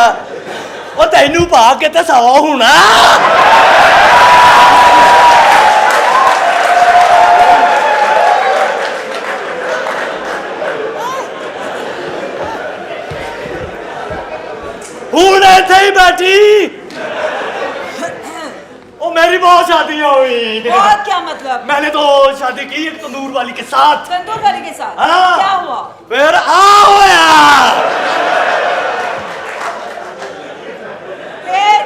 ਉਹ ਤੈਨੂੰ ਪਾ ਕੇ ਤੇ 100 ਹੋਣਾ। ਹੁਣ ਇੱਥੇ ही बैठी। ओ मेरी बहुत शादियां हुई। और क्या मतलब? मैंने तो शादी की एक तंदूर वाली के साथ। तंदूर वाले के साथ? हाँ। क्या हुआ? फिर होया फिर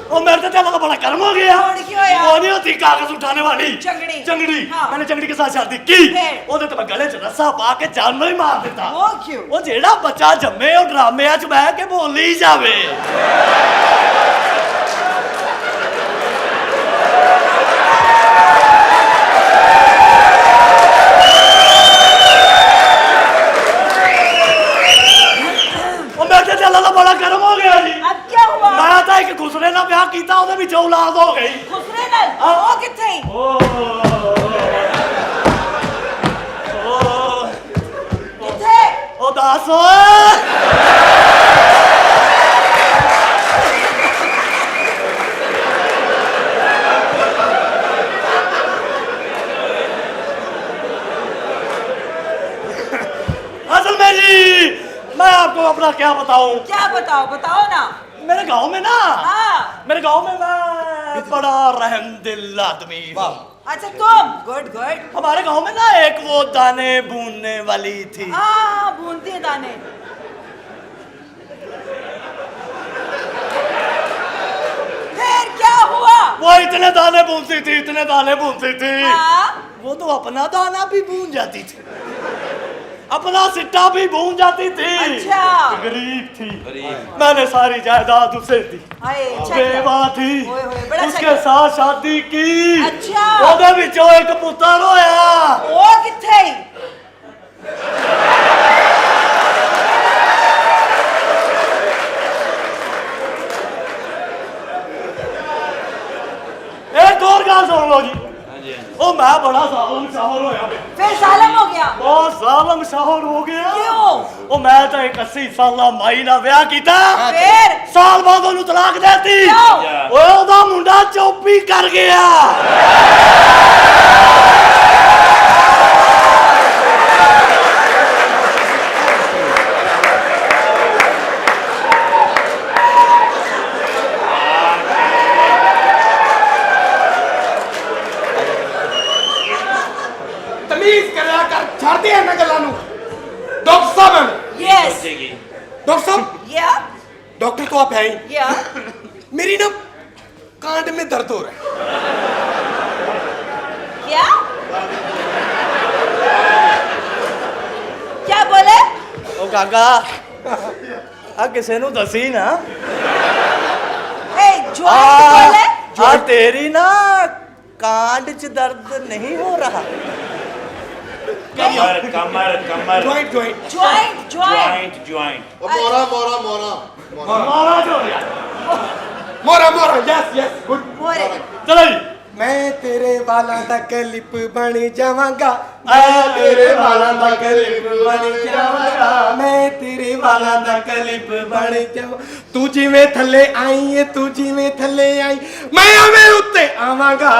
ओ मेरे तो दिल का बड़ा कर्म हो गया। और क्यों होया? वो नहीं होती कागज उठाने वाली चंगड़ी। चंगड़ी। हाँ। मैंने चंगड़ी के साथ शादी की। फिर? ओदे तो मैं गले च रस्सा पा के जानवर ही मार देता। वो क्यों? वो जेड़ा बच्चा जम्मे और ड्रामे च बह के बोल ही जावे। बड़ा गर्म हो गया जी। अब क्या हुआ? मैं तो एक खुसरे ना ब्याह किया, ਉਹਦੇ ਵਿੱਚ औलाद हो गई। खुसरे नाल? वो किथे? किथे? ओ दास असल में जी मैं आपको अपना क्या बताऊं। क्या बताओ, बताओ ना। मेरे गांव में ना, हाँ। मेरे गांव में मैं बड़ा रहमदिल आदमी हूँ। अच्छा तुम? Good good. हमारे गांव में ना एक वो दाने भूनने वाली थी। हाँ, भूनती है दाने। फिर क्या हुआ? वो इतने दाने भूनती थी, इतने दाने भूनती थी। हाँ? वो तो अपना दाना भी भून जाती थी, अपना सिट्टा भी भून जाती थी। अच्छा। गरीब थी। मैंने सारी जायदाद उसे दी। हाय, अच्छा बेवा थी। ओए होए, बड़ा उसके अच्छा साथ शादी की। अच्छा। ਉਹਦੇ ਵਿੱਚੋਂ ਇੱਕ ਪੁੱਤਰ ਹੋਇਆ। वो किथे? एक और ਗੱਲ ਸੁਣ ਲਓ ਜੀ। ਉਹ ਮੈਂ ਬੜਾ ਜ਼ਾਲਮ ਸ਼ਾਹਰ ਹੋਇਆ। फिर सालम हो गया? ਬਹੁਤ ਜ਼ਾਲਮ ਸ਼ਾਹਰ ਹੋ ਗਿਆ। क्यों? ਉਹ ਮੈਂ ਤਾਂ ਇੱਕ 80 ਸਾਲਾ ਮਾਈ ਨਾਲ ਵਿਆਹ ਕੀਤਾ। फिर? ਸਾਲ ਬਾਅਦ ਉਹਨੂੰ ਤਲਾਕ ਦੇਤੀ। ਕਿਉਂ? ਓਏ ਉਹਦਾ ਮੁੰਡਾ ਚੋਪੀ ਕਰ ਗਿਆ। ਤਮੀਜ਼ ਕਰਿਆ ਕਰ, ਛੱਡ ਦੇ ਇਹਨਾਂ ਗੱਲਾਂ ਨੂੰ। ਡਾਕਟਰ ਸਾਹਿਬ, यस। डॉक्टर साहब, या? डॉक्टर तो आप हैं ही। या? मेरी ना कांड में दर्द हो रहा है। क्या? क्या बोले? ਉਹ ਕਾਕਾ ਆ ਕਿਸੇ ਨੂੰ ਦੱਸੀ ਨਾ। ए, ज्वाइंट बोले? आ तेरी ना कांड च दर्द नहीं हो रहा। कमर कमर कमर joint joint joint joint. Joint joint ਉਹ ਮੋਰਾ ਮੋਰਾ ਮੋਰਾ महाराज हो गया। मोरा मोरा, यस यस, गुड। मोरे। चलो जी। मैं तेरे वाला दा क्लिप बन जावांगा। मैं तेरे वाला दा क्लिप बन जावांगा। मैं तेरे वाला दा क्लिप बन जावां। तू जिवें थल्ले आई है, तू जिवें थल्ले आई, मैं उवें उत्ते आवांगा।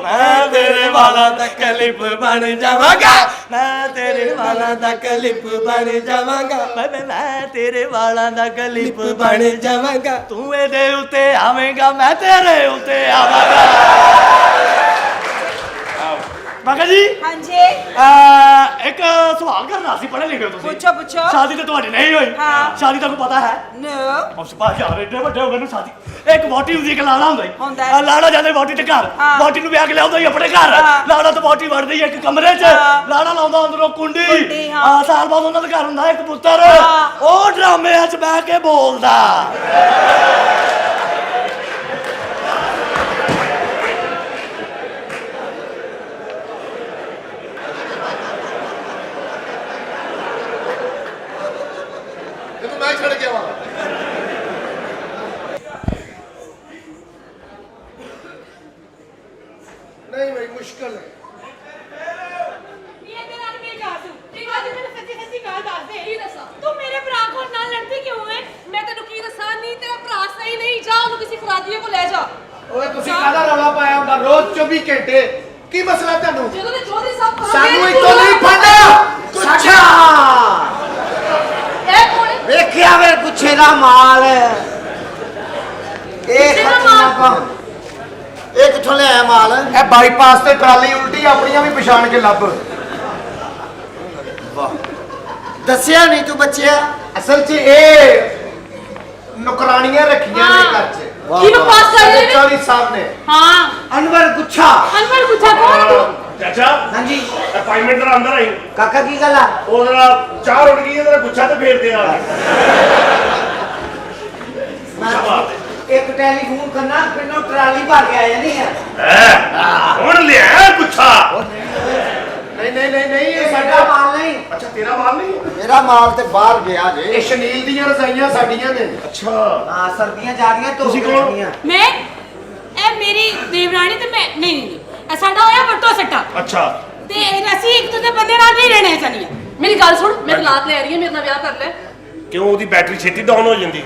मैं तेरे वाला दा क्लिप बन जावांगा। मैं तेरे वाला दा क्लिप बन जावांगा। मैं तेरे वाला दा क्लिप बन जावांगा। तू एदे उते आवेगा, मैं तेरे उते आवांगा। मगा जी, हाँ जी। एक सवाल करना सी, पढ़े लिखे हो तुसी? पूछो पूछो। शादी तो तुम्हारी नहीं हुई। हाँ। शादी तो पता है? नो। ਉਸ ਪਾ ਯਾਰ ਏਡੇ ਵੱਡੇ ਹੋ ਗਏ ਨੂੰ ਸ਼ਾਦੀ। ਇੱਕ ਵੋਟੀ ਹੁੰਦੀ, ਇੱਕ ਲਾੜਾ ਹੁੰਦਾ ਹੁੰਦਾ ਹੀ। ਹੈ। ਲਾੜਾ ਜਾਂਦੇ ਵੋਟੀ ਦੇ ਘਰ, ਹਾਂ। ਵੋਟੀ ਨੂੰ ਵਿਆਹ ਕੇ ਲਿਆਉਂਦਾ ਹੀ ਆਪਣੇ ਘਰ। ਹਾਂ। ਲਾੜਾ ਤੇ ਵੋਟੀ ਵੜਦੀ ਇੱਕ ਕਮਰੇ 'ਚ। ਹਾਂ। ਲਾੜਾ ਲਾਉਂਦਾ ਅੰਦਰੋਂ ਕੁੰਡੀ। ਕੁੰਡੀ, ਹਾਂ। ਸਾਲ ਬਾਅਦ ਉਹਨਾਂ ਦੇ ਘਰ ਹੁੰਦਾ ਇੱਕ ਪੁੱਤਰ। ਹਾਂ। ਉਹ ਡਰਾਮਿਆਂ 'ਚ ਬਹਿ ਕੇ ਬੋਲਦਾ। ਮੁਸ਼ਕਲ ਹੈ। ਇਹ ਤੇ ਨਾਲ ਮੇਰੀ ਗੱਲ ਸੁਣ ਠੀਕ ਆ ਜੀ ਮੈਨੂੰ ਸੱਚੀ ਸੱਚੀ ਗੱਲ ਦੱਸ ਦੇ ਕੀ ਦੱਸਾਂ ਤੂੰ ਮੇਰੇ ਭਰਾ ਕੋਲ ਨਾਲ ਲੜਦੀ ਕਿਉਂ ਹੈ मैं तेन की दसा नहीं तेरा भरा सही नहीं जा उन्हें किसी खरादियों को ले जा ਓਏ ਤੁਸੀਂ ਕਾਹਦਾ ਰੌਲਾ ਪਾਇਆ ਹੁੰਦਾ ਰੋਜ਼ 24 ਘੰਟੇ ਕੀ ਮਸਲਾ ਤੁਹਾਨੂੰ जो तो चौधरी साहब करो ਸਾਨੂੰ ਇੱਥੋਂ ਨਹੀਂ ਫੜਨਾ ਅੱਛਾ ए कौन है ਵੇਖਿਆ ਵੇ ਗੁੱਛੇ ਦਾ ਮਾਲ ਇਹ ਗੁੱਛੇ ਦਾ ਖੱਟੀਆਂ ਮਾਲ? ਇਹ ਕਿੱਥੋਂ ਲਿਆਇਆ ਮਾਲ ਇਹ ਬਾਈਪਾਸ ਤੇ ਟਰਾਲੀ ਉਲਟੀ ਆਪਣੀਆਂ ਵੀ ਪਛਾਣ ਕੇ ਲੱਭ ਦੱਸਿਆ ਨਹੀਂ ਤੂੰ ਬੱਚਿਆ ਅਸਲ 'ਚ ਇਹ ਨੁਕਰਾਣੀਆਂ ਰੱਖੀਆਂ ਨੇ ਘਰ 'ਚ किनो पास कर रहे हैं ਚੌਧਰੀ ਸਾਹਿਬ ਨੇ ਹਾਂ ਅਨਵਰ ਗੁੱਛਾ ਅਨਵਰ ਪੁੱਛਾ ਕੌਣ ਤੂੰ ਚਾਚਾ ਹਾਂਜੀ ਅਪਾਇੰਟਮੈਂਟ ਦਾ ਅੰਦਰ ਆਈ ਕਾਕਾ ਕੀ ਗੱਲ ਆ ਉਹ ਜਰਾ ਚਾਹ ਉੱਡ ਗਈ ਇਹਦਾ ਗੁੱਛਾ ਤੇ ਫੇਰਦੇ ਆ ਇੱਕ ਟੈਲੀਫੋਨ ਕਰਨਾ ਕਿੰਨੋ ਟਰਾਲੀ ਭਰ ਕੇ ਆ ਜਾਣੀ ਆ ਹੈ ਹੁਣ ਲਿਆ ਗੁੱਛਾ ਨਹੀਂ ਇਹ ਸਾਡਾ ਸਾਡਾ ਮਾਲ ਨਹੀਂ ਅੱਛਾ ਤੇਰਾ ਮਾਲ ਨਹੀਂ ਮੇਰਾ ਮਾਲ ਤੇ ਬਾਹਰ ਗਿਆ ਜੇ ਇਹ ਸ਼ਨੀਲ ਦੀਆਂ ਰਜ਼ਾਈਆਂ ਸਾਡੀਆਂ ਨੇ ਅੱਛਾ ਹਾਂ ਸਰਦੀਆਂ ਜਾ ਰਹੀਆਂ ਧੋ ਤੁਸੀਂ ਕੇ ਕੌਣ? ਰੱਖਣੀਆਂ। ਮੈਂ ਇਹ ਮੇਰੀ ਦੇਵਰਾਣੀ ਤੇ ਮੈਂ ਨਹੀਂ ਇਹ ਸਾਡਾ ਹੋਇਆ ਵੱਟੋ ਸੱਟਾ ਅੱਛਾ ਤੇ ਅਸੀਂ ਇੱਕ ਦੂਜੇ ਬੰਦੇ ਨਾਲ ਨਹੀਂ ਰਹਿਣੇ ਚਾਹੀਏ मेरी गल सुन मैं तलाक ले रही है मेरे नाल ब्याह कर ले ਕਿਉਂ ਉਹਦੀ ਬੈਟਰੀ ਛੇਤੀ ਡਾਊਨ ਹੋ ਜਾਂਦੀ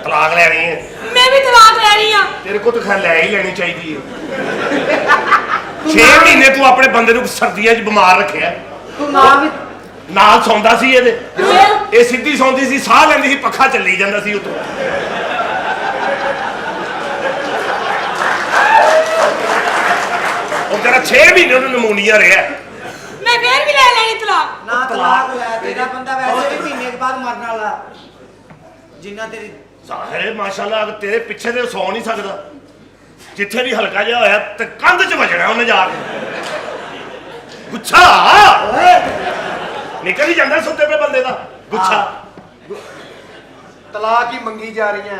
ਤਲਾਕ ਲੈ ਰਹੀ ਹੈ ਮੈਂ ਵੀ ਤਲਾਕ ਲੈ ਰਹੀ ਹਾਂ ਤੇਰੇ ਕੋਲ ਤਾਂ ਖੈਰ ਲੈ ਹੀ ਲੈਣੀ ਚਾਹੀਦੀ ਹੈ 6 ਮਹੀਨੇ ਤੂੰ ਆਪਣੇ ਬੰਦੇ ਨੂੰ ਸਰਦੀਆਂ 'ਚ ਬਿਮਾਰ ਰੱਖਿਆ ਤੂੰ ਨਾ ਵੀ ਨਾਲ ਸੌਂਦਾ ਸੀ ਇਹਦੇ ਇਹ ਸਿੱਧੀ ਸੌਂਦੀ ਸੀ ਸਾਹ ਲੈਂਦੀ ਸੀ ਪੱਖਾ ਚੱਲੀ ਜਾਂਦਾ ਸੀ ਉਤੋਂ ਉਹ ਤੇਰਾ 6 ਮਹੀਨੇ ਉਹਨੂੰ ਨਮੂਨੀਆ ਰਿਹਾ ਮੈਂ ਫੇਰ ਵੀ ਲੈ ਲੈਣੀ ਤਲਾਕ ਨਾ ਤਲਾਕ ਲੈ ਤੇਰਾ ਬੰਦਾ ਵੈਸੇ ਵੀ ਮਹੀਨੇ ਕੇ ਬਾਅਦ ਮਰਨ ਵਾਲਾ ਜਿੰਨਾ ਤੇਰੀ ਜ਼ਾਹਿਰ ਹੈ ਮਾਸ਼ਾਅੱਲਾ ਅਗਰ ਤੇਰੇ ਪਿੱਛੇ ਤੇ ਸੌ ਨਹੀਂ ਸਕਦਾ ਜਿੱਥੇ ਵੀ ਹਲਕਾ ਜਿਹਾ ਹੋਇਆ ਤੇ ਕੰਧ 'ਚ ਵੱਜਣਾ ਉਹਨੇ ਜਾ ਕੇ ਗੁੱਛਾ ਨਿਕਲ ਹੀ ਜਾਂਦਾ ਸੁੱਤੇ ਪਏ ਬੰਦੇ ਦਾ ਗੁੱਛਾ ਤਲਾਕ ਹੀ ਮੰਗੀ ਜਾ ਰਹੀਆਂ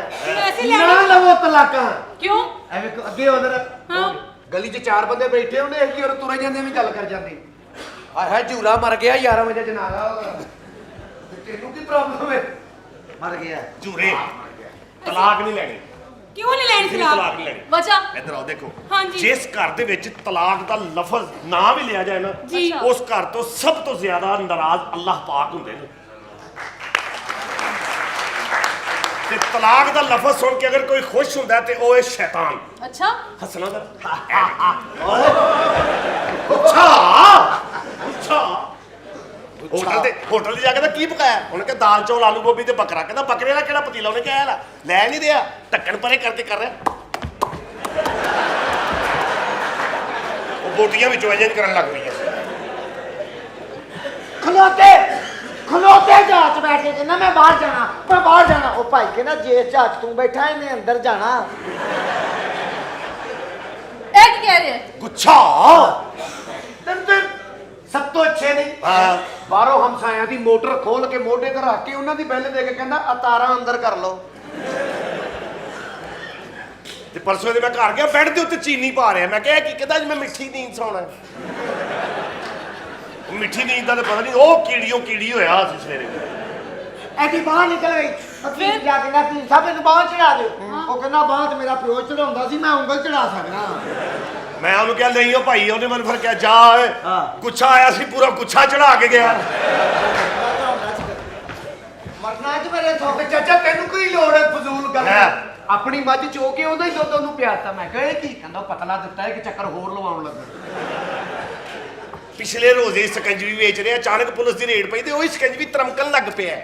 ਅਸੀਂ ਨਾ ਲੈਣੀ ਲਵੋ ਤਲਾਕਾਂ ਕਿਉਂ ਐਵੇਂ ਅੱਗੇ ਉਧਰ ਹਾਂ। ਗਲੀ 'ਚ 4 ਬੰਦੇ ਬੈਠੇ ਹੁੰਦੇ ਇੱਕ ਹੀ ਔਰ ਤੁਰੇ ਜਾਂਦੇ ਵੀ ਗੱਲ ਕਰ ਜਾਂਦੇ ਆਏ ਹੈ ਝੂਲਾ ਮਰ ਗਿਆ 11 ਵਜੇ ਜਨਾਜ਼ਾ ਉਹਦਾ ਤੈਨੂੰ ਕੀ ਪ੍ਰੋਬਲਮ ਹੈ ਮਰ ਗਿਆ ਝੂਰੇ ਤਲਾਕ ਨਹੀਂ ਲੈਣੀ ਕਿਉਂ ਨਹੀਂ ਲੈਣੀ ਤਲਾਕ ਤਲਾਕ ਨਹੀਂ ਲੈਣੀ वजह ਇੱਧਰ ਆਓ ਦੇਖੋ ਹਾਂਜੀ। ਜਿਸ ਘਰ ਦੇ ਵਿੱਚ ਤਲਾਕ ਦਾ ਲਫ਼ਜ਼ ਨਾ ਵੀ ਲਿਆ ਜਾਏ ਨਾ ਜੀ। ਉਸ ਘਰ ਤੋਂ ਸਭ ਤੋਂ ਜ਼ਿਆਦਾ ਨਾਰਾਜ਼ ਅੱਲਾਹ ਪਾਕ ਹੁੰਦੇ ਨੇ ਤੇ ਤਲਾਕ ਦਾ ਲਫ਼ਜ਼ ਸੁਣ ਕੇ ਅਗਰ ਕੋਈ ਖੁਸ਼ ਹੁੰਦਾ ਤੇ ਉਹ ਹੈ ਸ਼ੈਤਾਨ अच्छा ਹੱਸਣਾ ਦਾ ਅੱਛਾ ਅੱਛਾ ਹੋਟਲ ਤੇ ਜਾ ਕੇ ਤਾਂ ਕੀ ਪਕਾਇਆ ਉਹਨੇ ਕਿਹਾ ਦਾਲ ਚੌਲ ਆਲੂ ਗੋਭੀ ਤੇ ਬੱਕਰਾ ਕਹਿੰਦਾ ਬੱਕਰੇ ਦਾ ਕਿਹੜਾ ਪਤੀਲਾ ਉਹਨੇ ਕਿਹਾ ਲੈ ਨਹੀਂ ਰਿਹਾ ਢੱਕਣ ਪਰੇ ਕਰਕੇ ਕਰ ਰਿਹਾ ਉਹ ਬੋਟੀਆਂ ਵਿੱਚੋਂ ਇੰਜ ਕਰਨ ਲੱਗ ਪਈਆਂ ਖਲੋਤੇ ਜਹਾਜ਼ 'ਚ ਬੈਠੇ ਕਹਿੰਦਾ ਮੈਂ ਬਾਹਰ ਜਾਣਾ ਉਹ ਭਾਈ ਕਹਿੰਦਾ ਜੇ ਜਹਾਜ਼ ਤੂੰ ਬੈਠਾ ਇਹਨੇ ਅੰਦਰ ਜਾਣਾ एक कह रहे हैं ਗੁੱਛਾ ਤੇ ਸਭ ਤੋਂ ਅੱਛੇ ਨੇ ਬਾਹਰੋਂ ਹਮਸਾਇਆਂ ਦੀ ਮੋਟਰ ਖੋਲ ਕੇ ਮੋਢੇ ਤੇ ਰੱਖ ਕੇ ਉਹਨਾਂ ਦੀ ਬਿੱਲ ਦੇ ਕੇ ਕਹਿੰਦਾ ਆ ਤਾਰਾਂ ਅੰਦਰ ਕਰ ਲਓ ਤੇ ਪਰਸੋਂ ਦੇ ਮੈਂ ਘਰ ਗਿਆ ਬੈੱਡ ਦੇ ਉੱਤੇ ਚੀਨੀ ਪਾ ਰਿਹਾ ਮੈਂ ਕਿਹਾ ਕੀ ਕਹਿੰਦਾ ਅੱਜ ਮੈਂ ਮਿੱਠੀ ਨੀਂਦ ਸੌਣਾ ਮਿੱਠੀ ਨੀਂਦ ਦਾ ਤਾਂ ਪਤਾ ਨਹੀਂ ਉਹ ਕੀੜੀ ਹੋਇਆ ਸੀ ਸਵੇਰੇ ਐਡੀ ਬਾਹਰ ਨਿਕਲ ਗਈ ਫਿਰ ਜਾ ਕੇ ਨਾ ਪੀਰ ਸਾਹਿਬ ਇਹਨੂੰ ਬਾਹਰ ਚੜਾ ਦਿਓ ਉਹ ਕਹਿੰਦਾ ਬਾਹਰ ਤੇ ਮੇਰਾ ਪਿਓ ਚੜਾਉਂਦਾ ਸੀ ਮੈਂ ਉਂਗਲ ਚੜਾ ਸਕਦਾ ਮੈਂ ਉਹਨੂੰ ਕਿਹਾ ਨਹੀਂ ਉਹ ਭਾਈ ਉਹਨੇ ਮੈਨੂੰ ਫਿਰ ਕਿਹਾ ਜਾ ਓਏ ਗੁੱਛਾ ਆਇਆ ਸੀ ਪੂਰਾ ਗੁੱਛਾ ਚੜਾ ਕੇ ਗਿਆ ਮਰਨਾ ਚ ਮੇਰੇ ਥੋਕ ਚਾਚਾ ਤੈਨੂੰ ਕੋਈ ਲੋੜ ਹੈ ਫਜ਼ੂਲ ਗੱਲ ਹੈ। ਆਪਣੀ ਮੱਝ ਚੋ ਕੇ ਉਹਦਾ ਹੀ ਦੁੱਧ ਉਹਨੂੰ ਪਿਆਤਾ ਮੈਂ ਕਿਹਾ ਇਹ ਕੀ ਕਹਿੰਦਾ ਪਤਲਾ ਦਿੱਤਾ ਹੈ ਕਿ ਚੱਕਰ ਹੋਰ ਲਵਾਉਣ ਲੱਗਾ ਪਿਛਲੇ ਰੋਜ਼ੇ ਸਕੰਜਵੀ ਵੇਚ ਰਿਹਾ ਅਚਾਨਕ ਪੁਲਿਸ ਦੀ ਰੇਡ ਪਈ ਤੇ ਉਹੀ ਸਕੰਜਵੀ ਤਰਮਕਣ ਲੱਗ ਪਿਆ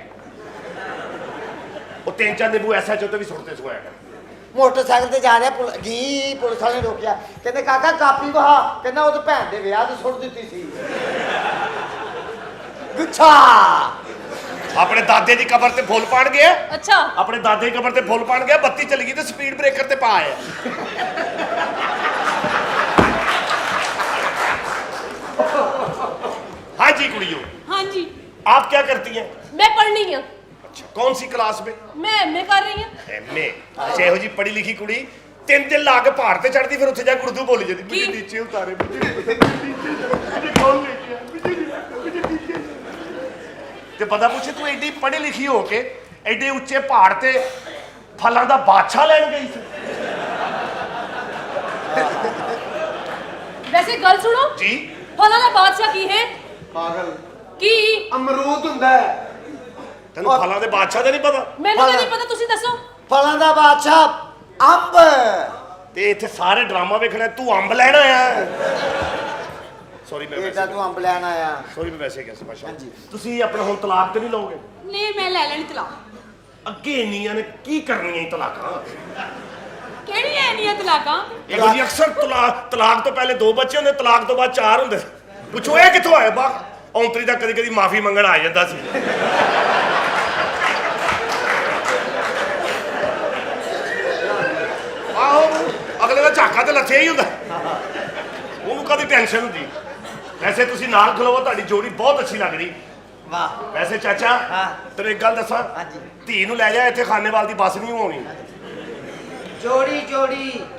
ਉਹ 3-4 ਨਿੰਬੂ ਐਸਐਚਓ ਤੇ ਵੀ ਸੁੱਟਦੇ ਸੁਆਇਆ ਮੋਟਰਸਾਈਕਲ ਤੇ ਜਾ ਰਿਹਾ ਪੁਲਿਸ ਵਾਲੇ ਨੇ ਰੋਕਿਆ ਕਹਿੰਦੇ ਕਾਕਾ ਕਾਪੀ ਵਹਾ ਕਹਿੰਦਾ ਉਹ ਤਾਂ ਭੈਣ ਦੇ ਵਿਆਹ ਤੇ ਸੁੱਟ ਦਿੱਤੀ ਸੀ ਗੁੱਛਾ ਆਪਣੇ ਦਾਦੇ ਦੀ ਕਬਰ ਤੇ ਫੁੱਲ ਪਾਣ ਗਿਆ अच्छा ਆਪਣੇ ਦਾਦੇ ਦੀ ਕਬਰ ਤੇ ਫੁੱਲ ਪਾਣ ਗਿਆ ਬੱਤੀ ਚਲੀ ਗਈ ਤੇ ਸਪੀਡ ਬ੍ਰੇਕਰ ਤੇ ਪਾ ਆਇਆ हाँ जी कुड़ियों हाँ जी आप क्या करती हैं मैं पढ़नी है अच्छा कौन सी क्लास में मैं एमए कर रही हूँ एमए अच्छा ਇਹੋ ਜੀ ਪੜ੍ਹੀ ਲਿਖੀ ਕੁੜੀ 3 ਦਿਨ ਲਾ ਕੇ ਪਹਾੜ ਤੇ ਚੜਦੀ ਫਿਰ ਉੱਥੇ ਜਾ ਕੇ ਉਰਦੂ ਬੋਲੀ ਜਾਂਦੀ ਮੁਝੇ ਨੀਚੇ ਉਤਾਰੇ ਮੁਝੇ ਕੌਣ ਲੈ ਕੇ ਆਇਆ ਤੇ ਪਤਾ ਪੁੱਛੇ ਤੂੰ ਐਡੀ ਪੜ੍ਹੀ ਲਿਖੀ ਹੋ ਕੇ ਐਡੇ ਉੱਚੇ ਪਹਾੜ ਤੇ ਫਲਾਂ ਦਾ ਬਾਦਸ਼ਾਹ ਲੈਣ ਗਈ ਸੀ ਵੈਸੇ ਗੱਲ ਸੁਣੋ ਜੀ ਫਲਾਂ ਦਾ ਬਾਦਸ਼ਾਹ ਕੀ ਹੈ? ਪਾਗਲ ਕੀ? ਅਮਰੂਦ ਹੁੰਦਾ ਹੈ। ਤੈਨੂੰ ਫਲਾਂ ਦੇ ਬਾਦਸ਼ਾਹ ਦਾ ਨਹੀਂ ਪਤਾ? ਮੈਨੂੰ ਤਾਂ ਨਹੀਂ ਪਤਾ, ਤੁਸੀਂ ਦੱਸੋ। ਫਲਾਂ ਦਾ ਬਾਦਸ਼ਾਹ ਅੰਬ। ਤੇ ਇੱਥੇ ਸਾਰੇ ਡਰਾਮਾ ਵੇਖਣਾ, ਤੂੰ ਅੰਬ ਲੈਣ ਆਇਆ? ਸੌਰੀ ਮੈਂ ਬੇਟਾ ਤੂੰ ਅੰਬ ਲੈਣ ਆਇਆ। ਸੌਰੀ ਮੈਂ ਵੈਸੇ ਕਿਹਾ ਸੀ ਭਾਸ਼ਾ। ਤੁਸੀਂ ਆਪਣਾ ਹੁਣ ਤਲਾਕ ਤੇ ਨਹੀਂ ਲਓਗੇ? ਨਹੀਂ ਮੈਂ ਲੈ ਲੈਣੀ ਤਲਾਕ। ਅੱਗੇ ਇੰਨੀਆਂ ਨੇ ਕੀ ਕਰਨੀਆਂ ਇਹ ਤਲਾਕਾਂ? ਕਿਹੜੀਆਂ ਇੰਨੀਆਂ ਤਲਾਕਾਂ? ਇਹੋ ਜੀ ਅਕਸਰ ਤਲਾਕ ਤੋਂ ਪਹਿਲੇ 2 ਬੱਚੇ ਹੁੰਦੇ, ਤਲਾਕ ਤੋਂ ਬਾਅਦ 4 ਹੁੰਦੇ। ਪੁੱਛੋ ਇਹ ਕਿੱਥੋਂ ਆਇਆ? ਬਾ ਔਂਤਰੀ ਦਾ ਕਦੀ ਕਦੀ ਮਾਫੀ ਮੰਗਣ ਆ ਜਾਂਦਾ ਸੀ। ਆਹੋ ਅਗਲੇ ਦਾ ਝਾਕਾ ਤੇ ਲੱਥਿਆ ਹੀ ਹੁੰਦਾ, ਉਹਨੂੰ ਕਦੀ ਟੈਨਸ਼ਨ ਹੁੰਦੀ। ਵੈਸੇ ਤੁਸੀਂ ਨਾਲ ਖਲੋਵੋ, ਤੁਹਾਡੀ ਜੋੜੀ ਬਹੁਤ ਅੱਛੀ ਲੱਗ ਰਹੀ। ਵਾਹ। ਵੈਸੇ ਚਾਚਾ ਹਾਂ। ਤੈਨੂੰ ਇੱਕ ਗੱਲ ਦੱਸਾਂ, ਹਾਂਜੀ। ਧੀ ਨੂੰ ਲੈ ਜਾ, ਇੱਥੇ ਖਾਨੇਵਾਲ ਦੀ ਬੱਸ ਨਹੀਂ ਹੋਣੀ। ਜੋੜੀ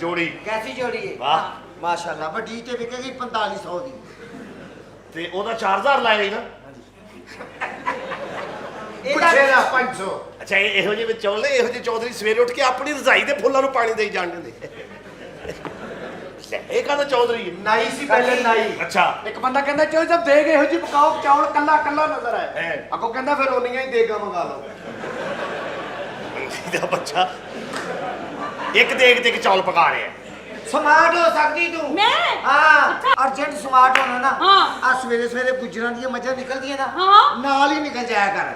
ਜੋੜੀ ਕੈਸੀ ਜੋੜੀ ਹੈ? ਵਾਹ। ਮਾਸ਼ਾਅੱਲਾ ਵੱਡੀ ਤੇ ਵਿਕੇਗੀ 4500 ਦੀ। ਤੇ ਉਹਦਾ 4000 ਲਾਇਆ ਨਾ। ਪੁੱਛੇ ਨਾ 500। ਅੱਛਾ ਇਹੋ ਜਿਹੇ ਵਿਚੋਲੇ, ਇਹੋ ਜਿਹੇ ਚੌਧਰੀ ਸਵੇਰੇ ਉੱਠ ਕੇ ਆਪਣੀ ਰਜ਼ਾਈ ਦੇ ਫੁੱਲਾਂ ਨੂੰ ਪਾਣੀ ਦੇਈ ਜਾਣ ਦਿੰਦੇ। ਇਹ ਕਾਹਦਾ ਚੌਧਰੀ ਹੈ? ਨਾਈ ਸੀ ਪਹਿਲੇ ਨਾਈ। ਅੱਛਾ ਇੱਕ ਬੰਦਾ ਕਹਿੰਦਾ ਚਲੋ ਜਦ ਦੇਗ ਇਹੋ ਜੀ ਪਕਾਓ ਚੌਲ ਕੱਲਾ ਕੱਲਾ ਨਜ਼ਰ ਆਏ। ਹੈ। ਅੱਗੋਂ ਕਹਿੰਦਾ ਫਿਰ ਉਹਨੀਆਂ ਹੀ ਦੇਗਾ ਮੰਗਾ ਲਓ। ਮੰਜੀ ਦਾ ਬੱਚਾ ਇੱਕ ਦੇਗ ਤੇ ਇੱਕ ਚੌਲ ਪਕਾ ਰਿਹਾ। ਸਮਾਰਟ ਹੋ ਸਕਦੀ ਤੂੰ। ਮੈਂ? ਹਾਂ ਅਰਜੈਂਟ ਸਮਾਰਟ ਹੋਣਾ ਨਾ। ਹਾਂ। ਆ ਸਵੇਰੇ ਸਵੇਰੇ ਗੁਜਰਾਂ ਦੀਆਂ ਮੱਝਾਂ ਨਿਕਲਦੀਆਂ ਨਾ, ਹਾਂ। ਨਾਲ ਹੀ ਨਿਕਲ ਜਾਇਆ ਕਰ।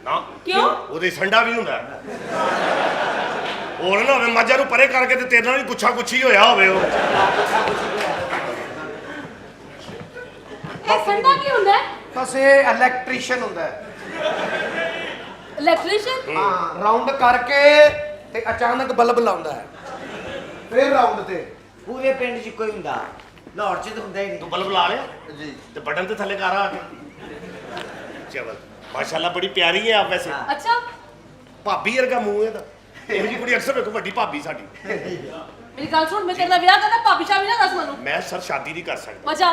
ਨਾ ਕਿਉਂ? ਉਹਦੇ ਸੰਡਾ ਵੀ ਹੁੰਦਾ। ਹੋਰ ਨਾ ਹੋਵੇ ਮੱਝਾਂ ਨੂੰ ਪਰੇ ਕਰਕੇ ਤੇ ਤੇਰੇ ਨਾਲ ਵੀ ਗੁੱਛਾ ਗੁੱਛੀ ਹੋਇਆ ਹੋਵੇ ਉਹ। ਇਹ ਸੰਡਾ ਕੀ ਹੁੰਦਾ ਹੈ? ਬਸ ਇਹ ਇਲੈਕਟ੍ਰੀਸ਼ੀਅਨ ਹੁੰਦਾ ਹੈ। ਇਲੈਕਟ੍ਰੀਸ਼ੀਅਨ? ਹਾਂ ਰਾਉਂਡ ਕਰਕੇ ਤੇ ਅਚਾਨਕ ਬਲਬ ਲਾਉਂਦਾ ਹੈ, ਫਿਰ ਰਾਉਂਡ ਤੇ। ਪੂਰੇ ਪਿੰਡ 'ਚ ਕੋਈ ਹੁੰਦਾ, ਲਾਹੌਰ 'ਚ ਤਾਂ ਹੁੰਦਾ ਹੀ ਤੂੰ ਨਹੀਂ। ਬਲਬ ਲਾ ਲਿਆ ਜੀ। ਤੇ ਬਟਨ ਤੇ ਥੱਲੇ ਕਰ ਆ ਕੇ। ਚਵਲ ਮਾਸ਼ਾਅੱਲਾ ਬੜੀ ਪਿਆਰੀ ਹੈ ਆਪ ਵੈਸੇ। ਅੱਛਾ ਭਾਬੀ ਵਰਗਾ ਮੂੰਹ ਇਹਦਾ। ਇਹੋ ਜਿਹੀ ਕੁੜੀ ਅਕਸਰ ਵੇਖੋ, ਵੱਡੀ ਭਾਬੀ ਸਾਡੀ। ਮੇਰੀ ਗੱਲ ਸੁਣ, ਮੈਂ ਤੇਰੇ ਨਾਲ ਵਿਆਹ ਕਰਨਾ, ਭਾਬੀ ਸ਼ਾਬੀ ਨਾ ਦੱਸ ਮੈਨੂੰ। ਮੈਂ ਸਰ ਸ਼ਾਦੀ ਨਹੀਂ ਕਰ ਸਕਦਾ। ਮਜ਼ਾ।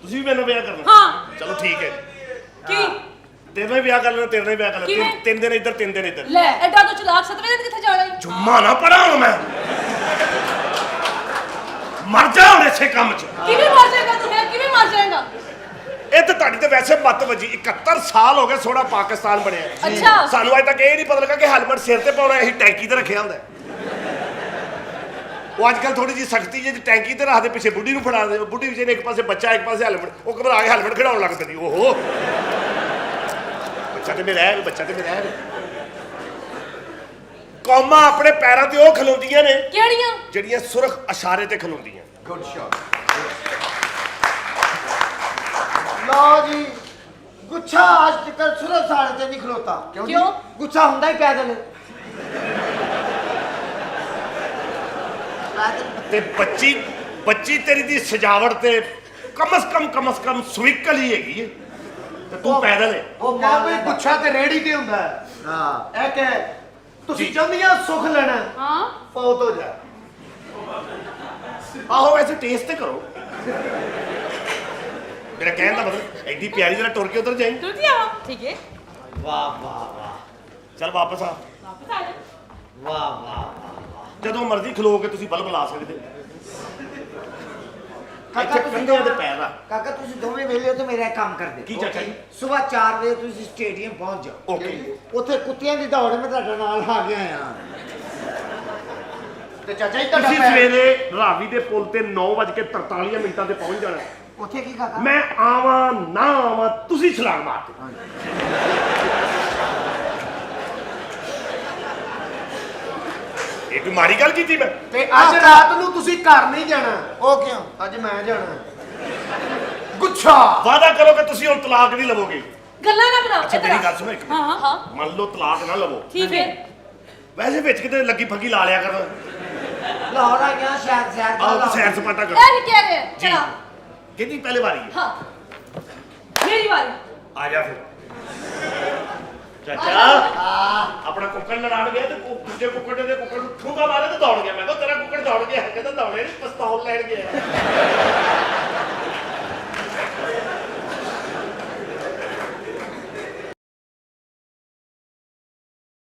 ਤੁਸੀਂ ਵੀ ਮੈਨੂੰ ਵਿਆਹ ਕਰਨਾ? ਹਾਂ। ਚਲੋ ਠੀਕ ਹੈ। ਕੀ? ਤੇਰੇ ਨਾਲ ਵਿਆਹ ਕਰ ਲੈਣਾ, ਤੇਰੇ ਨਾਲ ਵਿਆਹ ਕਰ ਲੈਣਾ। ਕਿਵੇਂ? 3 ਦਿਨ ਇੱਧਰ 3 ਦਿਨ ਇੱਧਰ। ਲੈ ਐਡਾ ਤੋਂ ਚਲਾਕ, 7ਵੇਂ ਦਿਨ ਕਿੱਥੇ ਜਾਣਾ ਈ? ਜੁੰਮਾ ਨਾ ਪੜਾਂ ਮੈਂ, ਮਰ ਜਾ ਹੁਣ ਇਸੇ ਕੰਮ 'ਚ। ਕਿਵੇਂ ਮਰ ਜਾਏਗਾ ਤੂੰ? ਹੈ ਕਿਵੇਂ ਮਰ ਜਾਏਗਾ? ਇਹ ਤਾਂ ਤੁਹਾਡੀ ਤੇ ਵੈਸੇ ਮੱਤ ਵੱਜੀ। 71 ਸਾਲ ਹੋ ਗਏ ਸੋਹਣਾ ਪਾਕਿਸਤਾਨ ਬਣਿਆ। ਅੱਛਾ। ਸਾਨੂੰ ਅਜੇ ਤੱਕ ਇਹ ਨਹੀਂ ਪਤਾ ਲੱਗਾ ਕਿ ਹੈਲਮਟ ਸਿਰ ਤੇ ਪਾਉਣਾ, ਅਸੀਂ ਟੈਂਕੀ ਤੇ ਰੱਖਿਆ ਹੁੰਦਾ। ਉਹ ਅੱਜ ਕੱਲ ਥੋੜੀ ਜਿਹੀ ਸਖਤੀ ਜਿਹੀ ਟੈਂਕੀ ਤੇ ਰੱਖਦੇ, ਪਿੱਛੇ ਬੁੱਢੀ ਨੂੰ ਫੜਾ ਦੇ। ਬੁੱਢੀ ਵਿਚਾਰੇ ਇੱਕ ਪਾਸੇ ਬੱਚਾ, ਇੱਕ ਪਾਸੇ ਹੈਲਮਟ। ਉਹ ਘਬਰਾ ਕੇ ਹੈਲਮਟ ਖੜਾਉਣ ਲੱਗ ਪੈਂਦੀ। ਓਹੋ ਬੱਚਾ ਤੇ ਮੇਰਾ ਹੈ, ਬੱਚਾ ਤੇ ਮੇਰਾ ਹੈ। ਕੌਮਾਂ ਆਪਣੇ ਪੈਰਾਂ ਤੇ ਉਹ ਖਲੋਂਦੀਆਂ ਨੇ ਕਿਹੜੀਆਂ? ਜਿਹੜੀਆਂ ਸੁਰਖ ਇਸ਼ਾਰੇ ਤੇ ਖਲੋਂਦੀਆਂ। Good shot. ਲਓ ਜੀ, ਗੁੱਛਾ ਅੱਜ ਤੱਕ ਸੁਰਤ ਸਾਲੇ ਤੇ ਨਹੀਂ ਖਲੋਤਾ। ਕਿਉਂ? ਗੁੱਛਾ ਹੁੰਦਾ ਹੀ ਪੈਦਲ। ਤੇ ਬੱਚੀ ਤੇਰੀ ਦੀ ਸਜਾਵਟ ਤੇ ਕਮ ਸ ਕਮ ਸਵੀਕਲ ਹੀ ਹੈਗੀ ਹੈ, ਤੇ ਤੂੰ ਪੈਦਲ ਹੈ। ਉਹ ਕਿਆ ਮਾਰ ਕੋਈ ਲੈਂਦਾ। ਗੁੱਛਾ ਤੇ ਰੇੜੀ ਤੇ ਹੁੰਦਾ ਹੈ। ਹਾਂ। ਇਹ ਕਹੇ ਤੁਸੀਂ ਜੀ। ਚਾਹੁੰਦੀਆਂ ਸੁੱਖ ਲੈਣਾ, ਹਾਂ। ਫੌਤ ਹੋ ਜਾ। ਆਹੋ ਵੈਸੇ ਟੇਸਟ ਤੇ ਕਰੋ। ਮੇਰਾ ਕਹਿਣ ਦਾ ਮਤਲਬ ਐਡੀ ਪਿਆਰੀ ਜਰਾ ਟੁਰ ਕੇ ਉਧਰ ਜਾਈਂ। ਤੂੰ ਕੀ ਆਵਾ? ਠੀਕ ਹੈ। ਵਾਹ ਵਾਹ ਵਾਹ ਚੱਲ ਵਾਪਸ ਆ। ਵਾਪਸ ਆ ਜਾ। ਵਾਹ ਵਾਹ। ਜਦੋਂ ਮਰਜ਼ੀ ਖਲੋ ਕੇ ਤੁਸੀਂ ਬਲਬ ਲਾ ਸਕਦੇ। ਕਾਕਾ ਇੱਥੇ ਤੁਸੀਂ ਕੰਧਿਆਂ ਤੇ ਪੈਰ ਆ। ਕਾਕਾ ਤੁਸੀਂ ਦੋਵੇਂ ਵੇਲੇ ਹੋ ਤੇ ਮੇਰਾ ਇੱਕ ਕੰਮ ਕਰਦੇ। ਕੀ ਚਾਚਾ ਜੀ? ਸਵੇਰ 4 ਵਜੇ ਤੁਸੀਂ ਸਟੇਡੀਅਮ ਪਹੁੰਚ ਜਾਓ। ਓਕੇ। ਉੱਥੇ ਕੁੱਤਿਆਂ ਦੀ ਦੌੜ ਮੈਂ ਤੁਹਾਡੇ ਨਾਲ ਆ ਗਿਆ ਆ। ਤੇ ਚਾਚਾ ਜੀ ਤੁਹਾਡਾ ਤੁਸੀਂ ਪੈਰ- ਸਵੇਰੇ ਰਾਵੀ ਦੇ ਪੁਲ ਤੇ 9:43 ਤੇ ਪਹੁੰਚ ਜਾਣਾ। ਉੱਥੇ ਕੀ ਕਾਕਾ? ਮੈਂ ਆਵਾਂ ਨਾ ਆਵਾਂ, ਤੁਸੀਂ ਛਲਾਂਗ ਮਾਰ ਦਿਓ। ਇਹ ਕੋਈ ਮਾੜੀ ਗੱਲ ਕੀਤੀ ਮੈਂ? ਤੇ ਅੱਜ ਰਾਤ ਨੂੰ ਤੁਸੀਂ ਘਰ ਨਹੀਂ ਜਾਣਾ। ਉਹ ਕਿਉਂ? ਅੱਜ ਮੈਂ ਜਾਣਾ। ਗੁੱਛਾ। ਵਾਅਦਾ ਕਰੋ ਕਿ ਤੁਸੀਂ ਹੁਣ ਤਲਾਕ ਨਹੀਂ ਲਵੋਗੇ। ਗੱਲਾਂ ਨਾ ਬਣਾ। ਅੱਛਾ ਮੇਰੀ ਗੱਲ ਸੁਣੋ ਇੱਕ ਹਾਂ ਹਾਂ ਹਾਂ ਮੰਨ ਲਓ ਤਲਾਕ ਨਾ ਲਵੋ, ਠੀਕ ਹੈ। ਵੈਸੇ ਵਿੱਚ ਕਿਤੇ ਲੱਗੀ ਫੱਗੀ ਲਾ ਲਿਆ ਕਰੋ। ਲਾਹੌਰ ਆ ਗਿਆ ਸ਼ਹਿਰ ਆਓ ਤਾਂ ਸੈਰ ਸਪਾਟਾ ਕਰੋ। ਇਹ ਵੀ ਕਹਿ ਰਹੇ ਜੀ। ਚਲਾ। ਕਿਹਦੀ ਪਹਿਲੇ ਵਾਰੀ ਹੈ? ਹਾਂ ਮੇਰੀ ਵਾਰੀ। ਆ ਜਾ ਫਿਰ ਚਾਚਾ। ਆਪਣਾ ਕੁੱਕੜ ਲੜਾਣ ਗਿਆ ਤੇ ਦੂਜੇ ਕੁੱਕੜ ਦੇ ਕੁੱਕੜ ਨੂੰ ਠੂੰਗਾ ਮਾਰੇ ਤੇ ਦੌੜ ਗਿਆ। ਮੈਂ ਕਿਹਾ ਤੇਰਾ ਕੁੱਕੜ ਦੌੜ ਗਿਆ। ਕਹਿੰਦਾ ਦੌੜੇ ਨਹੀਂ, ਪਿਸਤੌਲ ਲੈਣ ਗਿਆ।